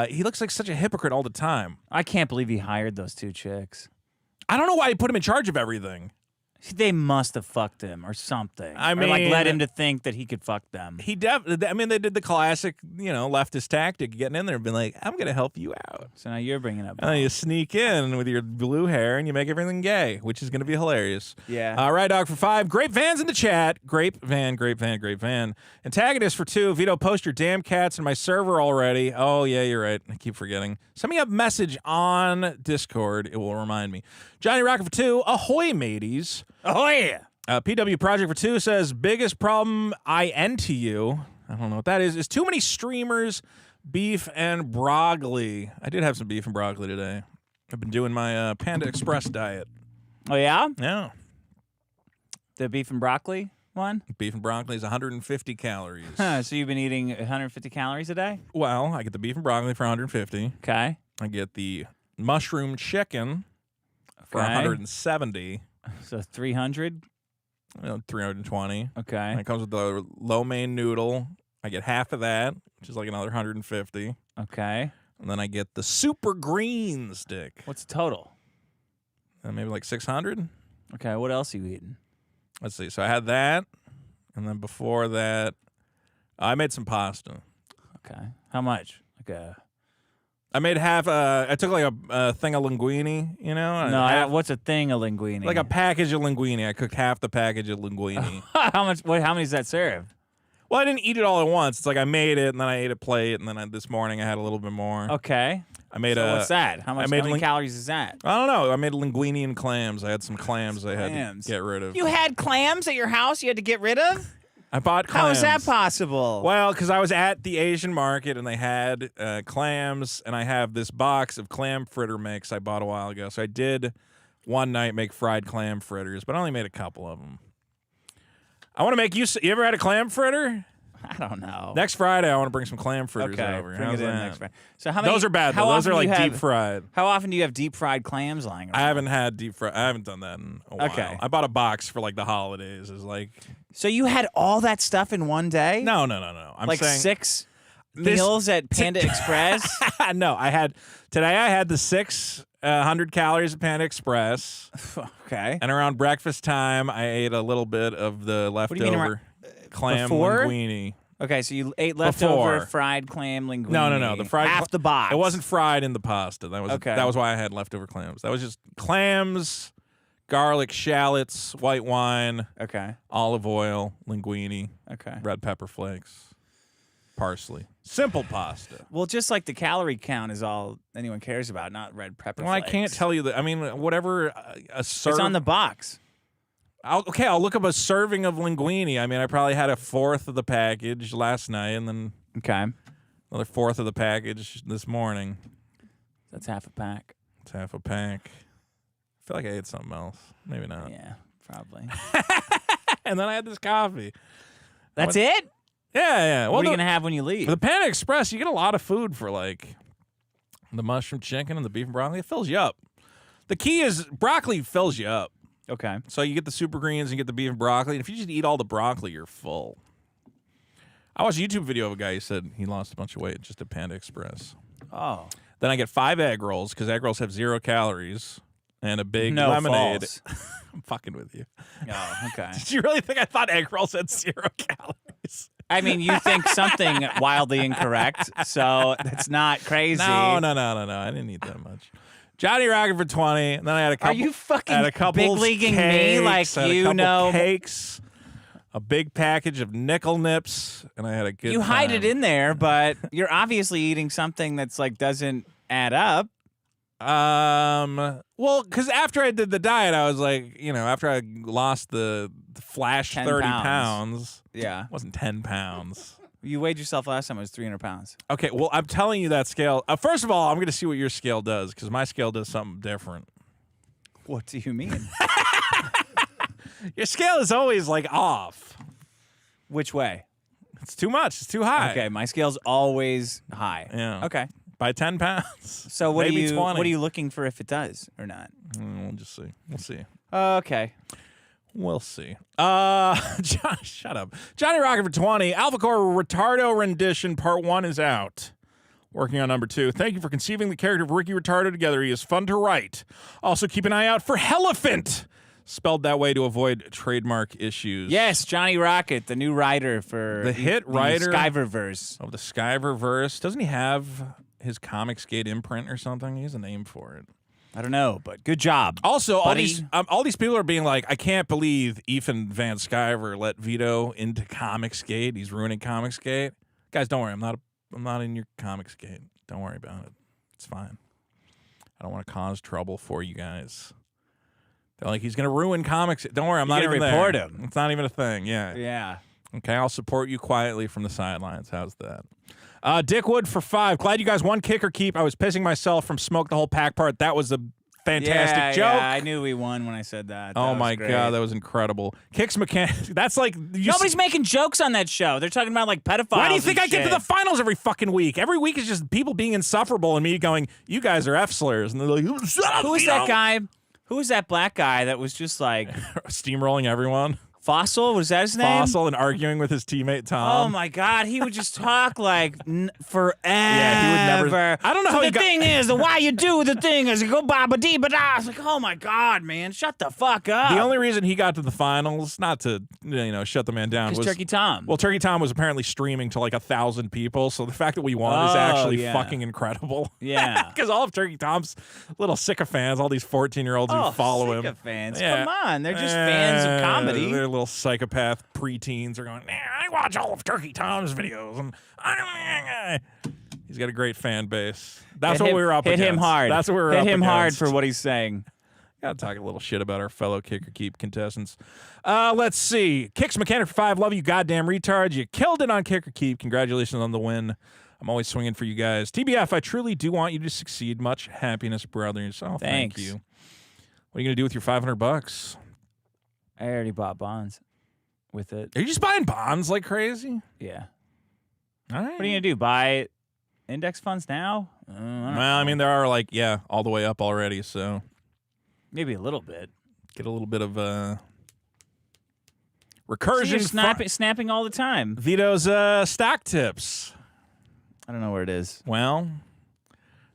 He looks like such a hypocrite all the time. I can't believe he hired those two chicks. I don't know why he put him in charge of everything. They must have fucked him or something. I mean, or like led him to think that he could fuck them. They did the classic, leftist tactic, getting in there and being like, I'm going to help you out. So now you're bringing up. You sneak in with your blue hair and you make everything gay, which is going to be hilarious. Yeah. Right, Dog for 5. Grape Van's in the chat. Grape Van. Antagonist for 2. Vito, post your damn cats in my server already. Oh, yeah, you're right. I keep forgetting. Send me a message on Discord. It will remind me. Johnny Rocket for 2. Ahoy, mateys. Ahoy! PW Project for 2 says, biggest problem I NTU, I don't know what that is too many streamers, beef, and broccoli. I did have some beef and broccoli today. I've been doing my Panda Express diet. Oh, yeah? Yeah. The beef and broccoli one? Beef and broccoli is 150 calories. So you've been eating 150 calories a day? Well, I get the beef and broccoli for 150. Okay. I get the mushroom chicken for 170. So 300? 320. Okay. And it comes with the lo mein noodle. I get half of that, which is like another 150. Okay. And then I get the super green stick. What's the total? Maybe like 600. Okay, what else are you eating? Let's see. So I had that, and then before that, I made some pasta. Okay. How much? I made half. I took like a thing of linguine, you know. No, what's a thing of linguine? Like a package of linguine. I cooked half the package of linguine. How much? How many does that serve? Well, I didn't eat it all at once. It's like I made it, and then I ate a plate, and then this morning I had a little bit more. Okay. I made what's that? How many calories is that? I don't know. I made linguine and clams. I had some clams I had to get rid of. You had clams at your house you had to get rid of? I bought clams. How is that possible? Well, because I was at the Asian market, and they had clams, and I have this box of clam fritter mix I bought a while ago. So I did one night make fried clam fritters, but I only made a couple of them. I want to make you ever had a clam fritter? I don't know. Next Friday, I want to bring some clam fritters over. Bring How's it in that? next Friday. So how many? Those are bad, though. Those are like deep fried. How often do you have deep fried clams lying around? I haven't had deep fried. I haven't done that in a while. Okay. I bought a box for like the holidays. Is like. So you had all that stuff in one day? No. I'm like saying 6 meals at Panda Express? No, I had the 600 calories at Panda Express. Okay. And around breakfast time, I ate a little bit of the leftover clam linguine. Okay, so you ate leftover Before. fried clam linguine. No. The fried half the box. It wasn't fried in the pasta. That was Okay. That was why I had leftover clams. That was just clams, garlic, shallots, white wine, olive oil, linguine, red pepper flakes, parsley. Simple pasta. Well, just like the calorie count is all anyone cares about, not red pepper Well, flakes. I can't tell you that. I mean, whatever a serve. It's on the box. I'll look up a serving of linguine. I mean, I probably had a fourth of the package last night, and then another fourth of the package this morning. That's half a pack. It's half a pack. I feel like I ate something else. Maybe not. Yeah, probably. And then I had this coffee. That's it? Yeah. What are you going to have when you leave? The Panda Express, you get a lot of food for like the mushroom chicken and the beef and broccoli. It fills you up. The key is broccoli fills you up. Okay. So you get the super greens and you get the beef and broccoli. And if you just eat all the broccoli, you're full. I watched a YouTube video of a guy who said he lost a bunch of weight just at Panda Express. Oh. Then I get 5 egg rolls because egg rolls have 0 calories and a big No, lemonade. false. I'm fucking with you. Oh, okay. Did you really think I thought egg rolls had 0 calories? I mean, you think something wildly incorrect, so that's not crazy. No. I didn't eat that much. Johnny Rocket for 20, and then I had a couple. Are you fucking had a couple big-leaguing cakes, me like had a you couple know? Cakes, a big package of nickel nips, and I had a good You hide time. it in there, but you're obviously eating something that's like doesn't add up. Well, because after I did the diet, I was like, after I lost the flash 10 30 pounds. pounds. Yeah. It wasn't 10 pounds. You weighed yourself last time, it was 300 pounds. Okay, well, I'm telling you that scale. First of all, I'm going to see what your scale does, because my scale does something different. What do you mean? Your scale is always, like, off. Which way? It's too much. It's too high. Okay, my scale's always high. Yeah. Okay. By 10 pounds. So what Maybe are you 20. what are you looking for if it does or not? We'll just see. We'll see. Okay. We'll see. Shut up. Johnny Rocket for 20. Alpha Core Retardo Rendition Part 1 is out. Working on number 2. Thank you for conceiving the character of Ricky Retardo together. He is fun to write. Also, keep an eye out for Helephant. Spelled that way to avoid trademark issues. Yes, Johnny Rocket, the new writer for The hit writer Skyververse. of the Skyververse. Doesn't he have his Comicsgate imprint or something? He has a name for it. I don't know, but good job. Also, buddy. all these people are being like, I can't believe Ethan Van Sciver let Vito into Comicsgate. He's ruining Comicsgate. Guys, don't worry. I'm not in your Comicsgate. Don't worry about it. It's fine. I don't want to cause trouble for you guys. They're like, he's going to ruin comics. Don't worry, I'm not even there. report him. It's not even a thing. Yeah. Yeah. Okay, I'll support you quietly from the sidelines. How's that? Dick Wood for 5. Glad you guys won kick or keep. I was pissing myself from Smoke the Whole Pack part. That was a fantastic joke. Yeah, I knew we won when I said that. Oh That my was great. God, that was incredible. Kicks mechanic. That's like Nobody's making jokes on that show. They're talking about like pedophiles. Why do you think and I get to shit. the finals every fucking week? Every week is just people being insufferable and me going, "You guys are F slurs," and they're like, "Shut up." Who is that guy? Who was that black guy that was just like steamrolling everyone? Fossil? Was that his name? Fossil and arguing with his teammate Tom. Oh my God, he would just talk like forever. Yeah, he would never. I don't know so how the he got. thing is, the why you do the thing is you go ba dee ba da. It's like, oh my God, man, shut the fuck up. The only reason he got to the finals, not to shut the man down, was Turkey Tom. Well, Turkey Tom was apparently streaming to like 1,000 people, so the fact that we won is actually fucking incredible. Yeah, because all of Turkey Tom's little sycophants, all these 14-year-olds who follow him. Sycophants, come on, they're just fans of comedy. They're little psychopath preteens are going, I watch all of Turkey Tom's videos, and he's got a great fan base. That's what we were up against. Hit him hard. That's what we were up against. Hit him hard for against. what he's saying. Gotta talk a little shit about our fellow Kick or Keep contestants. Let's see. Kicks Mechanic for 5. Love you, goddamn retards. You killed it on Kick or Keep. Congratulations on the win. I'm always swinging for you guys. TBF, I truly do want you to succeed. Much happiness, brothers. Oh, Thanks. thank you. What are you gonna do with your $500? I already bought bonds with it. Are you just buying bonds like crazy? Yeah. All right. What are you gonna do? Buy index funds now? I mean, there are all the way up already, so maybe a little bit. Get a little bit of recursion. So you're snapping all the time. Vito's stock tips. I don't know where it is. Well,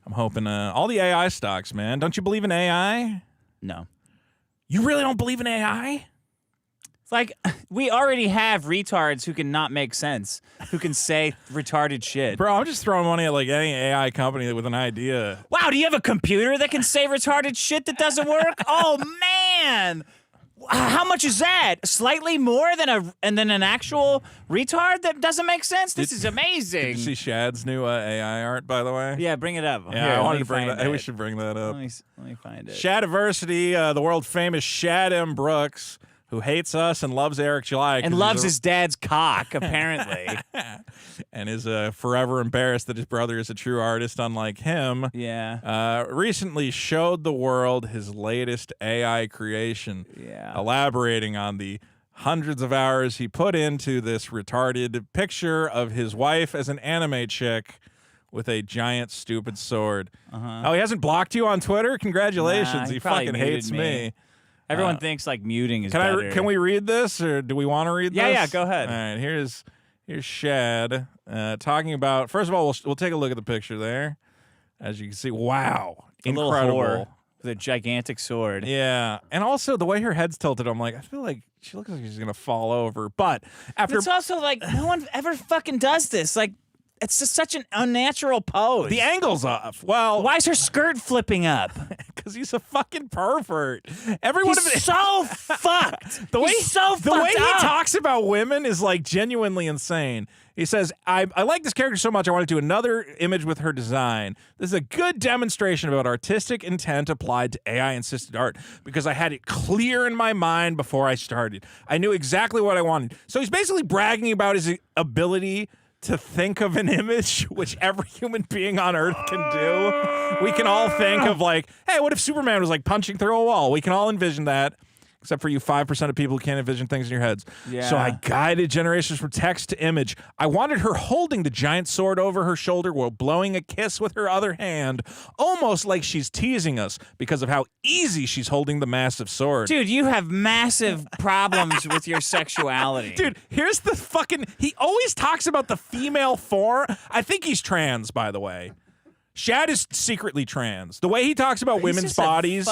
I'm hoping all the AI stocks, man. Don't you believe in AI? No. You really don't believe in AI? It's like we already have retards who can not make sense, who can say retarded shit. Bro, I'm just throwing money at like any AI company with an idea. Wow, do you have a computer that can say retarded shit that doesn't work? Oh man. How much is that? Slightly more than an actual retard that doesn't make sense? This is amazing. Did you see Shad's new AI art, by the way? Yeah, bring it up. Yeah, Here, I let wanted me to bring find that. it. We should bring that up. Let me find it. Shadiversity, the world famous Shad M. Brooks, who hates us and loves Eric July. And loves his dad's cock, apparently. And is forever embarrassed that his brother is a true artist unlike him. Yeah. Recently showed the world his latest AI creation. Yeah. Elaborating on the hundreds of hours he put into this retarded picture of his wife as an anime chick with a giant stupid sword. Oh, he hasn't blocked you on Twitter? Congratulations. Nah, he probably fucking muted hates me. Everyone thinks like muting is better. Can we read this, or do we want to read this? Yeah, go ahead. All right, here's Shad talking about. First of all, we'll take a look at the picture there. As you can see, wow, a incredible. little whore with a gigantic sword. Yeah, and also the way her head's tilted, I'm like, I feel like she looks like she's gonna fall over. But after, it's also like no one ever fucking does this. Like, it's just such an unnatural pose. The angle's off. Well, why is her skirt flipping up? Because he's a fucking pervert. He's so fucked. The way he he talks about women is like genuinely insane. He says, I like this character so much I want to do another image with her design. This is a good demonstration about artistic intent applied to AI-assisted art because I had it clear in my mind before I started. I knew exactly what I wanted. So he's basically bragging about his ability to think of an image, which every human being on Earth can do. We can all think of like, hey, what if Superman was like punching through a wall? We can all envision that. Except for you 5% of people who can't envision things in your heads. Yeah. So I guided generations from text to image. I wanted her holding the giant sword over her shoulder while blowing a kiss with her other hand, almost like she's teasing us because of how easy she's holding the massive sword. Dude, you have massive problems with your sexuality. Dude, here's the fucking... He always talks about the female form. I think he's trans, by the way. Shad is secretly trans. The way he talks about women's bodies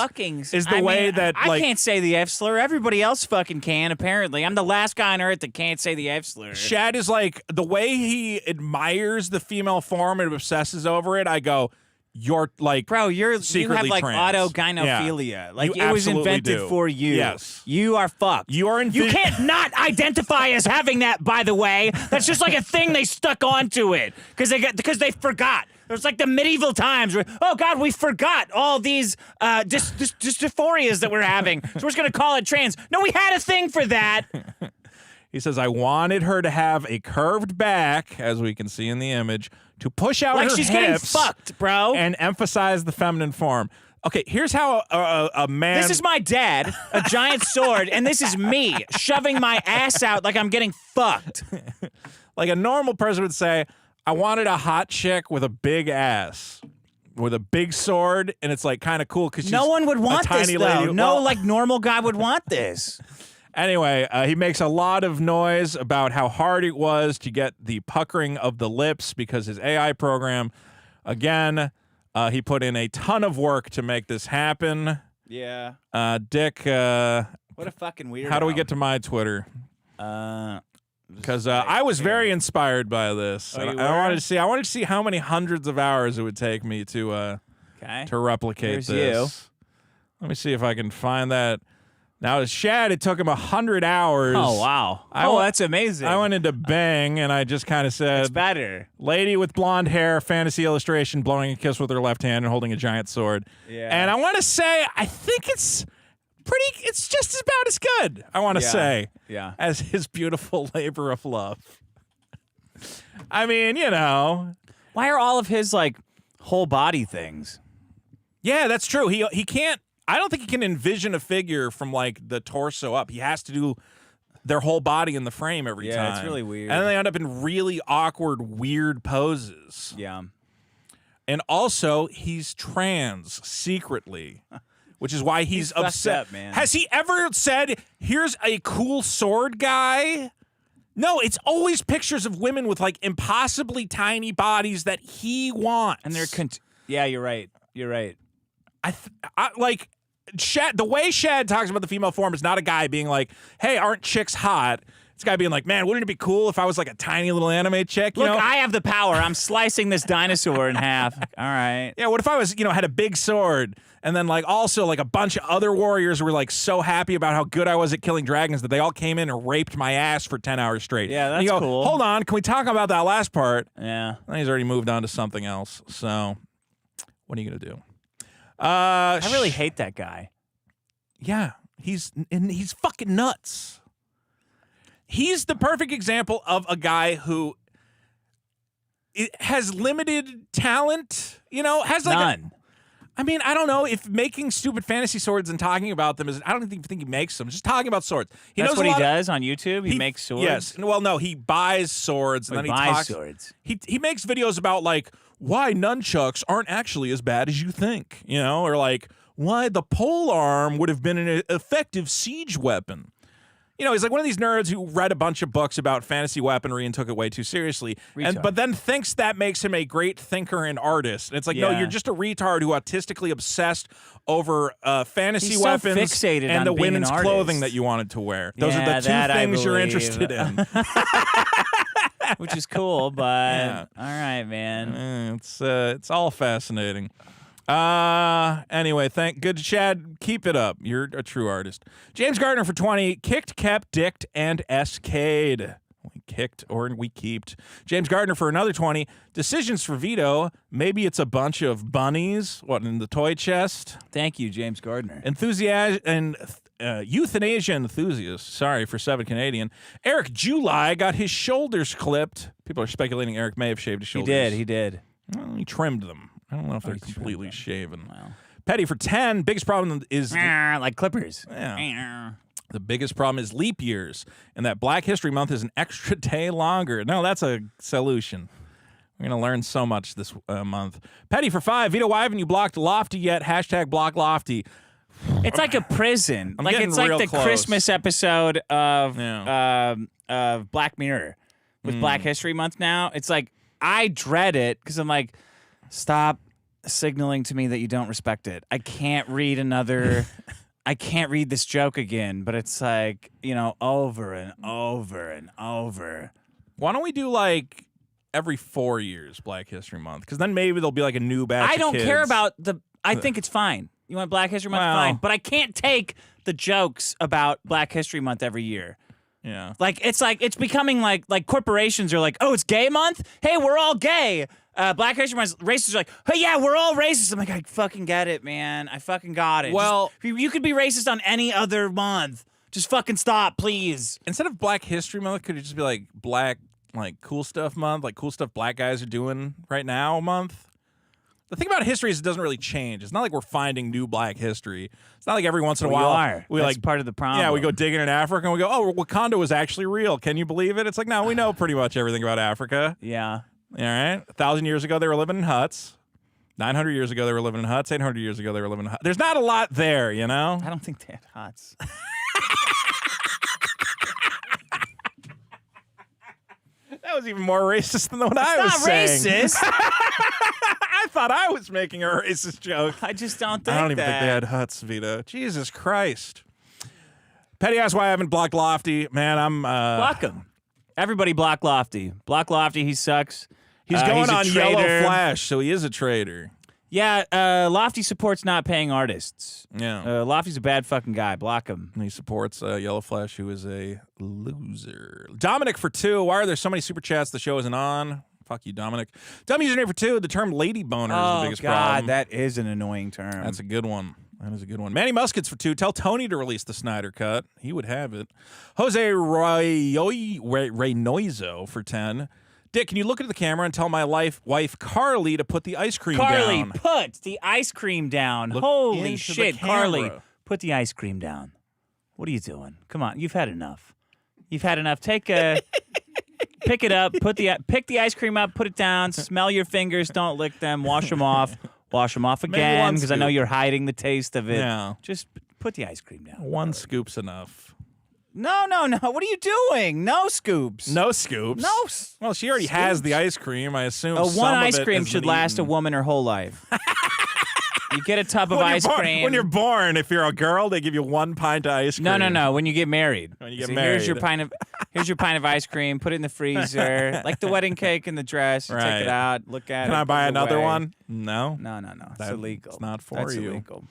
is the way that I can't say the F slur. Everybody else fucking can, apparently. I'm the last guy on Earth that can't say the F slur. Shad is like, the way he admires the female form and obsesses over it, I go, you're like, bro, you have like trans. autogynephilia. Yeah. Like You it was absolutely invented do. for you. Yes. You are fucked. You are You can't not identify as having that, by the way. That's just like a thing they stuck onto it because they forgot. It was like the medieval times where, oh God, we forgot all these dysphorias that we're having. So we're just gonna call it trans. No, we had a thing for that. He says, I wanted her to have a curved back, as we can see in the image, to push out Like her she's hips getting fucked, bro. and emphasize the feminine form. Okay, here's how a man... This is my dad, a giant sword, and this is me shoving my ass out like I'm getting fucked. Like a normal person would say, I wanted a hot chick with a big ass, with a big sword, and it's like kind of cool because no one would want a tiny this though. lady. No, Well, like normal guy would want this. Anyway, he makes a lot of noise about how hard it was to get the puckering of the lips because his AI program, again, he put in a ton of work to make this happen. Yeah. Dick, What a fucking weirdo. how do we get to my Twitter? Because I was very inspired by this. Oh, And you I were? wanted to see how many hundreds of hours it would take me to replicate Here's this. Let me see if I can find that. Now, as Shad, it took him 100 hours. Oh, wow. That's amazing. I went into Bang, and I just kind of said, It's better. lady with blonde hair, fantasy illustration, blowing a kiss with her left hand and holding a giant sword. Yeah. And I want to say, I think it's just about as good, I want to say, as his beautiful labor of love. I mean, Why are all of his, like, whole body things? Yeah, that's true. He can't, I don't think he can envision a figure from, like, the torso up. He has to do their whole body in the frame every time. Yeah, it's really weird. And then they end up in really awkward, weird poses. Yeah. And also, he's trans secretly, which is why he's fucked upset. up, man. Has he ever said, here's a cool sword guy? No, it's always pictures of women with, like, impossibly tiny bodies that he wants. And they're yeah, you're right. You're right. Like, Shad, the way Shad talks about the female form is not a guy being like, hey, aren't chicks hot? It's a guy being like, man, wouldn't it be cool if I was like a tiny little anime chick? Look, I have the power. I'm slicing this dinosaur in half. All right. Yeah, what if I was, had a big sword and then like also like a bunch of other warriors were like so happy about how good I was at killing dragons that they all came in and raped my ass for 10 hours straight. Yeah, that's and you go, cool. Hold on, can we talk about that last part? Yeah. And he's already moved on to something else. So what are you going to do? I really hate that guy. Yeah, he's fucking nuts. He's the perfect example of a guy who has limited talent, has like None. I mean, I don't know if making stupid fantasy swords and talking about them is. I don't even think he makes them. Just talking about swords. That's what he does on YouTube. He makes swords. Yes. Well, no, he buys swords and then he buys talks. swords. He makes videos about like why nunchucks aren't actually as bad as you think, or like why the pole arm would have been an effective siege weapon. He's like one of these nerds who read a bunch of books about fantasy weaponry and took it way too seriously, but then thinks that makes him a great thinker and artist. And it's like, no, you're just a retard who autistically obsessed over fantasy He's weapons so fixated and on the being women's an clothing artist. that you wanted to wear. Those are Yeah, the two that I things you're believe. interested in. Which is cool, but Yeah. all right, man. It's all fascinating. Anyway, good Chad. Keep it up. You're a true artist. James Gardner for 20. Kicked, kept, dicked, and SK'd. We kicked or we keeped. James Gardner for another 20. Decisions for Vito. Maybe it's a bunch of bunnies. What, in the toy chest? Thank you, James Gardner. Euthanasia enthusiast. Sorry for 7 Canadian. Eric July got his shoulders clipped. People are speculating Eric may have shaved his shoulders. He did. Well, he trimmed them. I don't know if they're he completely shaven. Wow. Petty for 10. Biggest problem is Like clippers. yeah. The biggest problem is leap years, and that Black History Month is an extra day longer. No, that's a solution. We're going to learn so much this month. Petty for 5. Vito, why haven't you blocked Lofty yet? # block Lofty. It's like a prison. I'm like getting it's like real the close. Christmas episode of Black Mirror with Black History Month now. It's like I dread it because I'm like, stop signaling to me that you don't respect it. I can't read another I can't read this joke again, but it's like, over and over and over. Why don't we do like every 4 years Black History Month? Because then maybe there'll be like a new batch I of don't kids. care about I think it's fine. You want Black History Month? Well- Fine. But I can't take the jokes about Black History Month every year. Yeah. Like it's becoming like corporations are like, oh, it's gay month? Hey, we're all gay. Black History Month, racists are like, hey, yeah, we're all racist. I'm like, I fucking get it, man. I fucking got it. Well- you could be racist on any other month. Just fucking stop, please. Instead of Black History Month, could it just be like Black, like cool stuff month, like cool stuff Black guys are doing right now month? The thing about history is it doesn't really change. It's not like we're finding new Black history. It's not like every once in a while we That's part of the problem. Yeah, we go digging in Africa and we go, oh, Wakanda was actually real. Can you believe it? It's like, no, we know pretty much everything about Africa. Yeah. All right. 1,000 years ago, they were living in huts. 900 years ago, they were living in huts. 800 years ago, they were living in huts. There's not a lot there, I don't think they had huts. was even more racist than what I was saying. It's not racist. I thought I was making a racist joke. I just don't think I don't even think they had huts, Vito. Jesus Christ. Petty asks why I haven't blocked Lofty. Man, I'm... Block him. Everybody block Lofty. Block Lofty. He sucks. He's going he's a on traitor. Yellow Flash, so he is a traitor. Yeah, Lofty supports not paying artists. Yeah. Lofty's a bad fucking guy. Block him. And he supports Yellow Flash, who is a loser. Dominic for 2. Why are there so many super chats the show isn't on? Fuck you, Dominic. Dumb username for 2. The term lady boner is the biggest problem. That is an annoying term. That's a good one. That is a good one. Manny Muskets for 2. Tell Tony to release the Snyder Cut. He would have it. Jose Reynoizo for 10. Dick, can you look into the camera and tell my wife Carly to put the ice cream down? Carly, put the ice cream down. Look Holy into shit, the camera. Carly, put the ice cream down. What are you doing? Come on, you've had enough. You've had enough. Take a pick it up, pick the ice cream up, put it down, smell your fingers, don't lick them, wash them off. Wash them off again because I know you're hiding the taste of it. Yeah. Just put the ice cream down. One scoop's enough. No. What are you doing? No scoops. No scoops? Well, she already has the ice cream. I assume One ice cream should last a woman her whole life. You get a tub of ice cream. When you're born, if you're a girl, they give you 1 pint of ice cream. No. When you get married. When you get So married. Here's your pint of ice cream. Put it in the freezer, like the wedding cake and the dress. You Right. take it out, look at it. Can I buy put it another away. one? No. No. It's illegal. It's not for That's you. illegal.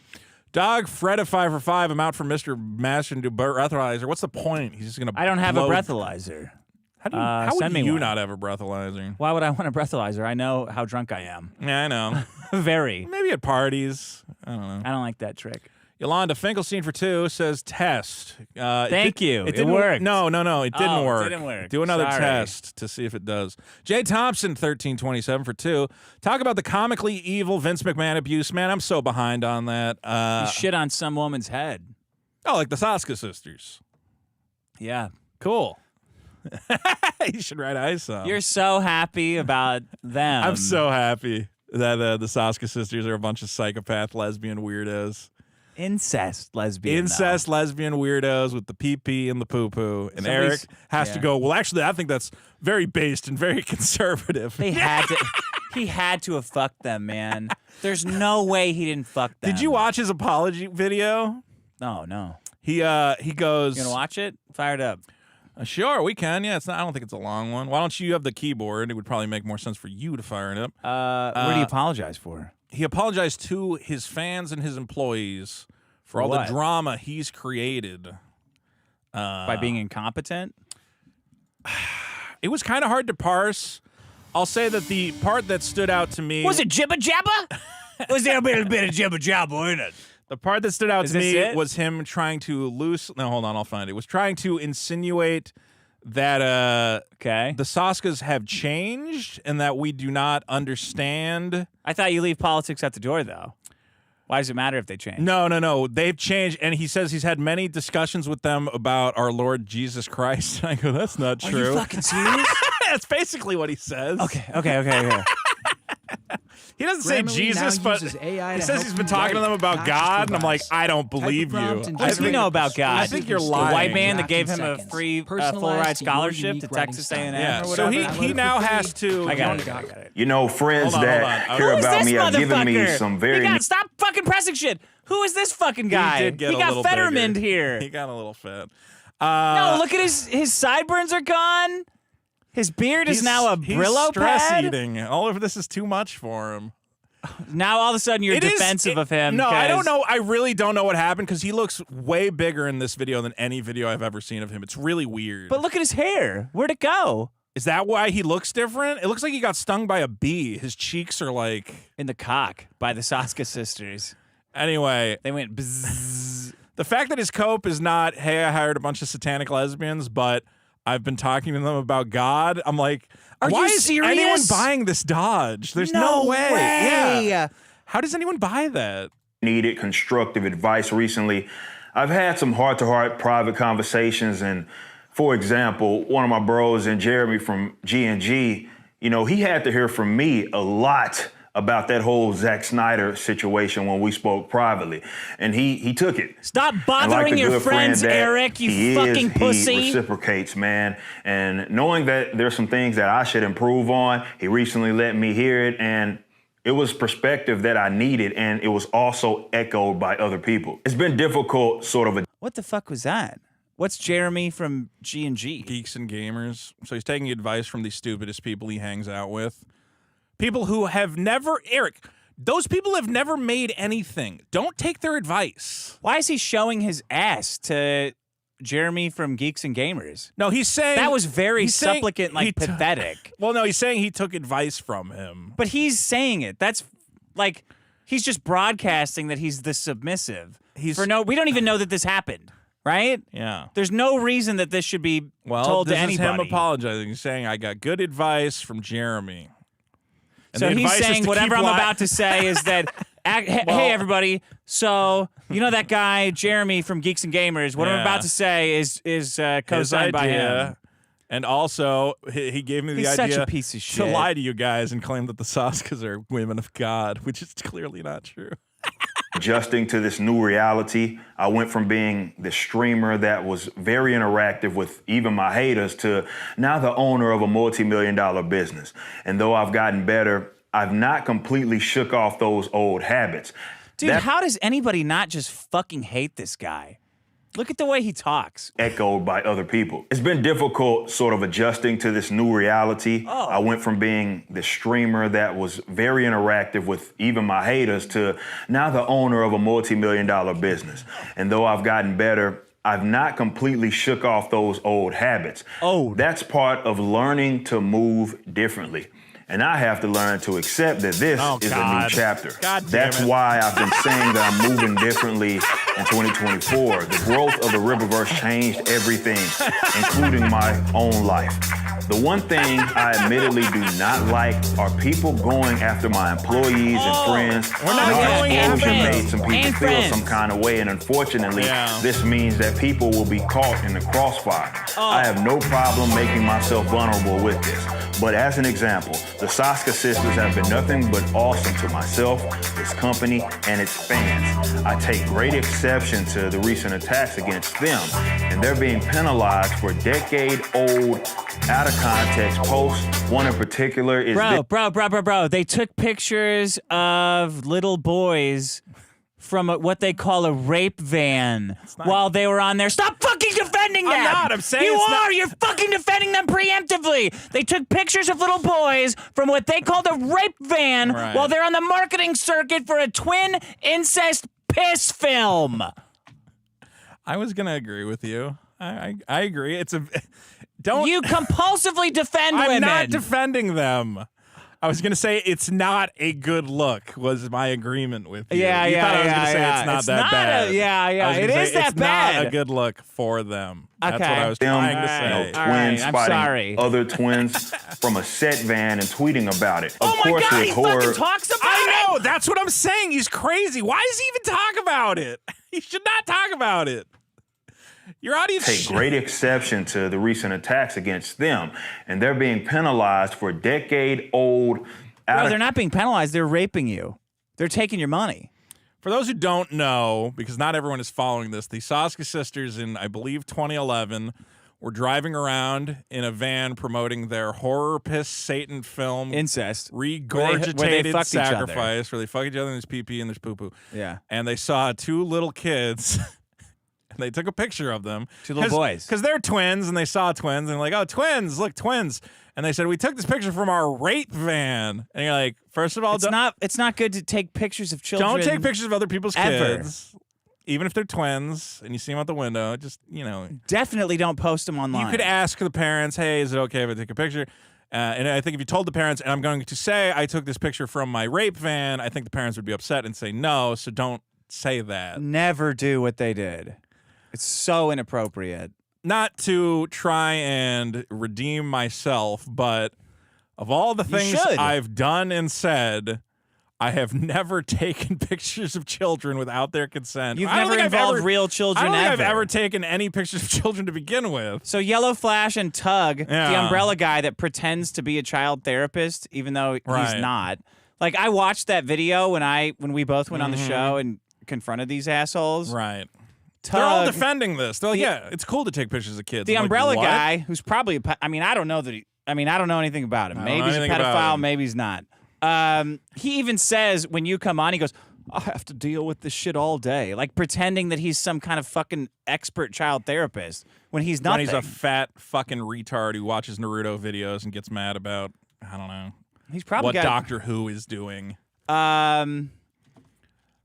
Dog, Fred at 5 for 5. I'm out for Mr. Master and do breathalyzer. What's the point? He's just gonna. I don't have a breathalyzer. How would send me you one. not have a breathalyzer? Why would I want a breathalyzer? I know how drunk I am. Yeah, I know. Very. Maybe at parties. I don't know. I don't like that trick. Yolanda Finkelstein for 2 says test. Thank you. It didn't worked. No, it didn't work. It didn't work. Do another Sorry. test to see if it does. Jay Thompson 1327 for 2. Talk about the comically evil Vince McMahon abuse. Man, I'm so behind on that. You shit on some woman's head. Oh, like the Sasuka sisters. Yeah. Cool. You should write ice on. You're so happy about them. I'm so happy that the Sasuka sisters are a bunch of psychopath lesbian weirdos. Incest lesbian. Lesbian weirdos with the pee-pee and the poo-poo. And Eric has to go, well, actually, I think that's very based and very conservative. They had to. He had to have fucked them, man. There's no way he didn't fuck them. Did you watch his apology video? No. He goes... You gonna watch it? Fire it up. Sure, we can. Yeah, it's not. I don't think it's a long one. Why don't you have the keyboard? It would probably make more sense for you to fire it up. What do you apologize for? He apologized to his fans and his employees for all the drama he's created. By being incompetent? It was kind of hard to parse. I'll say that the part that stood out to me... Was it jibba jabba? Was there a bit of jibba jabba in it? The part that stood out to me it? was him trying to No, hold on, I'll find it. Was trying to insinuate that the Saskas have changed and that we do not understand. I thought you leave politics at the door, though. Why does it matter if they change? No. They've changed, and he says he's had many discussions with them about our Lord Jesus Christ. I go, that's not true. Are you fucking serious? That's basically what he says. Okay. He doesn't say Jesus, but he says he's been talking to them about God, and I'm like, I don't believe you. What does he know about God? I think you're lying. The white man that gave him a free full-ride scholarship to Texas A&M or whatever? So he now has to... I got it. You know, friends that care Who is about this me have given me motherfucker? some very... Stop fucking pressing shit. Who is this fucking guy? He did get a got little Fetterman bigger. here. He got a little fat. No, look at his sideburns are gone. His beard is now a Brillo stress pad. eating. All of this is too much for him. Now all of a sudden you're defensive of him. No, I don't know. I really don't know what happened because he looks way bigger in this video than any video I've ever seen of him. It's really weird. But look at his hair. Where'd it go? Is that why he looks different? It looks like he got stung by a bee. His cheeks are like... In the cock by the Sasuka sisters. Anyway. They went bzzz. The fact that his cope is not, hey, I hired a bunch of satanic lesbians, but I've been talking to them about God. I'm like, why is serious? anyone buying this Dodge? There's no way. Yeah. How does anyone buy that? Needed constructive advice recently. I've had some heart-to-heart private conversations, and for example, one of my bros and Jeremy from G&G, you know, he had to hear from me a lot about that whole Zack Snyder situation when we spoke privately, and he took it. Stop bothering your friends, Eric, you fucking pussy. He reciprocates, man. And knowing that there's some things that I should improve on, he recently let me hear it, and it was perspective that I needed, and it was also echoed by other people. It's been difficult, sort of. What the fuck was that? What's Jeremy from G&G? Geeks and Gamers. So he's taking advice from the stupidest people he hangs out with. People who have never, Eric, those people have never made anything. Don't take their advice. Why is he showing his ass to Jeremy from Geeks and Gamers? No, he's saying... That was very supplicant, pathetic. Well, no, he's saying he took advice from him. But he's saying it. That's, like, he's just broadcasting that he's the submissive. We don't even know that this happened, right? Yeah. There's no reason that this should be told to anybody. This is him apologizing. He's saying, I got good advice from Jeremy. And so he's saying whatever I'm about to say is that, hey, everybody, so you know that guy, Jeremy from Geeks and Gamers, what I'm about to say is co-signed by him. And also, he gave me the idea such a piece of shit. to lie to you guys and claim that the Sasukas are women of God, which is clearly not true. Adjusting to this new reality, I went from being the streamer that was very interactive with even my haters to now the owner of a multi-million-dollar business. And though I've gotten better, I've not completely shook off those old habits. Dude, how does anybody not just fucking hate this guy? Look at the way he talks. Echoed by other people. It's been difficult sort of adjusting to this new reality. I went from being the streamer that was very interactive with even my haters to now the owner of a multi-million-dollar business. And though I've gotten better, I've not completely shook off those old habits. That's part of learning to move differently. And I have to learn to accept that this is a new chapter. That's why I've been saying that I'm moving differently in 2024. The growth of the Riververse changed everything, including my own life. The one thing I admittedly do not like are people going after my employees and friends. We're not going after them. Made some people feel some kind of way, and unfortunately, this means that people will be caught in the crossfire. I have no problem making myself vulnerable with this. But as an example, the Sasuka sisters have been nothing but awesome to myself, this company, and its fans. I take great exception to the recent attacks against them, and they're being penalized for decade-old, out-of-context posts. One in particular is... Bro. They took pictures of little boys from what they call a rape van while they were on there. Stop fucking defending them! I'm not. I'm saying You're fucking defending them preemptively. They took pictures of little boys from what they called a rape van while they're on the marketing circuit for a twin incest piss film. I was going to agree with you. I agree. It's a... You compulsively defend women. I'm not defending them. I was going to say it's not a good look was my agreement with you. Yeah, you thought I was going to say yeah. it's not that bad. It is that bad. It's not a good look for them. Okay. That's what I was trying to say. Twins I'm spotting sorry. other twins from a set van and tweeting about it. Oh my God, he fucking talks about it! I know, that's what I'm saying. He's crazy. Why does he even talk about it? He should not talk about it. Your audience take great exception to the recent attacks against them, and they're being penalized for decade-old... No, they're not being penalized. They're raping you. They're taking your money. For those who don't know, because not everyone is following this, the Sasuka sisters in, I believe, 2011 were driving around in a van promoting their horror piss Satan film. Incest. Regurgitated where they fucked Sacrifice, where they fuck each other and there's pee-pee and there's poo-poo. Yeah. And they saw two little kids... They took a picture of them. Two little boys. Because they're twins, and they saw twins, and they're like, oh, twins, look, twins. And they said, we took this picture from our rape van. And you're like, first of all... It's not good to take pictures of children. Don't take pictures of other people's ever. kids. Even if they're twins, and you see them out the window, just, Definitely don't post them online. You could ask the parents, hey, is it okay if I take a picture? And I think if you told the parents, and I'm going to say I took this picture from my rape van, I think the parents would be upset and say no, so don't say that. Never do what they did. It's so inappropriate. Not to try and redeem myself, but of all the things I've done and said, I have never taken pictures of children without their consent. You've never involved real children ever. I don't think ever. I've ever taken any pictures of children to begin with. So Yellow Flash and Tug, the umbrella guy that pretends to be a child therapist, even though he's not, Like, I watched that video when we both went on the show and confronted these assholes. Right. Tug, They're all defending this. They're like, yeah, it's cool to take pictures of kids. The I'm umbrella like, what? guy, who's probably I don't know anything about him. Maybe he's a pedophile, maybe he's not. He even says when you come on, he goes, I have to deal with this shit all day. Like pretending that he's some kind of fucking expert child therapist when he's not. When he's a fat fucking retard who watches Naruto videos and gets mad about, I don't know, he's probably what got, Doctor Who is doing.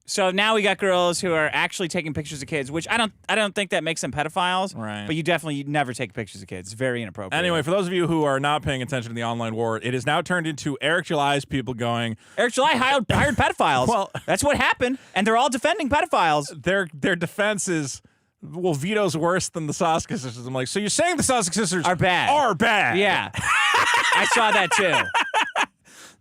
So now we got girls who are actually taking pictures of kids, which I don't think that makes them pedophiles. Right. But you never take pictures of kids. It's very inappropriate. Anyway, for those of you who are not paying attention to the online war, it is now turned into Eric July's people going, Eric July hired pedophiles. Well, that's what happened, and they're all defending pedophiles. Their defense is, well, Vito's worse than the Sasuka sisters. I'm like, so you're saying the Sasuka sisters are bad? Yeah. I saw that too.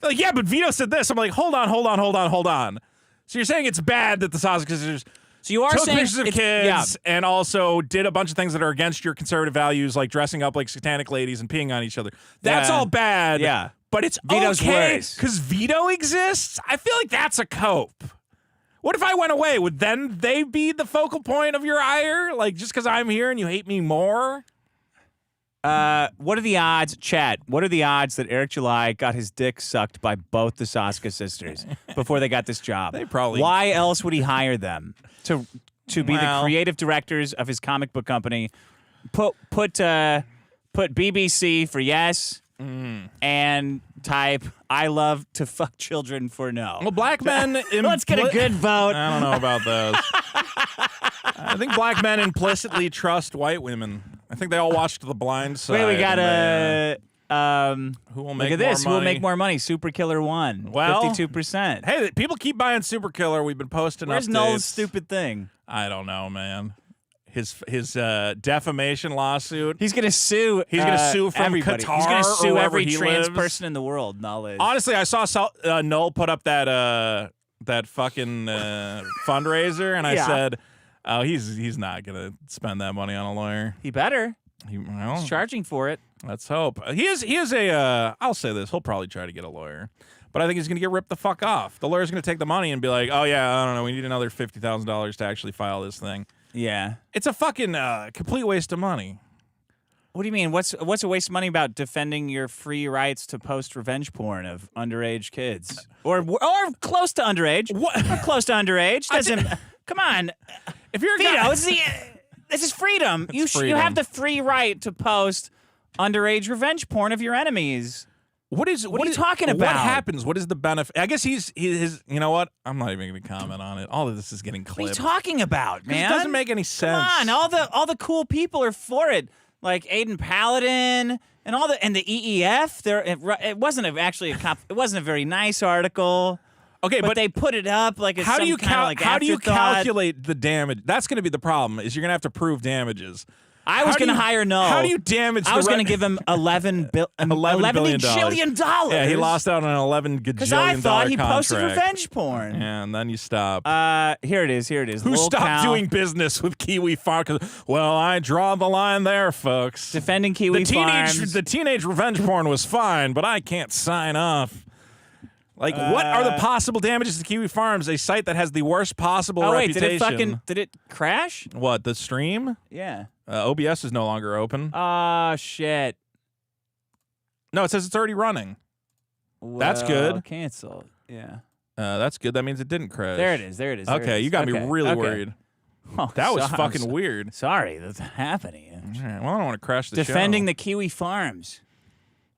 They're like, yeah, but Vito said this. I'm like, hold on. So you're saying it's bad that the Sasuka sisters took pictures of kids and also did a bunch of things that are against your conservative values, like dressing up like satanic ladies and peeing on each other. That's all bad. Yeah. But it's Vito's okay worse. because Vito exists. I feel like that's a cope. What if I went away? Would then they be the focal point of your ire? Like, just because I'm here and you hate me more? What are the odds, chat? What are the odds that Eric July got his dick sucked by both the Sasuka sisters before they got this job? They probably. Why else would he hire them to be the creative directors of his comic book company? Put BBC for yes, and type I love to fuck children for no. Well, black men. Let's get a good vote. I don't know about those. I think black men implicitly trust white women. I think they all watched The Blind Side. Wait, we got who will make look at this. more Who will money? make more money? Super Killer 1. Well, 52%. Hey, people keep buying Super Killer. We've been posting Where's updates. Noel's stupid thing? I don't know, man. His defamation lawsuit. He's gonna sue. He's gonna sue from everybody. Qatar He's gonna sue or every wherever he trans lives. person in the world. Noel is. Honestly, I saw Noel put up that fucking fundraiser, and I said, "Oh, he's not gonna spend that money on a lawyer. He better. Well, He's charging for it. Let's hope. He is a. I'll say this. He'll probably try to get a lawyer, but I think he's gonna get ripped the fuck off. The lawyer's gonna take the money and be like, "Oh yeah, I don't know. We need another $50,000 to actually file this thing." Yeah. It's a fucking complete waste of money. What do you mean? What's a waste of money about defending your free rights to post revenge porn of underage kids or close to underage? What? Or close to underage? Doesn't. Come on. If you're a Vito, guy, this is freedom. You have the free right to post underage revenge porn of your enemies. What are you talking about? What happens? What is the benefit? I guess his. You know what? I'm not even going to comment on it. All of this is getting clipped. What are you talking about, man? It doesn't make any sense. Come on, all the cool people are for it. Like Aiden Paladin and the EEF. It wasn't it wasn't a very nice article. Okay, but they put it up like it's how do you how do you calculate the damage? That's going to be the problem. Is you're going to have to prove damages. I was going to hire Noel. How do you damage? I was going to give him $11 billion. Yeah, he lost out on an $11 gajillion because I thought he contract. posted revenge porn. Yeah, and then you stop. Here it is. Who stopped doing business with Kiwi Farms? Well, I draw the line there, folks. Defending Kiwi Farms. The teenage revenge porn was fine, but I can't sign off. Like, what are the possible damages to Kiwi Farms, a site that has the worst possible reputation? Did it crash? What, the stream? Yeah. OBS is no longer open. Oh, shit. No, it says it's already running. Well, that's good. Cancel. Yeah. That's good. That means it didn't crash. There it is. There it is. Okay, you got me really worried. Oh, that was fucking weird. Sorry, that's happening. All right, well, I don't want to crash the Defending show. the Kiwi Farms.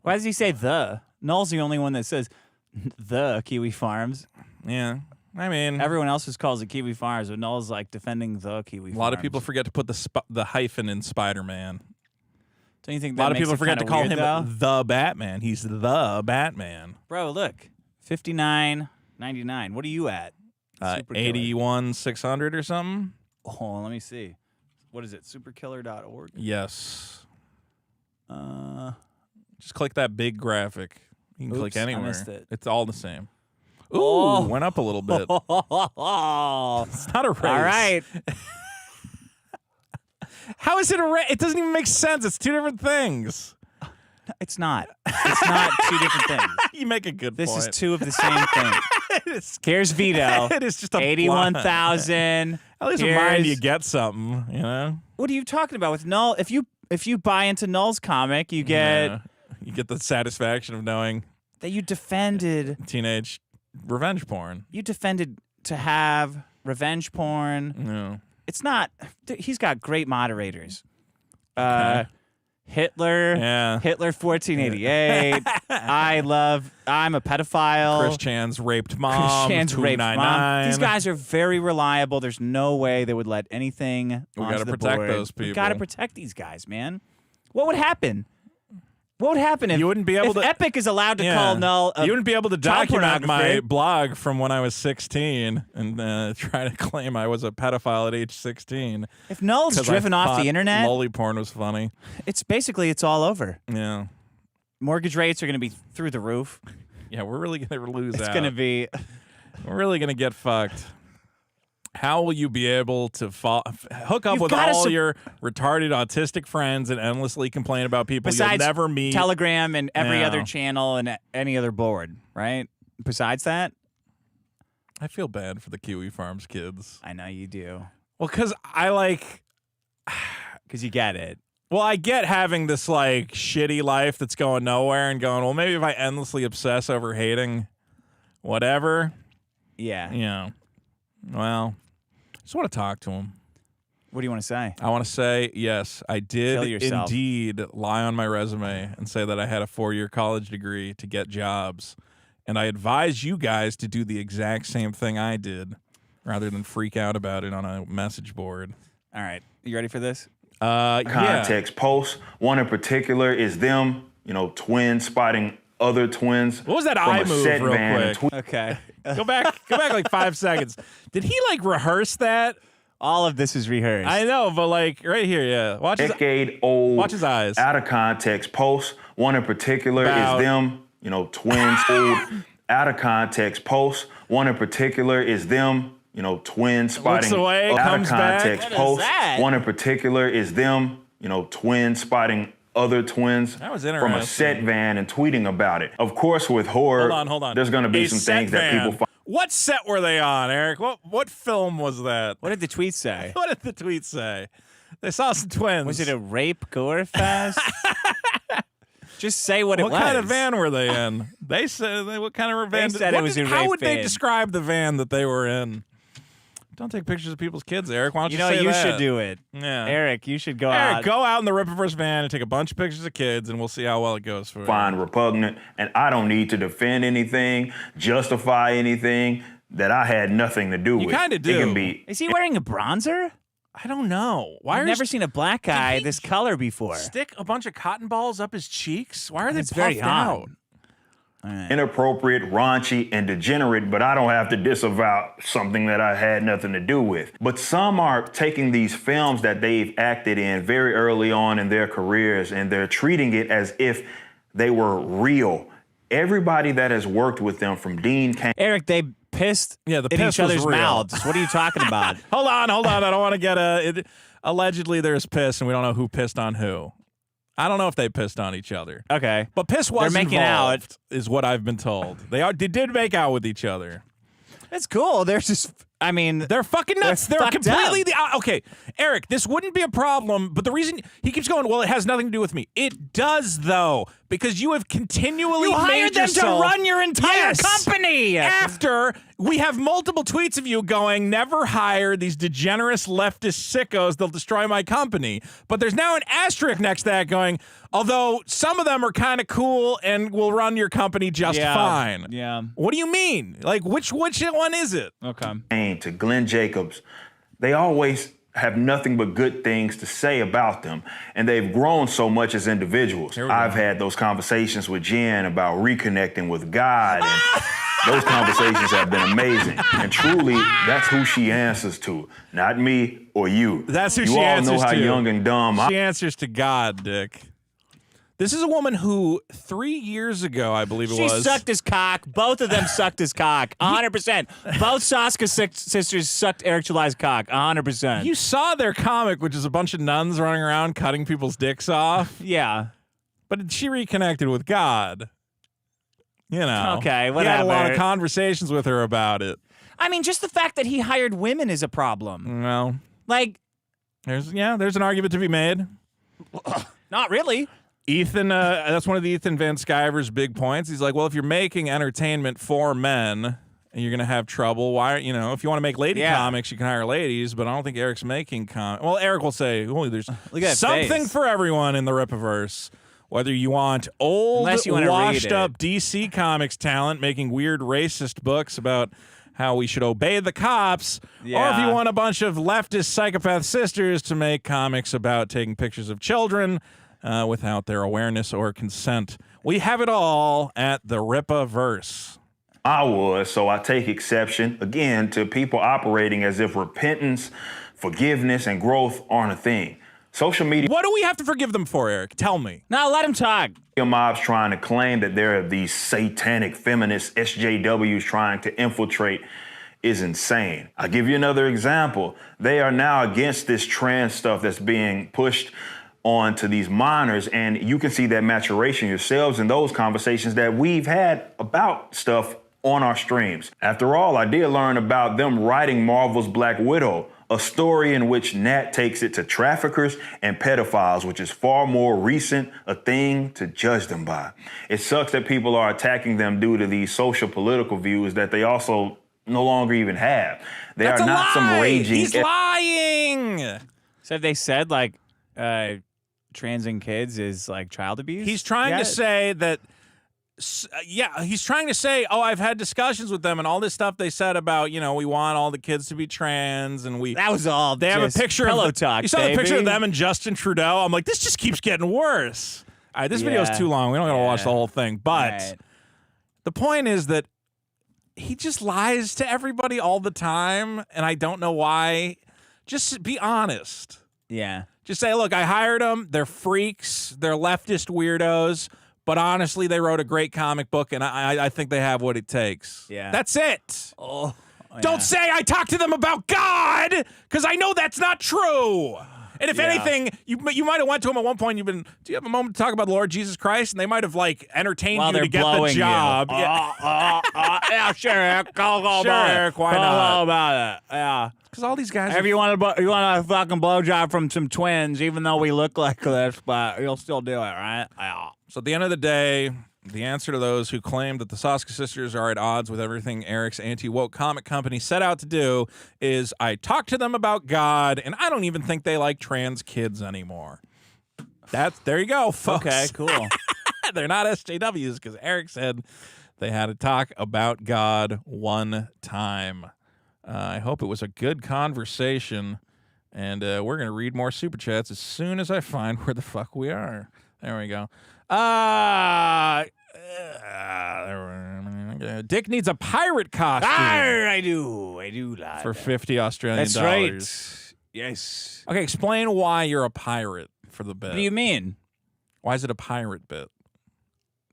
Why does he say the? Noel's the only one that says the Kiwi Farms. Yeah. I mean, everyone else just calls it Kiwi Farms, but Noel's like defending the Kiwi Farms. A lot of people forget to put the hyphen in Spider-Man. Don't you think a lot of people forget to call him though? the Batman? He's the Batman. Bro, look. $59.99. What are you at? 81,600 or something? Oh, let me see. What is it? Superkiller.org? Yes. Just click that big graphic. You can click anywhere. I missed it. It's all the same. Ooh, went up a little bit. It's not a race. All right. How is it a race? It doesn't even make sense. It's two different things. It's not. It's not two different things. You make a good This point. is two of the same thing. Here's Vito. It is just a 81,000. At least with mine, you get something, you know? What are you talking about with Null? If you buy into Null's comic, you get you get the satisfaction of knowing that you defended teenage revenge porn. You defended to have revenge porn. No. It's not. He's got great moderators. Okay. Hitler. Yeah. Hitler 1488. I'm a pedophile. Chris Chan's raped mom. Chris Chan's raped mom. 299. These guys are very reliable. There's no way they would let anything We onto gotta the protect board. those people. We got to protect these guys, man. What would happen? What would happen if you wouldn't be able if to? Epic is allowed to call Null? You wouldn't be able to child document my pornography. blog from when I was 16 and try to claim I was a pedophile at age 16. If Null's 'Cause I driven off thought the internet, lolly porn was funny. it's all over. Yeah. Mortgage rates are going to be through the roof. Yeah, we're really going to lose out. It's going to be. We're really going to get fucked. How will you be able to hook up You've with gotta all your retarded autistic friends and endlessly complain about people Besides you'll never meet? Telegram and every Yeah. other channel and any other board, right? Besides that, I feel bad for the Kiwi Farms kids. I know you do. Well, because I like... Because you get it. Well, I get having this, like, shitty life that's going nowhere and going, well, maybe if I endlessly obsess over hating whatever, Yeah. you know, well, I just want to talk to him. What do you want to say? I want to say, yes, I did Kill yourself. indeed lie on my resume and say that I had a 4-year college degree to get jobs. And I advise you guys to do the exact same thing I did rather than freak out about it on a message board. All right. You ready for this? Context posts. One in particular is them, twins spotting other twins. What was that from eye a move set real van and quick? Okay. Go back like 5 seconds. Did he like rehearse that? All of this is rehearsed. I know, but like right here, yeah. Watch his decade-old, watch his eyes. out of context posts. One in particular About- is them, twins old, out of context posts. One in particular is them, twins spotting Looks away, out of comes back. context What is posts. that? One in particular is them, twins spotting other twins That was from a interesting. set van and tweeting about it. Of course, with horror, Hold on. there's going to be A some set things that van. people find. What set were they on, Eric? What film was that? What did the tweet say? What did the tweet say? They saw some twins. Was it a rape gore fest? Just say what it was. What kind of van were they in? They said what kind of van? They said it was a How rape would they van. describe the van that they were in? Don't take pictures of people's kids, Eric. Why don't you, You know, say you that? should do it. Yeah. Eric, you should go Eric, out. go out in the Ripperverse van and take a bunch of pictures of kids, and we'll see how well it goes for you. Find repugnant, and I don't need to defend anything, justify anything that I had nothing to do You with. kinda It do. can be Is he wearing a bronzer? I don't know. Why I've are never seen a black guy this color before. stick a bunch of cotton balls up his cheeks? Why are they It's puffed very out? odd. inappropriate, raunchy, and degenerate, but I don't have to disavow something that I had nothing to do with. But some are taking these films that they've acted in very early on in their careers, and they're treating it as if they were real. Everybody that has worked with them, from Dean Cain. Eric, they pissed Yeah, the in piss each was other's real. mouths. What are you talking about? Hold on. I don't want to get allegedly there's piss, and we don't know who pissed on who. I don't know if they pissed on each other. Okay. But piss was They're making involved, is what I've been told. They did make out with each other. It's cool. They're just, I mean, They're fucking nuts. They're fucked completely up. okay, Eric, this wouldn't be a problem, but the reason he keeps going, well, it has nothing to do with me. It does, though, because you have continually you hired made them yourself, to run your entire Yes. company. After we have multiple tweets of you going, never hire these degenerate leftist sickos, they'll destroy my company. But there's now an asterisk next to that going, although some of them are kind of cool and will run your company just fine. Yeah. What do you mean? Like, which one is it? Okay. To Glenn Jacobs, they always have nothing but good things to say about them, and they've grown so much as individuals. I've had those conversations with Jen about reconnecting with God, and those conversations have been amazing. And truly, that's who she answers to, not me or you. That's who you she all answers know how to. young and dumb She answers to God, Dick. This is a woman who 3 years ago, I believe it She was. sucked his cock. Both of them sucked his cock. 100%. Both Sasuka sisters sucked Eric July's cock. 100%. You saw their comic, which is a bunch of nuns running around cutting people's dicks off. Yeah. But she reconnected with God. You know. Okay, He had a lot of whatever. conversations with her about it. I mean, just the fact that he hired women is a problem. Well, Like, there's an argument to be made. not really. Ethan, that's one of the Ethan Van Sciver's big points. He's like, well, if you're making entertainment for men and you're going to have trouble, why, if you want to make lady comics, you can hire ladies, but I don't think Eric's making well, Eric will say, there's Look at something face. for everyone in the Rippaverse. Whether you want old, Unless you wanna read washed up DC Comics talent making weird racist books about how we should obey the cops, or if Yeah. you want a bunch of leftist psychopath sisters to make comics about taking pictures of children without their awareness or consent. We have it all at the Rippaverse. I was, so I take exception, again, to people operating as if repentance, forgiveness, and growth aren't a thing. Social media What do we have to forgive them for, Eric? Tell me. No, let him talk. mobs trying to claim that there are these satanic feminist SJWs trying to infiltrate is insane. I'll give you another example. They are now against this trans stuff that's being pushed onto these minors, and you can see that maturation yourselves in those conversations that we've had about stuff on our streams. After all, I did learn about them writing Marvel's Black Widow, a story in which Nat takes it to traffickers and pedophiles, which is far more recent a thing to judge them by. It sucks that people are attacking them due to these social political views that they also no longer even have. They That's are a not lie. some raging... He's lying. So they said, like, transing kids is like child abuse? He's trying to say that, he's trying to say, I've had discussions with them and all this stuff they said about, we want all the kids to be trans and we. That was all They have a just picture pillow of talk, You saw the picture of baby. them and Justin Trudeau. I'm like, this just keeps getting worse. All right, this video's Yeah. too long. We don't gotta watch the whole thing. But Right. the point is that he just lies to everybody all the time, and I don't know why. Just be honest. Yeah. Just say, look, I hired them. They're freaks. They're leftist weirdos. But honestly, they wrote a great comic book, and I think they have what it takes. Yeah. That's it. Oh, Don't say I talked to them about God, because I know that's not true. And if anything, you might have went to them at one point. Do you have a moment to talk about the Lord Jesus Christ? And they might have entertained While you they're to get the blowing job. you. Yeah, Sure, Eric. Go Sure, Eric, why not? about it. Yeah. Because all these guys. If you want a fucking blowjob from some twins, even though we look like this, but you'll still do it, right? Yeah. So at the end of the day, the answer to those who claim that the Sasuka sisters are at odds with everything Eric's anti-woke comic company set out to do is I talked to them about God, and I don't even think they like trans kids anymore. There you go, folks. Okay, cool. They're not SJWs because Eric said they had to talk about God one time. I hope it was a good conversation, and we're going to read more Super Chats as soon as I find where the fuck we are. There we go. Dick needs a pirate costume I do like for that. 50 Australian That's dollars. right. Yes. Okay, explain why you're a pirate for the bit. What do you mean? Why is it a pirate bit?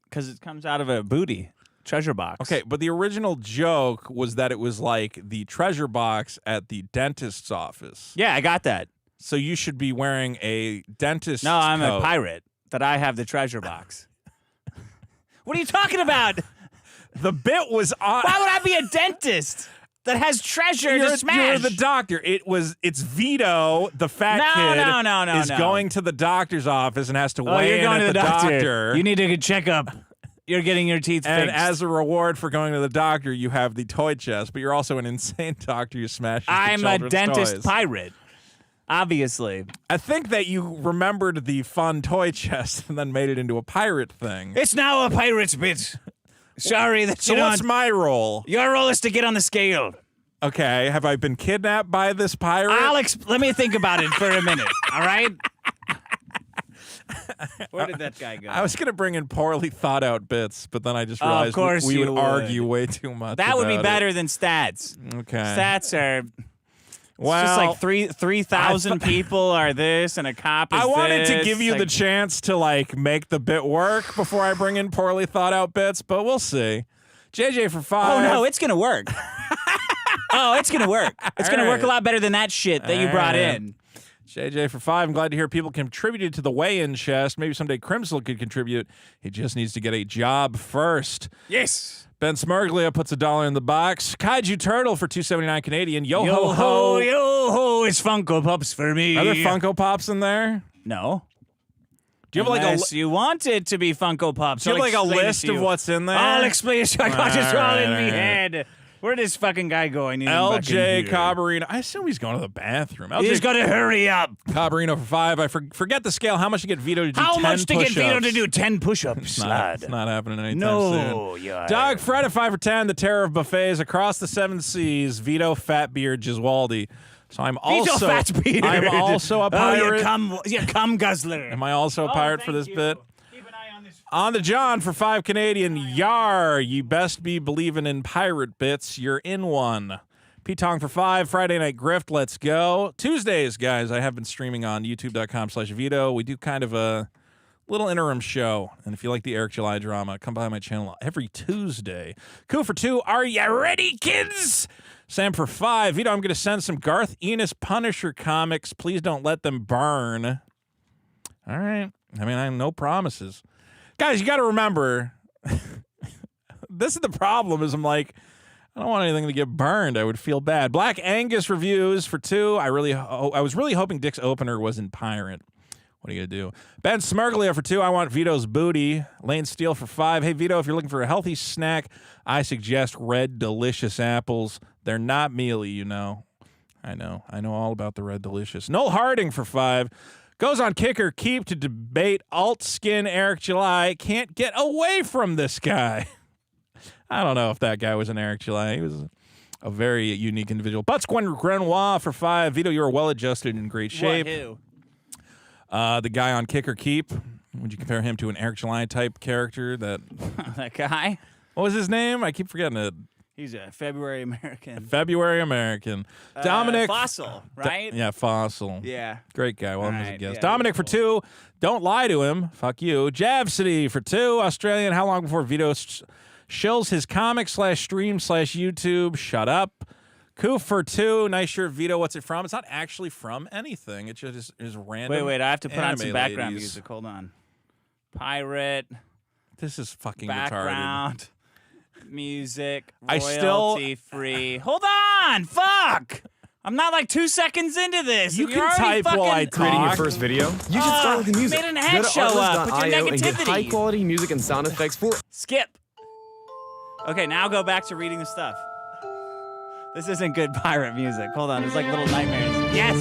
Because it comes out of a booty treasure box. Okay, but the original joke was that it was like the treasure box at the dentist's office. Yeah, I got that. So you should be wearing a dentist's No, I'm coat. a pirate. That I have the treasure box. What are you talking about? The bit was on. Why would I be a dentist that has treasure to smash? You're the doctor. It's Vito, the fat kid. No, is going to the doctor's office and has to Oh, weigh you're in going at to the doctor. You need to get a checkup. You're getting your teeth And fixed. as a reward for going to the doctor, you have the toy chest, but you're also an insane doctor. You smash. I'm a dentist pirate. Obviously. I think that you remembered the fun toy chest and then made it into a pirate thing. It's now a pirate's bit. Sorry that So you what's don't. my role? Your role is to get on the scale. Okay, have I been kidnapped by this pirate? Let me think about it for a minute. All right. Where did that guy go? I was going to bring in poorly thought out bits, but then I just Of realized course we you would argue way too much. That would be about better it. than stats. Okay. Stats are. Well, it's just like 3,000 people are this, and a cop is I wanted to this. give you Like, the chance to make the bit work before I bring in poorly thought out bits, but we'll see. JJ for 5. Oh no, it's gonna work. Oh, it's gonna work. It's gonna work a lot better than that shit that you brought in. JJ for 5. I'm glad to hear people contributed to the weigh-in chest. Maybe someday Crimsel could contribute. He just needs to get a job first. Yes. Ben Smurglia puts $1 in the box. Kaiju Turtle for $2.79 Canadian. Yo Yo ho ho. yo ho! It's Funko Pops for me. Are there Funko Pops in there? No. Do you have like Unless you want it to be Funko Pops? Do you have like a I'll explain it list to of you. what's in there? I'll explain it to you. I got this all in me right. head. Where'd this fucking guy go? I need him back in LJ here. Cabarino. I assume he's going to the bathroom. He's got to hurry up. Cabarino for 5. I forget the scale. How much to get Vito to do 10 How much to get push-ups? Vito to do 10 push-ups, lad? It's not happening anytime No, soon. yeah. Dog Fred at 5 for 10. The terror of buffets across the 7 seas. Vito Fatbeard Giswaldi. So I'm also Fatbeard. I'm also a pirate. Oh, you cum guzzler. Am I also a pirate for this bit? On the John for 5 Canadian. Yar, you best be believing in pirate bits. You're in one. P-Tong for 5. Friday Night Grift, let's go. Tuesdays, guys, I have been streaming on youtube.com/Vito. We do kind of a little interim show. And if you like the Eric July drama, come by my channel every Tuesday. Coup for 2. Are you ready, kids? Sam for 5. Vito, I'm going to send some Garth Ennis Punisher comics. Please don't let them burn. All right. I mean, I have no promises. Guys, you got to remember, this is the problem, is I'm like, I don't want anything to get burned. I would feel bad. Black Angus reviews for 2. I was really hoping Dick's opener was in Pirate. What are you going to do? Ben Smurglia for 2. I want Vito's booty. Lane Steele for 5. Hey, Vito, if you're looking for a healthy snack, I suggest Red Delicious apples. They're not mealy, you know. I know all about the Red Delicious. Noel Harding for 5. Goes on kicker keep to debate alt skin Eric July. Can't get away from this guy. I don't know if that guy was an Eric July. He was a very unique individual. Butts Grenoir for 5. Vito, you are well adjusted and in great shape. What, the guy on kicker keep. Would you compare him to an Eric July type character? That guy? What was his name? I keep forgetting it. He's a February American. February American. Dominic. Fossil, right? Yeah, Fossil. Yeah. Great guy. Welcome as a guest. yeah, Dominic for 2. Don't lie to him. Fuck you. Javcity for 2. Australian. How long before Vito shills his comic /stream /YouTube? Shut up. Coup for 2. Nice shirt, Vito. What's it from? It's not actually from anything. It just is random. Wait. I have to put on some anime background ladies. music. Hold on. Pirate. This is fucking background. retarded. Music. I still- Royalty free. Hold on. Fuck. I'm not like 2 seconds into this. You and can you're already type while I fucking- Creating your talk. first video? You should start with the music. made an Go ad to show up with your artlist.io and get negativity. high-quality music and sound effects for... Skip. Okay, now go back to reading the stuff. This isn't good pirate music. Hold on, it's like Little Nightmares. Yes!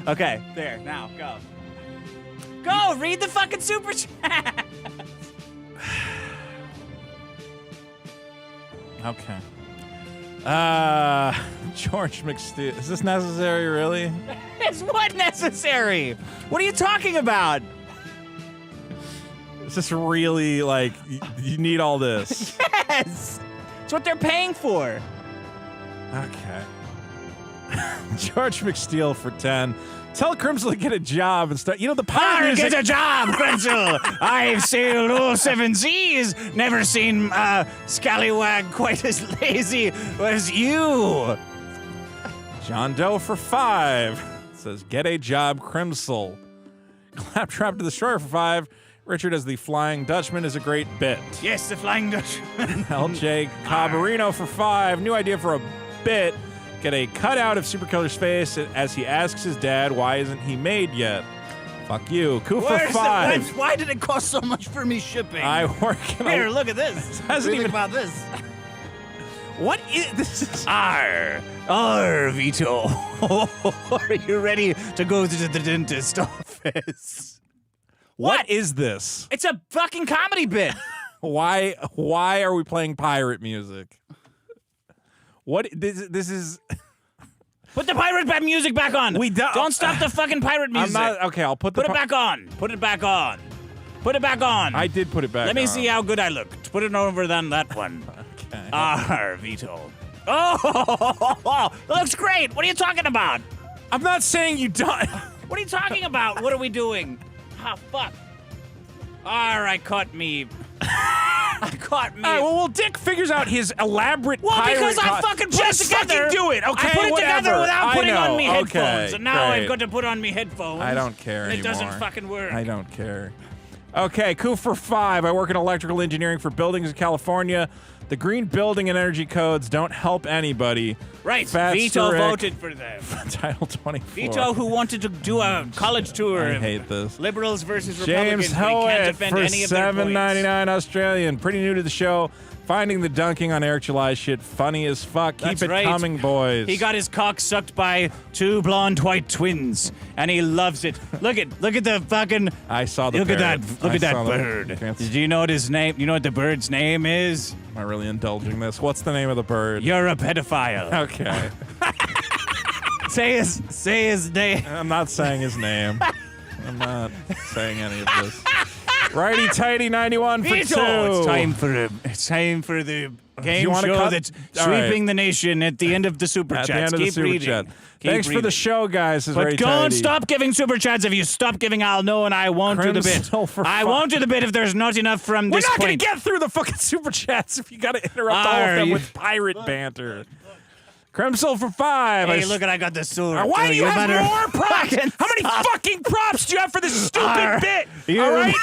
Okay, there, now, go. Go, read the fucking super chat! Okay. George McSteel. Is this necessary, really? It's what necessary? What are you talking about? Is this really, like, you need all this? Yes! It's what they're paying for. Okay. George McSteel for 10. Tell Crimson to get a job and start. You know, the pirate music. Get a job, Crimson! I've sailed all 7 seas. Never seen Scallywag quite as lazy as you. John Doe for 5. Says, get a job, Crimsel. Claptrap to the Destroyer for 5. Richard as the Flying Dutchman is a great bit. Yes, the Flying Dutchman. LJ Cabarino for 5. New idea for a bit. Get a cutout of Superkiller's face as he asks his dad, why isn't he made yet? Fuck you. Coup for 5. Why did it cost so much for me shipping? I work in Here, look at this. hasn't Think even- about this. What is this? Arr, Vito. Are you ready to go to the dentist office? What is this? It's a fucking comedy bit. Why are we playing pirate music? What this is Put the pirate music back on. Don't stop the fucking pirate music. I'm not okay, I'll put it back on. Put it back on. Put it back on. I did put it back on. Let me see how good I look. Put it over than that one. Okay. Arr, Vito. Oh, it looks great. What are you talking about? I'm not saying you don't. What are you talking about? What are we doing? Ah, fuck. All right, caught me. I caught me. All right, well, Dick figures out his elaborate pirate because I fucking put Just it together. fucking do it, okay? I put it Whatever. together without I putting on know. me headphones, Okay, and now great. I've got to put on me headphones. I don't care and anymore. It doesn't fucking work. I don't care. Okay, coup for 5. I work in electrical engineering for buildings in California. The green building and energy codes don't help anybody. Right, Fat Vito Rick, voted for them. Title 24. Vito, who wanted to do a college tour. I of hate this. Liberals versus Republicans. James but he can't Howitt defend for any of their points. $7.99 Australian. Pretty new to the show. Finding the dunking on Eric July shit funny as fuck. Keep That's it right. coming, boys. He got his cock sucked by 2 blonde white twins, and he loves it. Look at the fucking. I saw the Look parrot. at that! Look I at that saw the- bird. Can't- Do you know what his name? You know what the bird's name is? Am I really indulging this? What's the name of the bird? You're a pedophile. Okay. Say his name. I'm not saying his name. I'm not saying any of this. Righty tighty 91 for 2. Vito! It's time for the game wanna show cut? that's All right. sweeping the nation at the end of the super At chats. the end of Keep the super reading. chat. Keep Thanks for reading. the show, guys. This is But Righty don't tighty. stop giving super chats. If you stop giving, I'll know, and I won't do the bit. Crimson for I fuck. won't do the bit if there's not enough from We're this not going point. to get through the fucking super chats if you got to interrupt all of Are them you- with pirate banter. Crimson for 5. Hey, look, I got the sword. Why do you have better more props? fucking How many stop. fucking props do you have for this stupid Arr, bit? you- all right?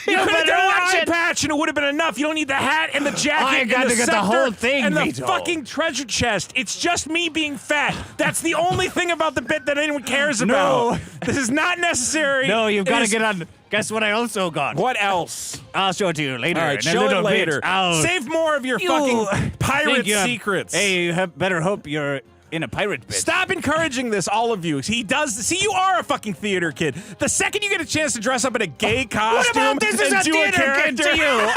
You you could have better done watch an eye it. patch and it would have been enough. You don't need the hat and the jacket I and got the to get the scepter whole thing, and the Vito. fucking treasure chest. It's just me being fat. That's the only thing about the bit that anyone cares No. about. This is not necessary. No, you've It got to is- get on. Guess what I also got? What else? I'll show it to you later. All right, in a show little it later. Bit. I'll- Save more of your You fucking pirate think you have- secrets. Hey, you better hope you're in a pirate bit. Stop encouraging this, all of you. He does. See, you are a fucking theater kid. The second you get a chance to dress up in a gay costume What about this is and a do theater kid character, to you?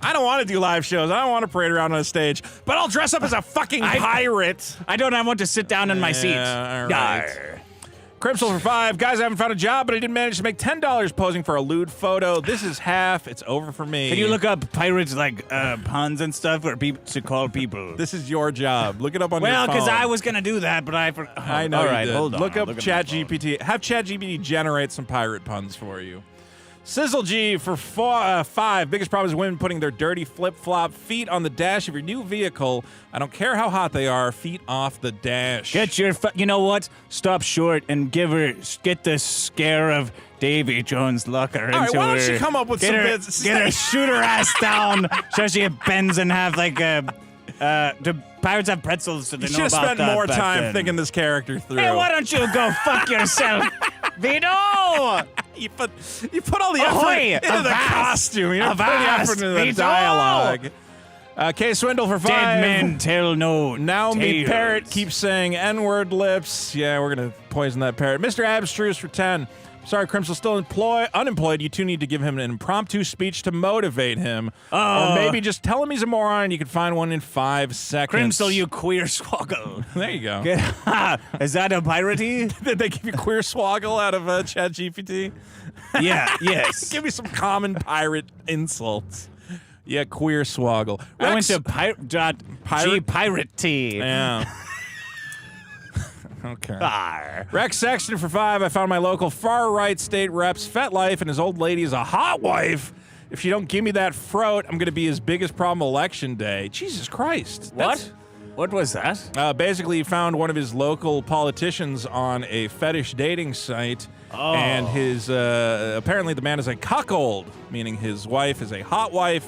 I don't want to do live shows. I don't want to parade around on a stage. But I'll dress up as a fucking pirate. I don't. I want to sit down in my seat. all right. Yar. Crimson for 5. Guys, I haven't found a job, but I did manage to make $10 posing for a lewd photo. This is half. It's over for me. Can you look up pirates like puns and stuff or people to call people? This is your job. Look it up on your Well, phone. because I was gonna do that, but I forgot. I know. All you right, did. hold on. Look I'll up at my ChatGPT. Have ChatGPT generate some pirate puns for you. Sizzle G for 5. Biggest problem is women putting their dirty flip-flop feet on the dash of your new vehicle. I don't care how hot they are. Feet off the dash. Get your. You know what? Stop short and get the scare of Davy Jones Locker into All right, why don't her. you come up with Get some her, bits? Get her, shoot her ass down, so she bends and have like a. The pirates have pretzels, so they You know should have about spent that more back time then. thinking this character through. Hey, why don't you go fuck yourself, Vito? You put all the Ahoy, effort into the avast, costume. You don't put any avast, effort into the Vito. dialogue. K Swindle for 5. Dead men tell no Now me tales. parrot keeps saying N-word lips. Yeah, we're gonna poison that parrot. Mr. Abstruse for 10. Sorry, Crimson's still unemployed. You two need to give him an impromptu speech to motivate him. Or maybe just tell him he's a moron and you can find one in 5 seconds. Crimsel, you queer swoggle. There you go. Is that a piratey? Did they give you queer swoggle out of ChatGPT? Yeah, yes. Give me some common pirate insults. Yeah, queer swoggle. I went Rex- to piratey. Yeah. Okay. Arr. Rex Sexton for 5. I found my local far-right state rep's FetLife, and his old lady is a hot wife. If she don't give me that throat, I'm going to be his biggest problem election day. Jesus Christ. What? What was that? Basically, he found one of his local politicians on a fetish dating site, and his apparently the man is a cuckold, meaning his wife is a hot wife,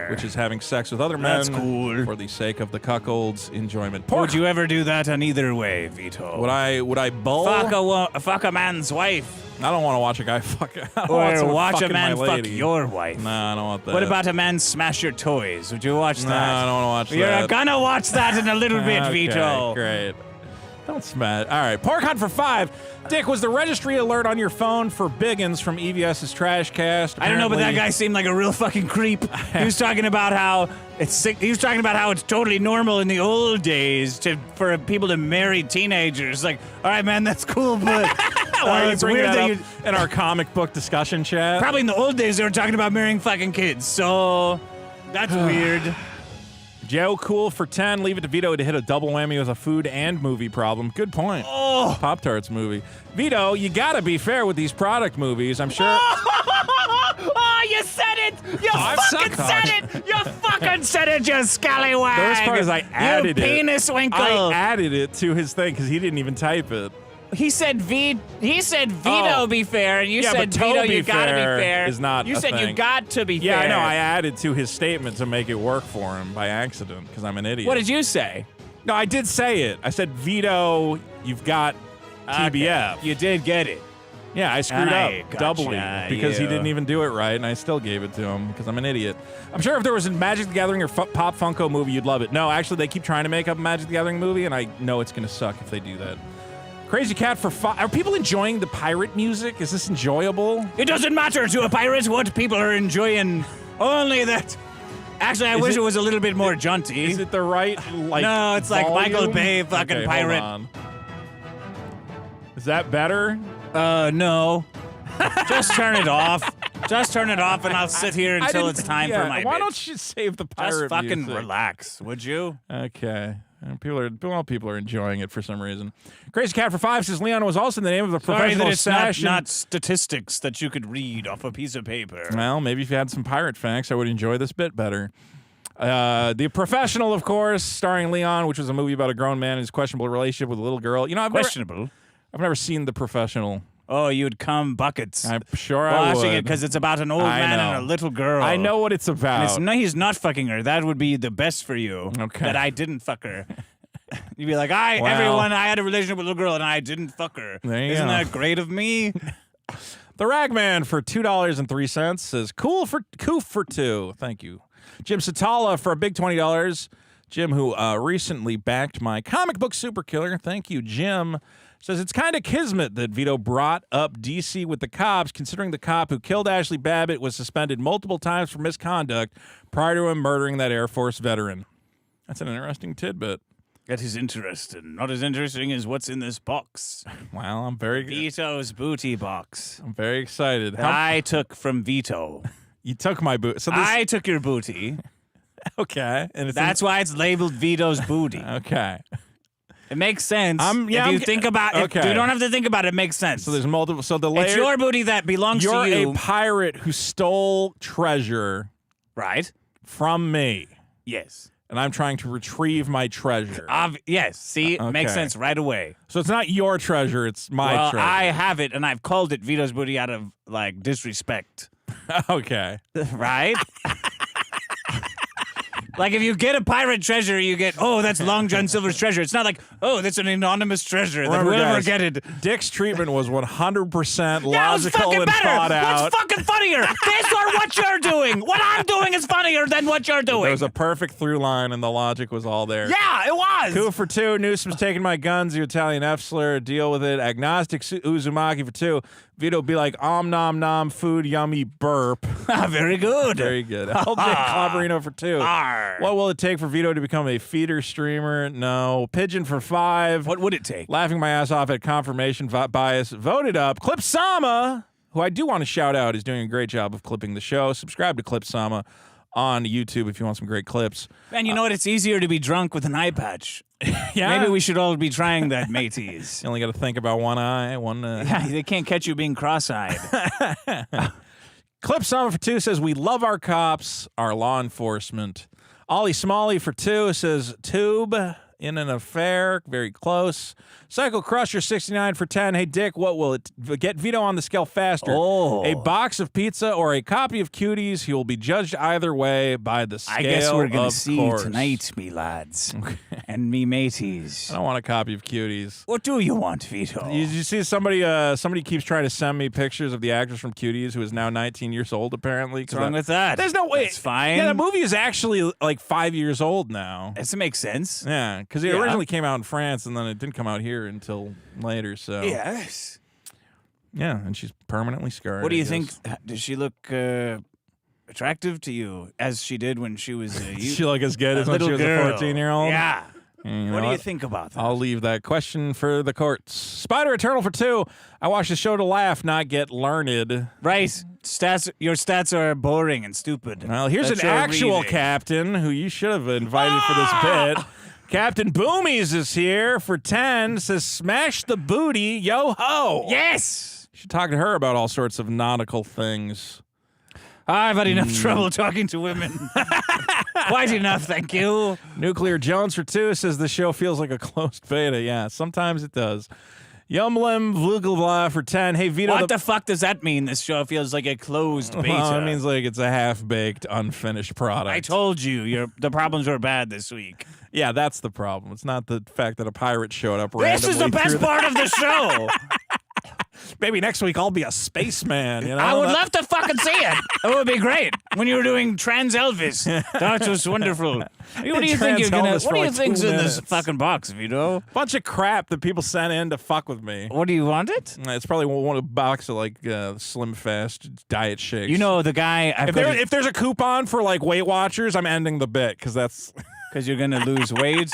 which is having sex with other men That's cool. for the sake of the cuckold's enjoyment. Would you ever do that on either way, Vito? Would I bull? Fuck a man's wife. I don't want to watch a guy fuck. I don't want Or someone watch a fucking man my fuck lady. your wife. No, I don't want that. What about a man smash your toys? Would you watch No, that? I don't want to watch You're that. gonna watch that in a little bit, Okay, Vito. Great. Don't smash. All right. Pork Hunt for 5. Dick, was the registry alert on your phone for Biggins from EVS's Trash Cast? I don't know, but that Apparently- guy seemed like a real fucking creep. He was talking about how it's sick. He was talking about how it's totally normal in the old days for people to marry teenagers. Like, all right, man, that's cool, but Why are you it's bringing weird that that up in our comic book discussion chat? Probably in the old days they were talking about marrying fucking kids. So that's weird. Joe Cool for 10. Leave it to Vito to hit a double whammy with a food and movie problem. Good point. Oh. Pop-Tarts movie. Vito, you gotta be fair with these product movies. I'm sure. Oh, You said it! You I've fucking suckcocked. said it! You fucking said it, you scallywag! The worst part is I added you it. penis winkle! I added it to his thing because he didn't even type it. He said Vito Oh. be fair, and you Yeah, said but Vito to be you gotta be fair fair. is not You a said you thing. got to be Yeah, fair. I know. I added to his statement to make it work for him by accident because I'm an idiot. What did you say? No, I did say it. I said, Vito, you've got TBF. Okay. You did get it. Yeah, I screwed I up gotcha, doubly because he you. didn't even do it right, and I still gave it to him because I'm an idiot. I'm sure if there was a Magic the Gathering or Pop Funko movie, you'd love it. No, actually, they keep trying to make up a Magic the Gathering movie, and I know it's going to suck if they do that. Crazy Cat for 5. Are people enjoying the pirate music? Is this enjoyable? It doesn't matter to a pirate what people are enjoying. Only that. Actually, I wish it was a little bit more jaunty. Is it the right, like, No, it's like volume? Michael Bay fucking Okay, pirate. Hold on. Is that better? No. Just turn it off. Just turn it off, and I'll sit here until it's time for my Why bitch. don't you save the pirate Just fucking music? relax, would you? Okay. People are enjoying it for some reason. Crazy Cat for 5 says Leon was also the name of the Sorry professional that it's session. not statistics that you could read off a piece of paper. Well, maybe if you had some pirate facts, I would enjoy this bit better. The Professional, of course, starring Leon, which was a movie about a grown man and his questionable relationship with a little girl. You know, Questionable. I've never seen The Professional. Oh, you'd come buckets. I'm sure I would. Watching it because it's about an old man and a little girl. I know what it's about. And he's not fucking her. That would be the best for you. Okay. That I didn't fuck her. You'd be like, Well. everyone, I had a relationship with a little girl and I didn't fuck her. There you Isn't go. that great of me? The Ragman for $2.03 says cool for 2. Thank you. Jim Satala for a big $20. Jim, who recently backed my comic book super killer. Thank you, Jim. Says it's kind of kismet that Vito brought up DC with the cops, considering the cop who killed Ashley Babbitt was suspended multiple times for misconduct prior to him murdering that Air Force veteran. That's an interesting tidbit. That is interesting. Not as interesting as what's in this box. Well, I'm very Vito's booty box. I'm very excited. That I took from Vito. You took my boot. So this, I took your booty. Okay, and That's why it's labeled Vito's booty. Okay. It makes sense. Yeah, if you think about it, okay. you don't have to think about it. It makes sense. So there's multiple. So the layer. It's your booty that belongs to you. You're a pirate who stole treasure, right, from me. Yes. And I'm trying to retrieve my treasure. Yes. See, it makes Okay. sense right away. So it's not your treasure; it's my treasure. I have it, and I've called it Vito's booty out of like disrespect. Okay. Right. Like if you get a pirate treasure, you get, oh, that's Long John Silver's treasure. It's not like, oh, that's an anonymous treasure that Remember, will never guys, get it. Dick's treatment was 100% Yeah, it was logical fucking and better. thought out. What's fucking funnier? This or what you're doing? What I'm doing is funnier than what you're doing. There was a perfect through line, and the logic was all there. Yeah, it was. Coup for 2. Newsom's taking my guns. You Italian F slur. Deal with it. Agnostic Uzumaki for 2. Vito be like, nom nom, food, yummy, burp. Very good. Very good. LJ Clobberino for 2. Arr. What will it take for Vito to become a feeder streamer? No. Pigeon for 5. What would it take? Laughing my ass off at confirmation bias. Voted up. Clip Sama, who I do want to shout out, is doing a great job of clipping the show. Subscribe to Clip Sama on YouTube if you want some great clips. Man, you know what? It's easier to be drunk with an eye patch. Yeah. Maybe we should all be trying that, mateys. You only got to think about one eye. Yeah, they can't catch you being cross-eyed. Clip Sama for 2 says, we love our cops, our law enforcement. Ollie Smalley for 2 says, tube in an affair, very close. Psycho Crusher 69 for 10. Hey, Dick, what will it get Vito on the scale faster? Oh. A box of pizza or a copy of Cuties? He will be judged either way by the scale. I guess we're going of to see course. tonight, me lads. And me mateys. I don't want a copy of Cuties. What do you want, Vito? You see somebody keeps trying to send me pictures of the actress from Cuties who is now 19 years old, apparently. What's wrong with that? There's no way. It's fine. Yeah, that movie is actually like 5 years old now. Does it make sense? Yeah, because it originally came out in France and then it didn't come out here until later. So Yes. yeah, and she's permanently scarred. What do I you guess. think? Does she look attractive to you as she did when she was a Is she look as good as when she little was girl? a 14-year-old? Yeah. You What know do you think about that? I'll leave that question for the courts. Spider Eternal for 2. I watch the show to laugh, not get learned. Right. Your stats are boring and stupid. Well, here's That's an your actual reading. captain who you should have invited for this bit. Captain Boomies is here for 10. Says, smash the booty, yo ho. Yes. You should talk to her about all sorts of nautical things. I've had enough trouble talking to women. Quite enough, thank you. Nuclear Jones for 2 says the show feels like a closed beta. Yeah, sometimes it does. Yumlim Vlugelbla for 10. Hey, Vito. What the fuck does that mean? This show feels like a closed beta. Well, it means like it's a half-baked, unfinished product. I told you, the problems were bad this week. Yeah, that's the problem. It's not the fact that a pirate showed up randomly. This is the best part of the show. Maybe next week I'll be a spaceman. You know, I would love to fucking see it. It would be great when you were doing Trans Elvis. That was wonderful. What do you think you're gonna? What do you think's in this fucking box, Vito? Bunch of crap that people sent in to fuck with me. What do you want it? It's probably one of a box of like Slim Fast diet shakes. You know the guy. If there's a coupon for like Weight Watchers, I'm ending the bit because that's because you're gonna lose weight.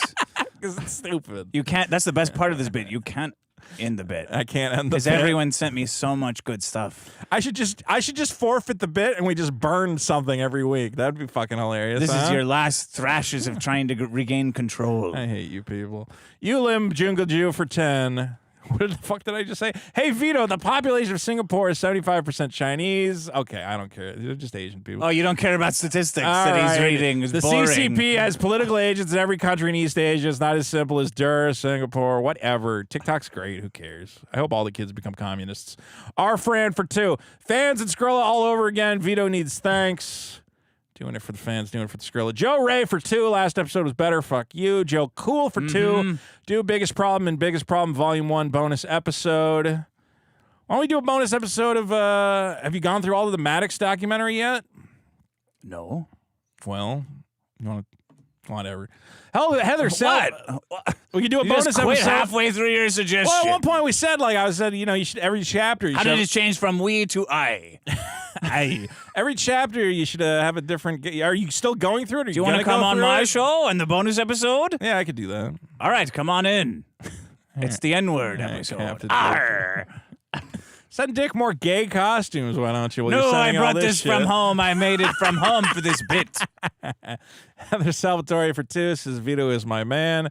Because it's stupid. You can't. That's the best part of this bit. You can't end the bit. I can't end the bit. Because everyone sent me so much good stuff. I should just forfeit the bit and we just burn something every week. That'd be fucking hilarious. This is your last thrashes of trying to regain control. I hate you people. Yulim Jungle Jew for 10. What the fuck did I just say? Hey, Vito, the population of Singapore is 75% Chinese. Okay, I don't care. They're just Asian people. Oh, you don't care about statistics All that he's right. reading. It's the boring. CCP has political agents in every country in East Asia. It's not as simple as Singapore, whatever. TikTok's great. Who cares? I hope all the kids become communists. Our Fran for 2. Fans and Skrilla all over again. Vito needs thanks. Doing it for the fans, doing it for the Skrilla. Joe Ray for 2. Last episode was better. Fuck you. Joe Cool for 2. Do Biggest Problem and Biggest Problem Volume 1 bonus episode. Why don't we do a bonus episode of, have you gone through all of the Maddox documentary yet? No. Well, you want to, whatever. Hell, Heather said, we could do a You bonus just quit episode. halfway through your suggestion. Well, at one point we said, you should, every chapter. How did it change from we to I? Every chapter you should have a different. Are you still going through it? Do you want to come on my show and the bonus episode? Yeah, I could do that. All right, come on in. It's the N-word episode. Arr. Send Dick more gay costumes, why don't you? No, I brought this from home. I made it from home for this bit. Heather Salvatore for 2 says Vito is my man.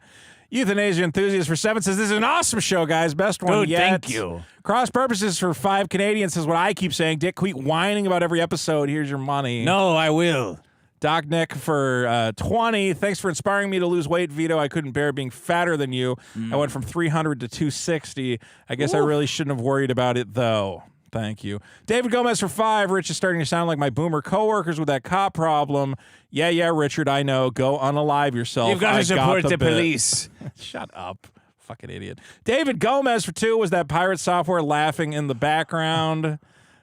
Euthanasia Enthusiast for 7 says, this is an awesome show, guys. Best one Dude, yet. thank you. Cross Purposes for 5 Canadians says what I keep saying. Dick, quit whining about every episode. Here's your money. No, I will. Doc Nick for 20. Thanks for inspiring me to lose weight, Vito. I couldn't bear being fatter than you. I went from 300 to 260. I guess I really shouldn't have worried about it, though. Thank you. David Gomez for 5. Rich is starting to sound like my boomer coworkers with that cop problem. Yeah, Richard, I know. Go unalive yourself. You've got to support the bit. police. Shut up. Fucking idiot. David Gomez for 2 was that pirate software laughing in the background.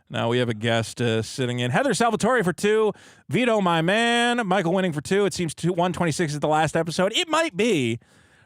Now we have a guest sitting in. Heather Salvatore for 2. Vito, my man. Michael Winning for 2. It seems 126 is the last episode. It might be.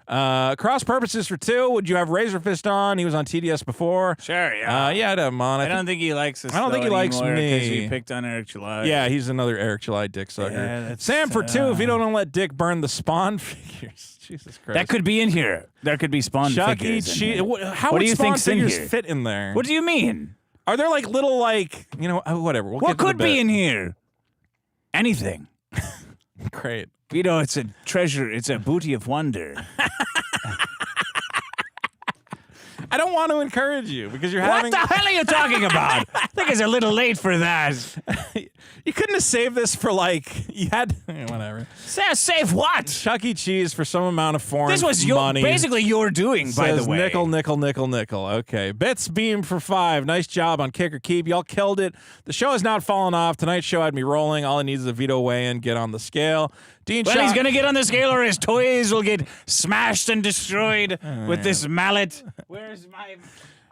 Cross Purposes for 2. Would you have Razor Fist on? He was on TDS before. Sure, yeah. Yeah, I'd have him on. I don't think he likes us. I don't think he likes me. Because we picked on Eric July. Yeah, he's another Eric July dick sucker. Yeah, Sam for 2. Vito, don't let Dick burn the Spawn figures. Jesus Christ. That could be in here. There could be Spawn Chucky, figures. In here. How what would do you Spawn think's in figures here? fit in there? What do you mean? Are there like little whatever? What could be in here? Anything. Great. Vito, it's a treasure. It's a booty of wonder. I don't want to encourage you because you're having. What the hell are you talking about? I think it's a little late for that. You couldn't have saved this for you had whatever. Save what? Chuck E. Cheese for some amount of foreign This was money. basically your doing, by the Says way. Nickel. Okay. Bits Beam for 5. Nice job on Kick or Keep. Y'all killed it. The show has not fallen off. Tonight's show had me rolling. All I need is a Vito weigh-in. Get on the scale. Dean Well, Shaw- he's going to get on the scale or his toys will get smashed and destroyed with this mallet. Where's my...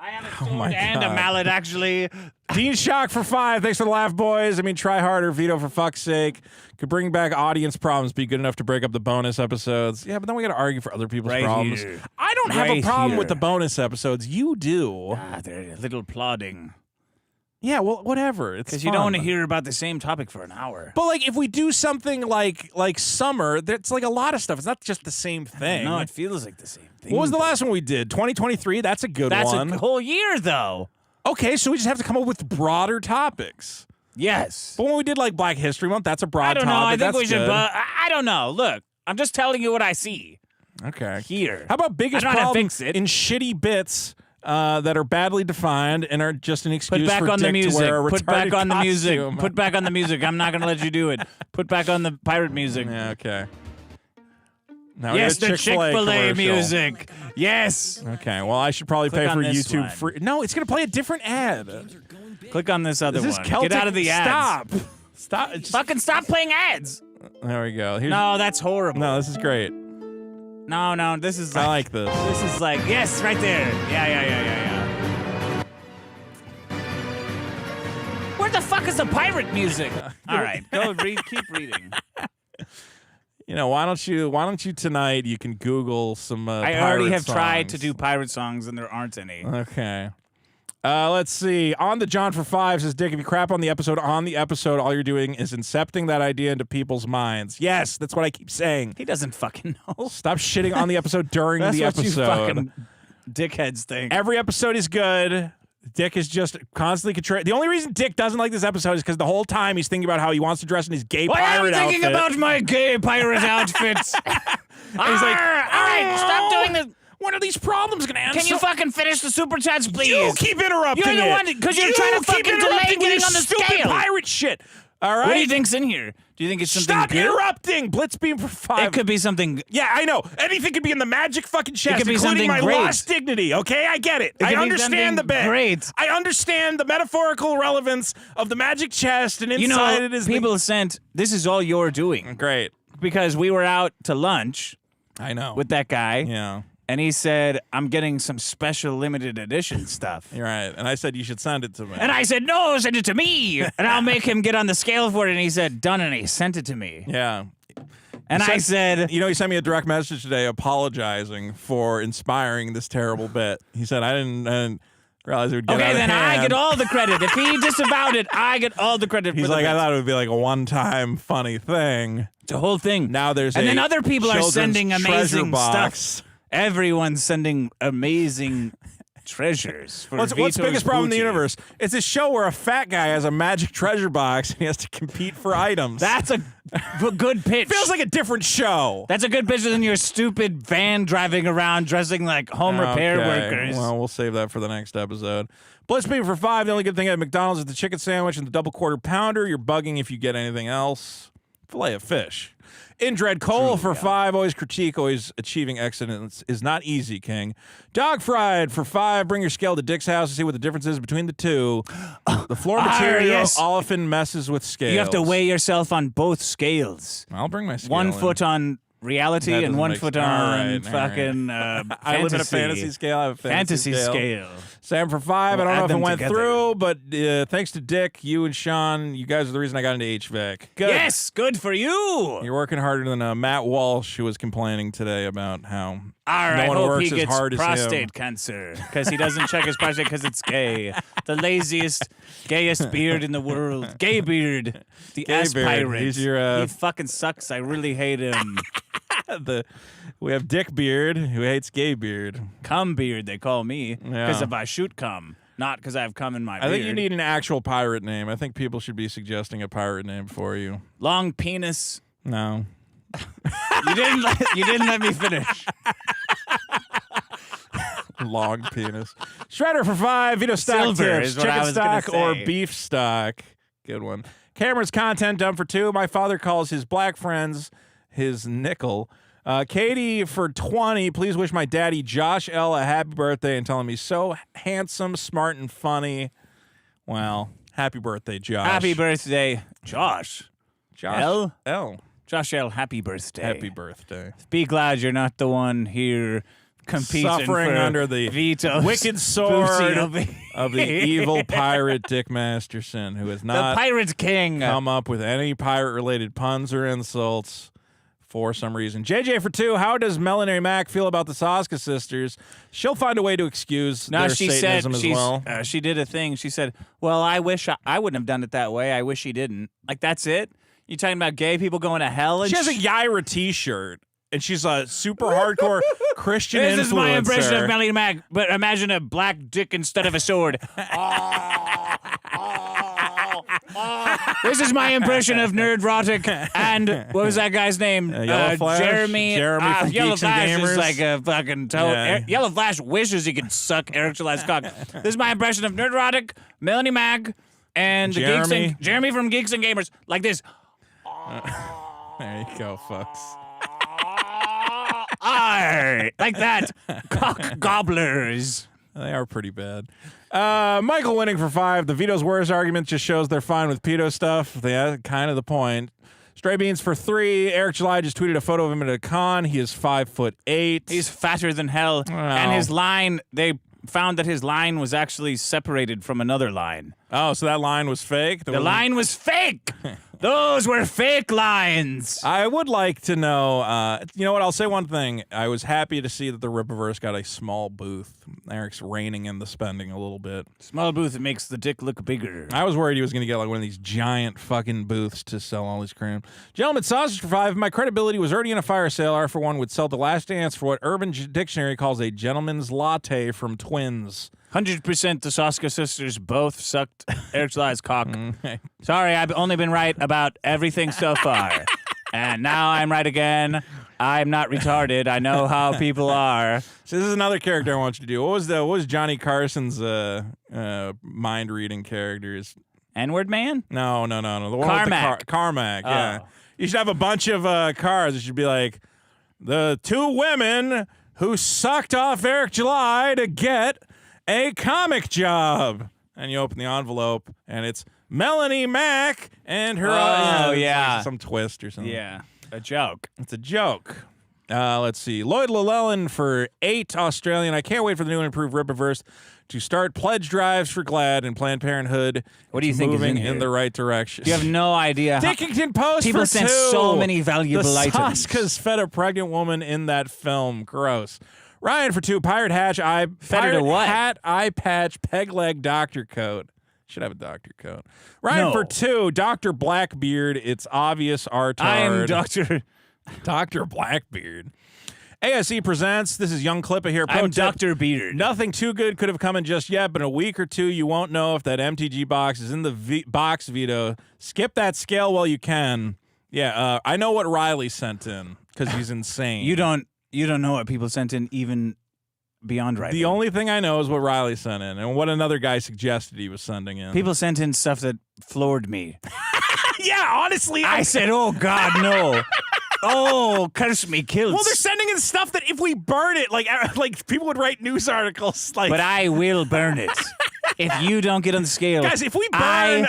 I have a sword and a mallet, actually. Dean Shock for 5. Thanks for the laugh, boys. I mean, try harder, Vito, for fuck's sake. Could bring back audience problems, be good enough to break up the bonus episodes. Yeah, but then we got to argue for other people's problems. Here. I don't have a problem with the here. bonus episodes. You do. They're a little plodding. Yeah, well, whatever. It's Because you don't want to fun. hear about the same topic for an hour. But if we do something like summer, that's like a lot of stuff. It's not just the same thing. No, it feels like the same thing. What was the last one we did? 2023. That's a good That's one. a whole year, though. Okay, so we just have to come up with broader topics. Yes. But when we did Black History Month, that's a broad I don't know. topic. I think That's we should. good. I don't know. Look, I'm just telling you what I see Okay. here. How about biggest I don't know how to problem fix it. in shitty bits? that are badly defined and are just an excuse Put back for on the Dick music. to wear a Put back retarded on the music. costume. Put back on the music. I'm not going to let you do it. Put back on the pirate music. Yeah, okay. Now we Yes, got a the Chick-fil-A Chick-fil-A commercial. music. Yes. Okay, well, I should probably Click pay on for this YouTube one. free. No, it's going to play a different ad. Click on this other This is one. Celtic. Get out of the ads. Stop. Fucking stop playing ads. There we go. Here's, No, that's horrible. No, this is great. No, this is I like this. This is like, yes, right there. Yeah. Where the fuck is the pirate music? All right, go read. Keep reading. You know, why don't you tonight? You can Google some. I already pirate have tried to songs. do pirate songs, and there aren't any. Okay. Let's see. On the John for 5 says, Dick, if you crap on the episode, all you're doing is incepting that idea into people's minds. Yes, that's what I keep saying. He doesn't fucking know. Stop shitting on the episode during That's the what episode. you fucking dickheads think. Every episode is good. Dick is just constantly contrary. The only reason Dick doesn't like this episode is because the whole time he's thinking about how he wants to dress in his gay pirate I'm thinking outfit. about my gay pirate outfits. And he's like, all right, stop doing this. When are these problems going to answer? Can you fucking finish the super chats, please? You keep interrupting You're the it. one because you're trying to keep fucking delay interrupting getting with on the stupid scale. pirate shit. All right. What do you think's in here? Do you think it's something Stop good? interrupting. Blitzbeam for 5. It could be something. Yeah, I know. Anything could be in the magic fucking chest, could be including something my great. lost dignity. Okay, I get it. It I could be understand the something bit. great. I understand the metaphorical relevance of the magic chest, and inside You know, it is people sent. This is all you're doing great because we were out to lunch. I know with that guy. Yeah. And he said, I'm getting some special limited edition stuff. You're right. And I said you should send it to me. And I said, no, send it to me. And I'll make him get on the scale for it. And he said, done. And he sent it to me. Yeah. And I said, you know, he sent me a direct message today apologizing for inspiring this terrible bit. He said, I didn't realize it would get okay, out of then hand. I get all the credit. If he disavowed it, I get all the credit He's for like, the I bit. thought it would be like a one-time funny thing. It's a whole thing. Now there's and a then other people are children's sending treasure amazing box. stuff. Everyone's sending amazing treasures for What's the Vito's biggest problem in the booty. universe? It's a show where a fat guy has a magic treasure box and he has to compete for items. That's a good pitch. Feels like a different show. That's a good picture than your stupid van driving around dressing like home repair workers. Well, we'll save that for the next episode. Blitzbeam for 5. The only good thing at McDonald's is the chicken sandwich and the double quarter pounder. You're bugging if you get anything else. Filet of fish. Indred Cole for 5. Always critique, always achieving excellence is not easy, King. Dog Fried for 5. Bring your scale to Dick's house to see what the difference is between the two. The floor material yes. often messes with scales. You have to weigh yourself on both scales. I'll bring my scale 1 in. foot on reality That and doesn't 1 make foot sense. on All right. fucking I live in a fantasy scale. I have a fantasy scale. Sam for 5. We'll I don't know add if it them went together. through, but thanks to Dick, you and Sean, you guys are the reason I got into HVAC. Good. Yes, good for you. You're working harder than Matt Walsh, who was complaining today about how All right, no one hope works he as gets hard as him. prostate cancer because he doesn't check his prostate because it's gay. The laziest, gayest beard in the world. Gay beard. The Gay ass beard. pirate. He's your, he fucking sucks. I really hate him. We have Dick Beard, who hates Gay Beard. Cum beard, they call me. Because Yeah. if I shoot cum, not because I have cum in my beard. I think you need an actual pirate name. I think people should be suggesting a pirate name for you. Long penis. No. You didn't let me finish. Long penis. Shredder for 5. Vito stock Silver tips. is what I Chicken was gonna stock or say. beef stock. Good one. Cameron's content dump for 2. My father calls his black friends his nickel. Katie for 20. Please wish my daddy Josh L a happy birthday and tell him he's so handsome, smart, and funny. Well, happy birthday, Josh. Happy birthday, Josh. Josh L? Josh L, happy birthday. Happy birthday. Be glad you're not the one here competing Suffering for under the Vito's wicked sword booty. of the evil pirate Dick Masterson, who has not The Pirate King. come up with any pirate-related puns or insults for some reason. JJ for 2. How does Melanie Mack feel about the Sasuka sisters? She'll find a way to excuse No, their she said Satanism as well. she did a thing. She said, "Well, I wish I wouldn't have done it that way. I wish she didn't." Like that's it. You talking about gay people going to hell? And She has a Yaira T-shirt, and she's a super hardcore Christian This influencer. is my impression of Melanie Mac, but imagine a black dick instead of a sword. This is my impression of Nerdrotic. And what was that guy's name? Yellow Flash? Jeremy. Jeremy from Yellow Geeks and Flash Gamers. is like a fucking toad. Yeah. Yellow Flash wishes he could suck Eric July's cock. This is my impression of Nerdrotic, Melanie Mag, and the Geeks Jeremy. and Jeremy from Geeks and Gamers. Like this. There you go, folks. Arr, like that. Cock gobblers. They are pretty bad. Michael winning for 5. The Vito's worst argument just shows they're fine with pedo stuff. They kind of the point. Stray Beans for 3. Eric July just tweeted a photo of him at a con. He is 5'8". He's fatter than hell. And his line, they found that his line was actually separated from another line. Oh, so that line was fake? The line was fake. Those were fake lines. I would like to know, you know what, I'll say one thing. I was happy to see that the Rippaverse got a small booth. Eric's reining in the spending a little bit. Small booth makes the dick look bigger. I was worried he was going to get like one of these giant fucking booths to sell all his cream. Gentlemen, sausage for 5. My credibility was already in a fire sale. I, for one, would sell The Last Dance for what Urban Dictionary calls a gentleman's latte from Twins. 100% the Sasuka sisters both sucked Eric July's cock. Sorry, I've only been right about everything so far. And now I'm right again. I'm not retarded. I know how people are. So this is another character I want you to do. What was Johnny Carson's mind reading characters? N-word man? No. The one with the Carmack. Yeah. You should have a bunch of cars. It should be like the 2 women who sucked off Eric July to get a comic job. And you open the envelope, and it's Melanie Mack and her. Yeah. Some twist or something. Yeah. A joke. It's a joke. Let's see. Lloyd Llewellyn for 8 Australian. I can't wait for the new and improved Rippaverse to start pledge drives for GLAAD and Planned Parenthood. What do you think is moving in here? the right direction? You have no idea. Dickington Post People for sent 2. so many valuable items. Sasuka's fed a pregnant woman in that film. Gross. Ryan for 2. Pirate Hatch eye. Fed her to what? Hat eye patch peg leg doctor coat. Should have a doctor coat. Ryan for 2. Dr. Blackbeard. It's obvious Artard. I am Dr. Blackbeard. ASE presents. This is Young Clippa here. I'm Dr. Beard. Nothing too good could have come in just yet, but in a week or 2, you won't know if that MTG box is in the box, Vito. Skip that scale while you can. Yeah, I know what Riley sent in because he's insane. You don't know what people sent in even beyond right. The only thing I know is what Riley sent in and what another guy suggested he was sending in. People sent in stuff that floored me. Yeah, honestly. I said, oh, God, no. Oh, curse me, kills. Well, they're sending in stuff that if we burn it, like people would write news articles. Like, but I will burn it. If you don't get on the scale. Guys, if we burn...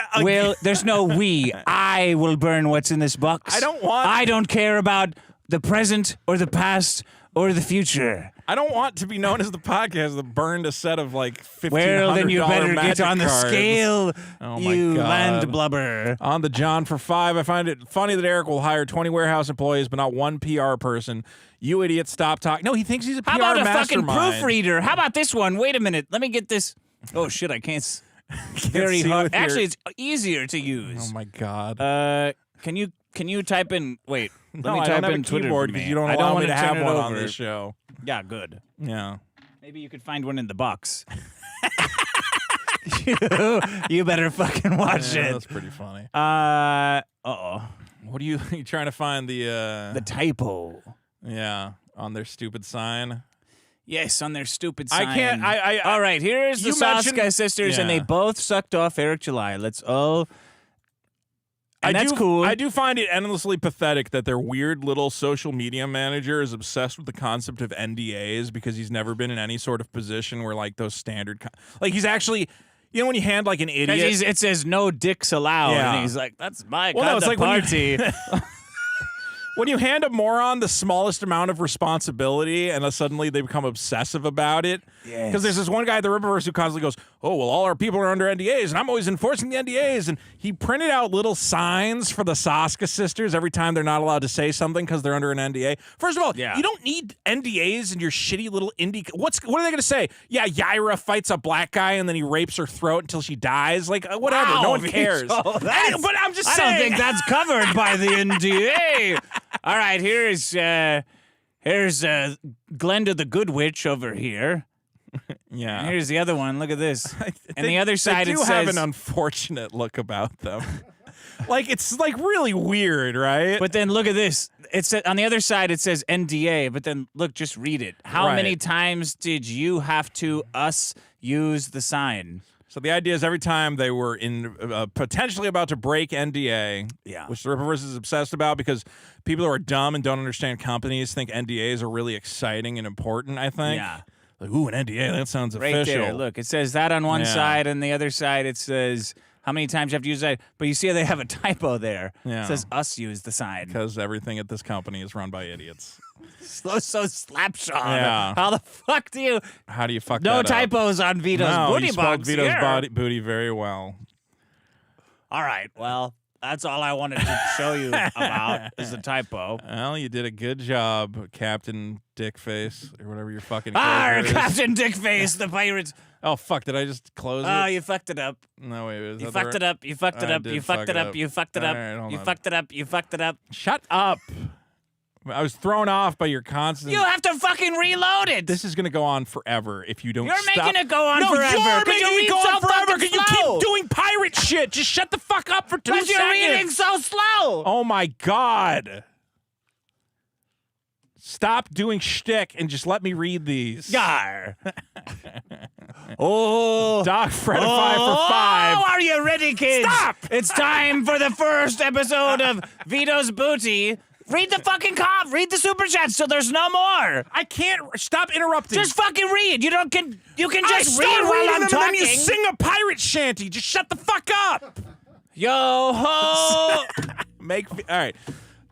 There's no we. I will burn what's in this box. I don't care about the present or the past or the future. I don't want to be known as the podcast that burned a set of like $1,500 Well, then you better magic get on the cards. scale, Oh my you God. land blubber. On the John for 5, I find it funny that Eric will hire 20 warehouse employees, but not one PR person. You idiot, stop talking. No, he thinks he's a PR How about a mastermind. fucking proofreader? How about this one? Wait a minute. Let me get this. Oh, shit, I can't. Very see hard. with your- Actually, it's easier to use. Oh my God. Can you type in? Wait, No, let me I type don't have in a Twitter keyboard for me. because you don't I allow me wanna to turn have it one on over. this show. Yeah, good. Yeah. Maybe you could find one in the box. You better fucking watch it. That's pretty funny. Uh-oh. What are you trying to find the typo? Yeah, on their stupid sign. Yes, on their stupid sign. I can't. All right, here's the You mentioned- Sasuka sisters, and they Yeah. both sucked off Eric July. Let's all. And that's do, cool. I do find it endlessly pathetic that their weird little social media manager is obsessed with the concept of NDAs because he's never been in any sort of position where like those standard, like he's actually, you know, when you hand like an idiot, It says no dicks allowed, Yeah. and he's like, "That's my Well, no, it's like when party." when you hand a moron the smallest amount of responsibility and suddenly they become obsessive about it. Because there's this one guy at the Rippaverse who constantly goes, oh, well, all our people are under NDAs, and I'm always enforcing the NDAs. And he printed out little signs for the Sasuka sisters every time they're not allowed to say something because they're under an NDA. First of all, you don't need NDAs in your shitty little indie. What are they going to say? Yeah, Yaira fights a black guy and then he rapes her throat until she dies. Like, whatever. Wow, no one cares. Vito, that's- But I'm just I saying. don't think that's covered by the NDA. All right, here's Glenda the Good Witch over here. Yeah. Here's the other one. Look at this. And the other side they it do says have an unfortunate look about them. Like it's like really weird, right? But then look at this. It's on the other side it says NDA, but then look, just read it. How Right. many times did you have to use the sign? So the idea is every time they were in potentially about to break NDA, which the Rippaverse is obsessed about because people who are dumb and don't understand companies think NDAs are really exciting and important, I think. Yeah. Like, ooh, an NDA, that sounds Right official. there. Look, it says that on one Yeah. side, and the other side it says how many times you have to use that. But you see they have a typo there. Yeah. It says us use the sign. Because everything at this company is run by idiots. So slapshot. Yeah. How the fuck do you? How do you fuck No that up? typos on Vito's booty you spelled box Vito's here. booty very well. All right. Well, that's all I wanted to show you about is the typo. Well, you did a good job, Captain Dickface, or whatever your fucking Ah, character is. Captain Dickface, the pirates. Oh, fuck, did I just close Oh, it? you fucked it up. No, wait. Was You that fucked the it up. You fucked it I up. did You fucked fuck it up. You fucked it up. All right, hold You on. fucked it up. You fucked it up. Shut up. I was thrown off by your constant... You have to fucking reload it. This is going to go on forever if you don't You're stop. making it go on no, forever. you're 'cause making you it read go so on forever fucking because you slow. keep doing pirate shit. Just shut the fuck up for 2 Because seconds. you're reading so slow. Oh, my God. Stop doing shtick and just let me read these. Yar. Oh. Doc Fredify for 5. Oh, are you ready, kids? Stop! It's time for the first episode of Vito's Booty. Read the fucking read the super chat so there's no more. I can't stop interrupting. Just fucking read. You can just I read start while reading I'm them talking. and then you sing a pirate shanty. Just shut the fuck up. Yo ho. All right.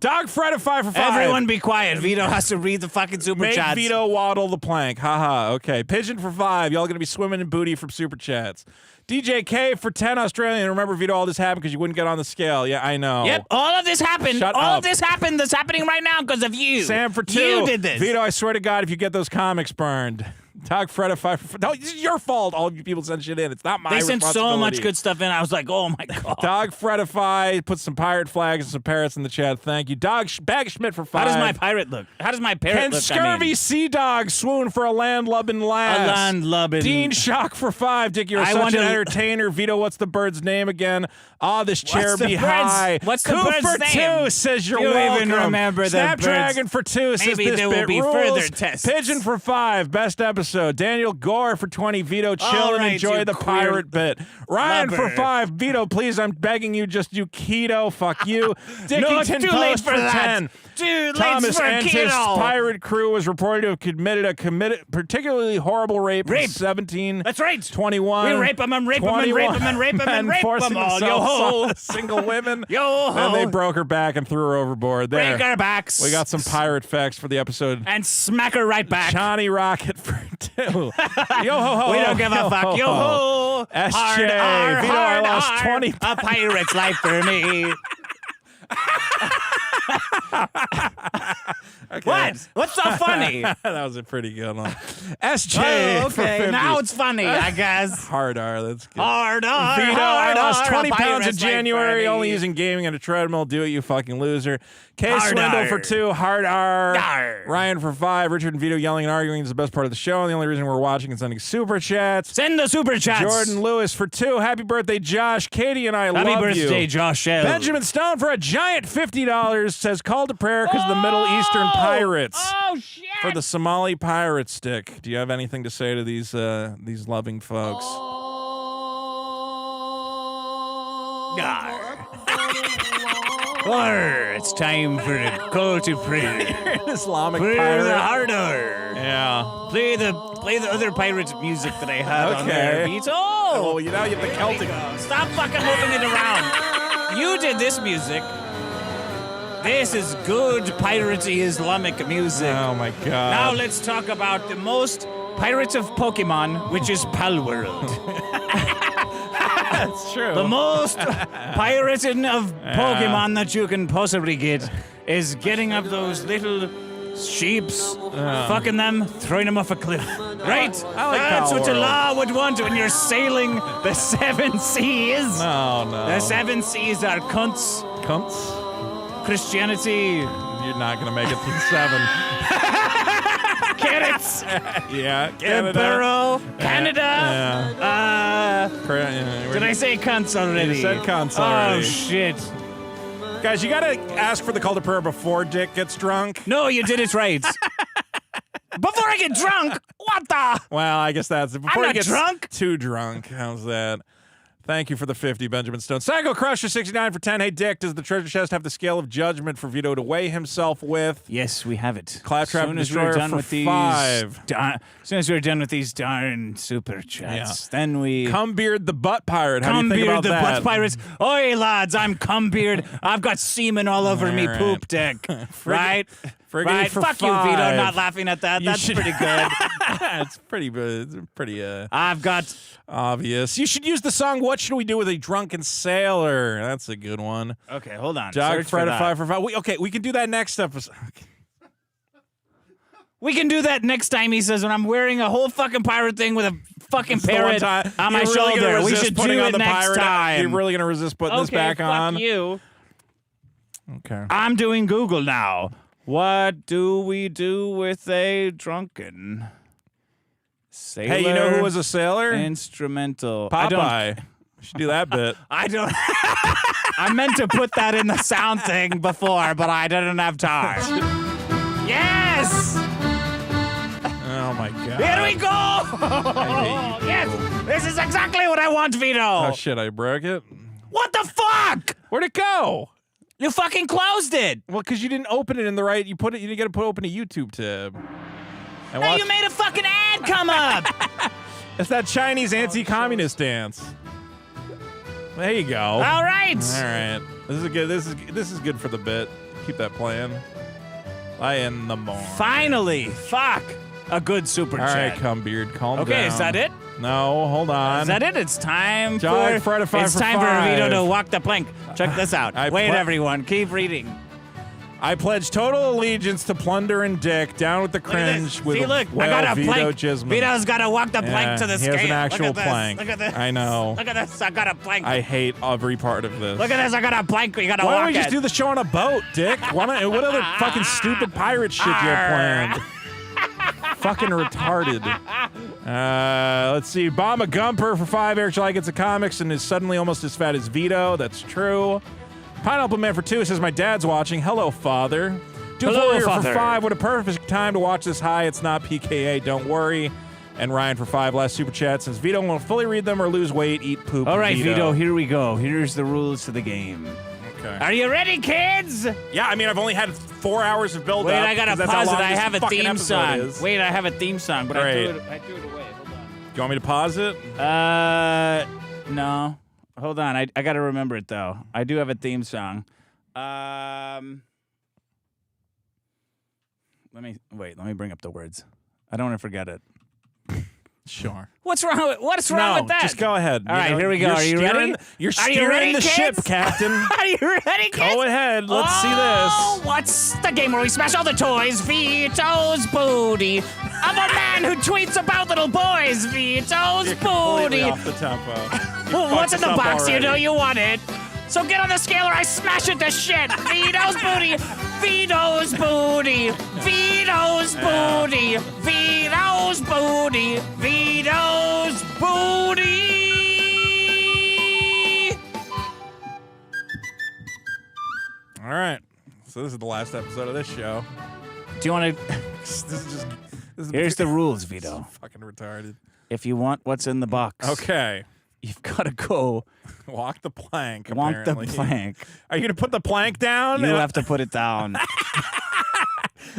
Dog Fredify for 5. Everyone be quiet. Vito has to read the fucking super Make chats. Vito waddle the plank. Haha. Okay. Pigeon for 5. Y'all gonna be swimming in booty from super chats. DJ K for 10 Australian. Remember, Vito, all this happened because you wouldn't get on the scale. Yeah, I know. Yep, all of this happened. Shut all up. of this happened. That's happening right now because of you. Sam for 2. You did this. Vito, I swear to God, if you get those comics burned. Dog Fredify for... No, this is your fault. All of you people sent shit in. It's not my They sent so much responsibility. good stuff in. I was like, oh my God. Dog Fredify, put some pirate flags and some parrots in the chat. Thank you. Bag Schmidt for 5. How does my pirate look? How does my parrot Can look? Scurvy Sea Dog swoon for a landlubbin' lass? A landlubbin'. Dean Shock for 5. Dick, you're I such want an to- entertainer. Vito, what's the bird's name again? Ah, this chair What's the be bird's- high. what's the Coup bird's for name? 2 says you're You welcome. even remember the Snapdragon bird's- for 2 says Maybe this there will bit be rules. further tests. Pigeon for 5. Best episode. Daniel Gore for 20. Vito, chill All and right, enjoy you the queer pirate bit. Ryan for lover. 5. Vito, please, I'm begging you, just do keto. Fuck you. Dickington No, it's too late Post for that. 10. Too late Thomas for Entis, keto. pirate crew was reported to have committed particularly horrible rape. Rape. In 17. That's right. 21. We rape 'em and rape 'em and rape 'em and rape 'em and men rape 'em forcing all. Yo themselves ho. on single women. Yo ho. Then they broke her back and threw her overboard. There. Break our backs. We got some pirate facts for the episode. And smack her right back. Johnny Rocket for 2. Yo ho ho. We don't give a fuck. Yo ho. SJ. Hard, hard, Vito, hard, I lost hard. 20. A pirate's life for me. Okay. What? What's so funny? That was a pretty good one. SJ. Oh, for okay. 50. Now it's funny, I guess. Hard R, that's good. Hard, hard, Vito, hard, I lost hard, 20 a pounds in pirate's life for January, me. only using gaming on a treadmill. Do it, you fucking loser. K Hard Swindle R. for 2. Hard R. Yar. Ryan for 5. Richard and Vito yelling and arguing is the best part of the show. And the only reason we're watching is sending super chats. Send the super chats. Jordan Lewis for 2. Happy birthday, Josh. Katie and I Happy love birthday, you. Josh L. Benjamin Stone for a giant $50 says call to prayer because of the Middle Eastern pirates. Oh, shit. For the Somali pirate stick. Do you have anything to say to these loving folks? Arr, it's time for a call to prayer. Islamic Prayer pirate. the harder. Yeah. Play the other pirate music that I have on there, Okay. Vito. Oh, you know you have the Celtic. Stop fucking moving it around. You did this music. This is good piratey Islamic music. Oh my God. Now let's talk about the most pirates of Pokemon, which is Pal World. That's true. The most pirating of Pokemon that you can possibly get is getting up those little sheeps, fucking them, throwing them off a cliff. Right? I like That's Pal what the World. law would want when you're sailing the 7 seas. No, no. The 7 seas are cunts, Cunts? Christianity, You're not going to make it through 7. Credits. Yeah, The Canada. Borough. Canada. Yeah. Did I say cunts already? You said cunts already. Oh, shit. Guys, you gotta ask for the call to prayer before Dick gets drunk. No, you did it right. Before I get drunk? What the? Well, I guess that's before I'm he not gets drunk. too drunk. How's that? Thank you for the 50, Benjamin Stone. Psycho Crusher 69 for 10. Hey, Dick, does the treasure chest have the scale of judgment for Vito to weigh himself with? Yes, we have it. Claptrap As soon as we're Destroyer done for with 5. As soon as we're done with these darn super chats, then we... Cumbeard the Butt Pirate. How do you think Cumbeard about the that? Butt Pirates. Oi, lads, I'm Cumbeard. I've got semen all over me All right. poop deck. Right? Friggin' Right? for Fuck you, 5. Vito, not laughing at that. That's pretty good. It's pretty good. It's pretty I've got... obvious. You should use the song What Should We Do with a Drunken Sailor? That's a good one. Okay, hold on. Dog Search Fred for at that. 5 for 5. We can do that next episode. We can do that next time, he says, when I'm wearing a whole fucking pirate thing with a fucking parrot on my You're really gonna shoulder. We resist should do putting on it the next pirate? time. You're really going to resist putting this back on? Fuck you. Okay. I'm doing Google now. What do we do with a drunken sailor? Hey, you know who was a sailor? Instrumental. Popeye. We should do that bit. I don't. I meant to put that in the sound thing before, but I didn't have time. Yes! Oh, my God. Here we go! I hate you Yes! people. This is exactly what I want, Vito! Oh, shit, I broke it. What the fuck? Where'd it go? You fucking closed it! Well, because you didn't open it in the right. You didn't get to open a YouTube tab. And Now watch- you made a fucking ad come up! It's that Chinese anti-communist dance. There you go. All right! All right. This is good. This is good for the bit. Keep that playing. In the morning. Finally! Fuck! A good super All chat. right, Cumbeard, calm down. Okay, is that it? No, hold on. Is that it? It's time Dog for Fred at 5 it's for time 5. for Vito to walk the plank. Check this out. Wait, everyone, keep reading. I pledge total allegiance to Plunder and Dick. Down with the Look at this. cringe. With See, look, well, I got a Vito plank. Gisman. Vito's got to walk the plank Yeah, to the he scale. has an actual Look at this. plank. Look at this. I know. Look at this. I got a plank. I hate every part of this. Look at this. I got a plank. You got to Why walk don't we just it. do the show on a boat, Dick? What other fucking stupid pirate shit do you have planned? Fucking retarded. Let's see. Bomba Gumper for 5. Eric July gets a comics and is suddenly almost as fat as Vito. That's true. Pineapple Man for 2 says, my dad's watching. Hello, father. Dude Hello, Warrior father. for 5. What a perfect time to watch this high. It's not PKA. Don't worry. And Ryan for 5. Last super chat says, Vito won't fully read them or lose weight. Eat poop. All right, Vito, here we go. Here's the rules to the game. Okay. Are you ready, kids? Yeah, I mean, I've only had 4 hours of build-up. Wait, I got to 'cause that's how pause it. long I this have a fucking theme episode song. is. Wait, I have a theme song, but I Great. threw it away. Hold on. Do you want me to pause it? No. Hold on. I got to remember it, though. I do have a theme song. Let me bring up the words. I don't want to forget it. Sure. What's wrong with that? Just go ahead. All right, here we go. Are you ready? You're Are you steering ready, the kids? ship, Captain. Are you ready, kids? Go ahead. Let's see this. What's the game where we smash all the toys? Vito's booty. I'm a man who tweets about little boys. Vito's You're completely booty. off the tempo. Well, what's in the fucked us up box? You already. know you want it. So get on the scale or I smash it to shit. Vito's booty. Vito's booty. Vito's booty. Vito's booty. Vito's booty. All right. So this is the last episode of this show. Do you want to? This is Here's the rules, Vito. fucking retarded. If you want what's in the box, Okay. you've got to go Walk the plank. walk the apparently. plank. Are you gonna put the plank down? You have to put it down.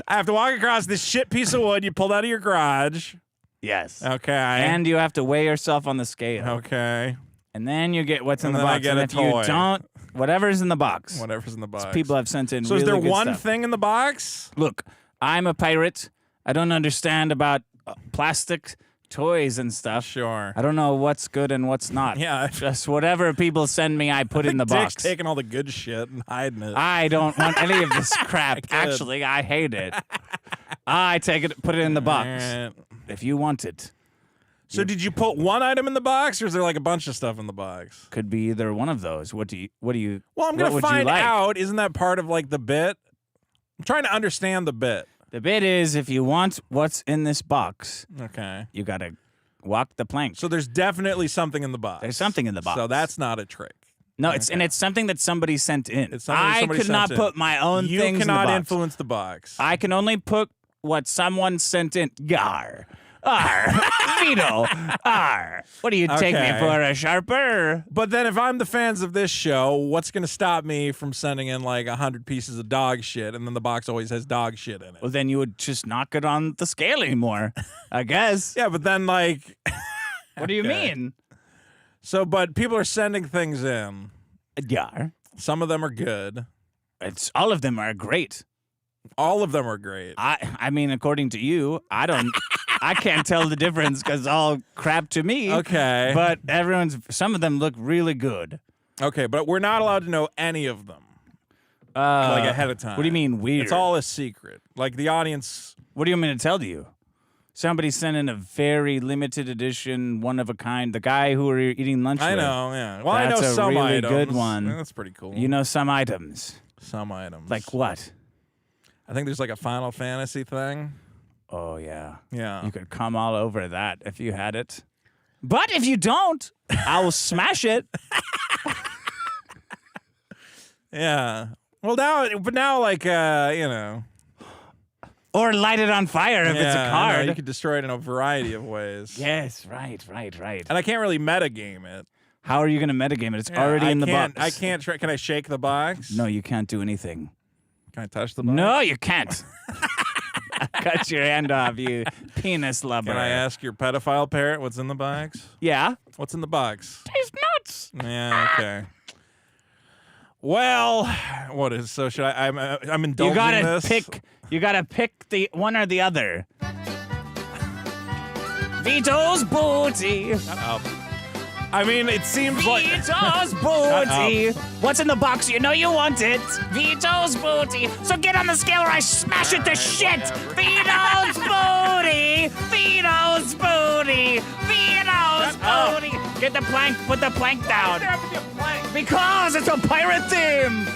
I have to walk across this shit piece of wood you pulled out of your garage. Yes. Okay. And you have to weigh yourself on the scale. Okay. And then you get what's in And the then I box. get and a if toy. you don't, whatever's in the box. Whatever's in the box. People have sent in So really is there good one stuff. thing in the box? Look, I'm a pirate. I don't understand about plastic toys and stuff. Sure. I don't know what's good and what's not. Yeah. Just whatever people send me, I put in the Dick's box. taking all the good shit and hiding it. I don't want any of this crap. Good. Actually, I hate it. I take it, put it in the box. All right. If you want it. So did you put one item in the box, or is there like a bunch of stuff in the box? Could be either one of those. What do you? Well, I'm what gonna would you find like? out. Isn't that part of like the bit? I'm trying to understand the bit. The bit is, if you want what's in this box, Okay. you gotta walk the plank. So there's definitely something in the box. There's something in the box. So that's not a trick. No, it's something that somebody sent in. It's something I somebody could not sent in. put my own You things in the cannot box. influence the box. I can only put what someone sent in. Yar. Vito. What do you take me Okay. for, a sharper? But then if I'm the fans of this show, what's going to stop me from sending in like 100 pieces of dog shit and then the box always has dog shit in it? Well, then you would just not get on the scale anymore, I guess. Yeah, but then like... What do you mean? So, but people are sending things in. Yeah. Some of them are good. All of them are great. All of them are great. I mean, according to you, I can't tell the difference because all crap to me. Okay. But some of them look really good. Okay, but we're not allowed to know any of them. Like ahead of time. What do you mean weird? It's all a secret. Like the audience. What do you want me to tell you? Somebody sent in a very limited edition, one of a kind. The guy who we're eating lunch with. I know, yeah. Well, I know That's some a really items. good one. Yeah, that's pretty cool. You know some items. Some items. Like what? I think there's like a Final Fantasy thing. Oh, yeah. Yeah. You could come all over that if you had it. But if you don't, I will smash it. Yeah. Well, now, like, you know. Or light it on fire if it's a I know, card. you could destroy it in a variety of ways. Yes, right. And I can't really metagame it. How are you going to metagame it? It's Yeah, already I in the can't- box. I can't. Can I shake the box? No, you can't do anything. Can I touch the box? No, you can't. Cut your hand off, you penis lover. Can I ask your pedophile parrot what's in the box? Yeah. What's in the box? Taste nuts. Yeah. Okay. Well, what is so? Should I? I'm indulging You gotta this. pick. You gotta pick the one or the other. Vito's booty. I mean, it seems like Vito's booty. What's in the box? You know you want it. Vito's booty. So get on the scale or I smash it to shit. Vito's booty. Vito's booty. Vito's booty. Get the plank. Put the plank down. Because it's a pirate theme.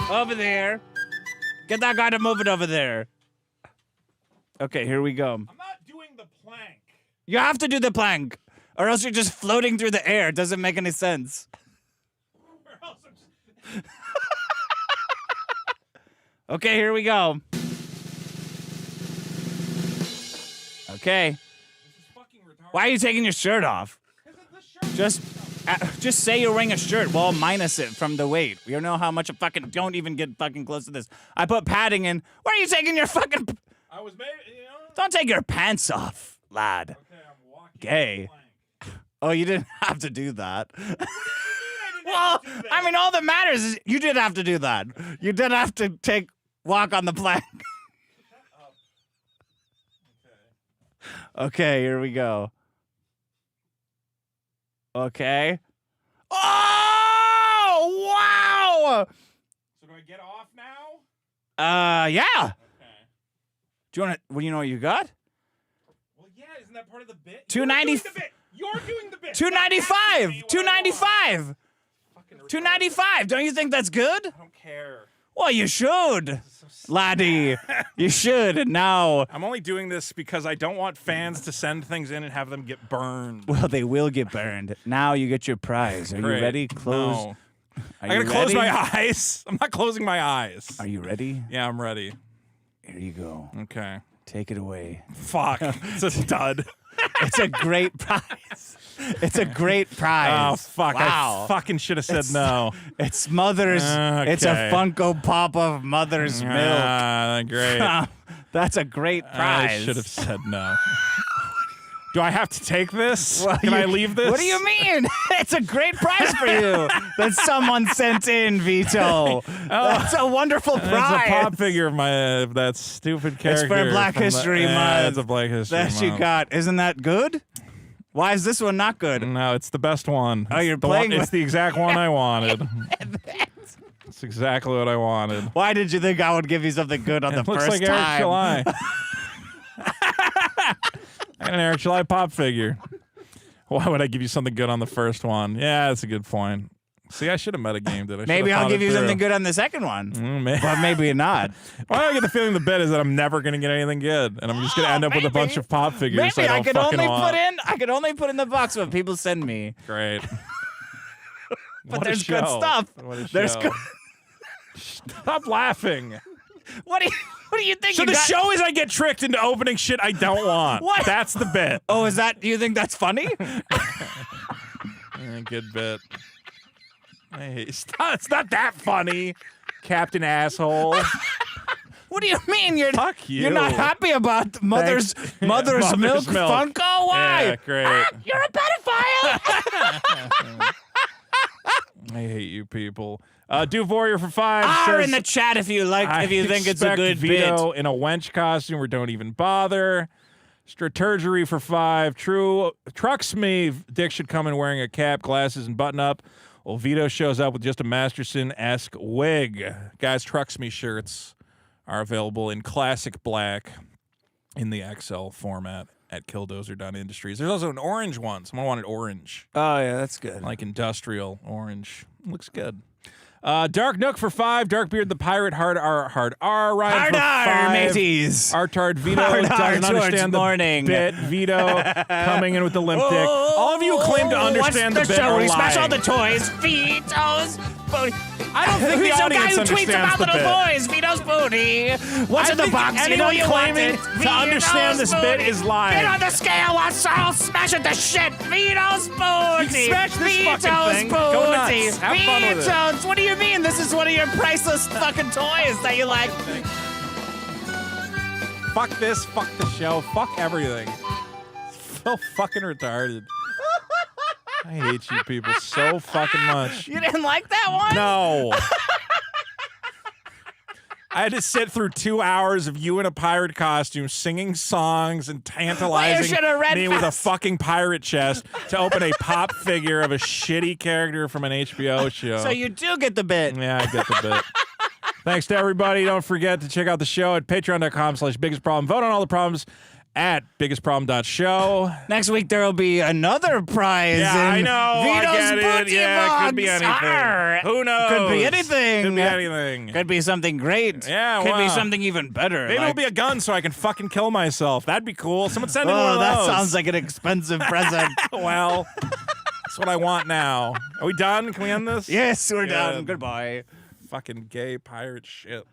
Over there. Get that guy to move it over there. Okay, here we go. I'm not doing the plank. You have to do the plank, or else you're just floating through the air. It doesn't make any sense. Okay, here we go. Okay. Why are you taking your shirt off? Just say you're wearing a shirt. Well, minus it from the weight. You know how much don't even get fucking close to this. I put padding in. Why are you taking your fucking... I was maybe, you know. Don't take your pants off, lad. Okay, I'm walking. Gay. Oh, you didn't have to do that. Well, I mean, all that matters is you did have to do that. You did have to walk on the plank. Okay, here we go. Okay. Oh, wow! So do I get off now? Yeah. Okay. Do you want to? Well, you know what you got? Well, yeah. Isn't that part of the bit? $2.90. You're doing the bit. $2.95. $2.95. $2.95. Don't you think that's good? I don't care. Well, you should, laddie. You should. And now, I'm only doing this because I don't want fans to send things in and have them get burned. well, they will get burned. Now you get your prize. Are Great. you ready? Close. No. Are I gotta you close ready? my eyes. I'm not closing my eyes. Are you ready? Yeah, I'm ready. Here you go. Okay. Take it away. Fuck. It's a stud. It's a great prize. It's a great Oh, prize. fuck. Wow. I fucking should have said no. It's Mother's. It's a Okay. Funko Pop of Mother's milk. Ah, great. That's a great prize. I should have said no. Do I have to take this? Well, Can I leave this? What do you mean? It's a great prize for you that someone sent in, Vito. That's a wonderful prize. It's a pop figure of that stupid character. It's for Black History Month. It's a Black History That Month. you got. Isn't that good? Why is this one not good? No, it's the best one. Oh, you're It's the one- playing with- It's the exact one I wanted. It's exactly what I wanted. Why did you think I would give you something good on the It looks first like Eric time? July. I got an Eric July pop figure. Why would I give you something good on the first one? Yeah, that's a good point. See, I should have metagamed it. Maybe I'll give you something good on the second one. But maybe not. Why do I get the feeling the bet is that I'm never going to get anything good, and I'm just going to end up with a bunch of pop figures Maybe I I don't could fucking only want. I could only put in the box what people send me. Great. But What a there's good show. stuff. What a There's show. good. Stop laughing. What do you think? So you the got? show is I get tricked into opening shit I don't want. What? That's the bit. Oh, is that? Do you think that's funny? Good bit. Hey, stop, it's not that funny, Captain Asshole. What do you mean? You're Fuck you. You're not happy about Mother's Milk Funko? Why? Yeah, great. You're a pedophile. I hate you people. Do Warrior for 5. R says, in the chat if you like. If you think it's a expect good Vito bit. in a wench costume or don't even bother. Strategery for 5. True. Trucks me. Dick should come in wearing a cap, glasses, and button up. Well, Vito shows up with just a Masterson-esque wig. Guys, Trucks me shirts are available in classic black in the XL format at Killdozer.Industries. There's also an orange one. Someone wanted orange. Oh, yeah, that's good. Like industrial orange. Looks good. Dark Nook for 5. Darkbeard the Pirate. Hard R. Ryan Hard for R, 5. mateys. Artard Vito Hard R doesn't towards understand the morning. bit. Vito coming in with the limp dick. All of you claim to understand What's the bit show? are We smash all lying. the toys. Vito's booty. I don't think the Who's audience the guy who tweets understands about the little bit. boys? Vito's booty. What's I in the think box? You know anyone you want claiming it. to understand Vito's this bit booty. is lying. Get on the scale. I'll smash it to shit. Vito's booty. Smash this Vito's fucking thing. booty. Go nuts. Have fun with it. Vito's. What do you mean? This is one of your priceless fucking toys that you like. Fuck this. Fuck the show. Fuck everything. So fucking retarded. I hate you people so fucking much. You didn't like that one? No. I had to sit through 2 hours of you in a pirate costume singing songs and tantalizing should've read me with a fast. fucking pirate chest to open a pop figure of a shitty character from an HBO show. So you do get the bit. Yeah, I get the bit. Thanks to everybody. Don't forget to check out the show at patreon.com/biggestproblem. Vote on all the problems at biggestproblem.show. Next week there will be another prize. Yeah, I in know. Vito's I get it. booty Yeah, box. it could be anything. Arr. Who knows? Could be anything. Could be anything. Could be something great. Yeah, Could be wow. something even better. Maybe like, it'll be a gun so I can fucking kill myself. That'd be cool. Someone send me one oh, of that those. sounds like an expensive present. Well, that's what I want now. Are we done? Can we end this? Yes, we're Good. done. Goodbye. Fucking gay pirate shit.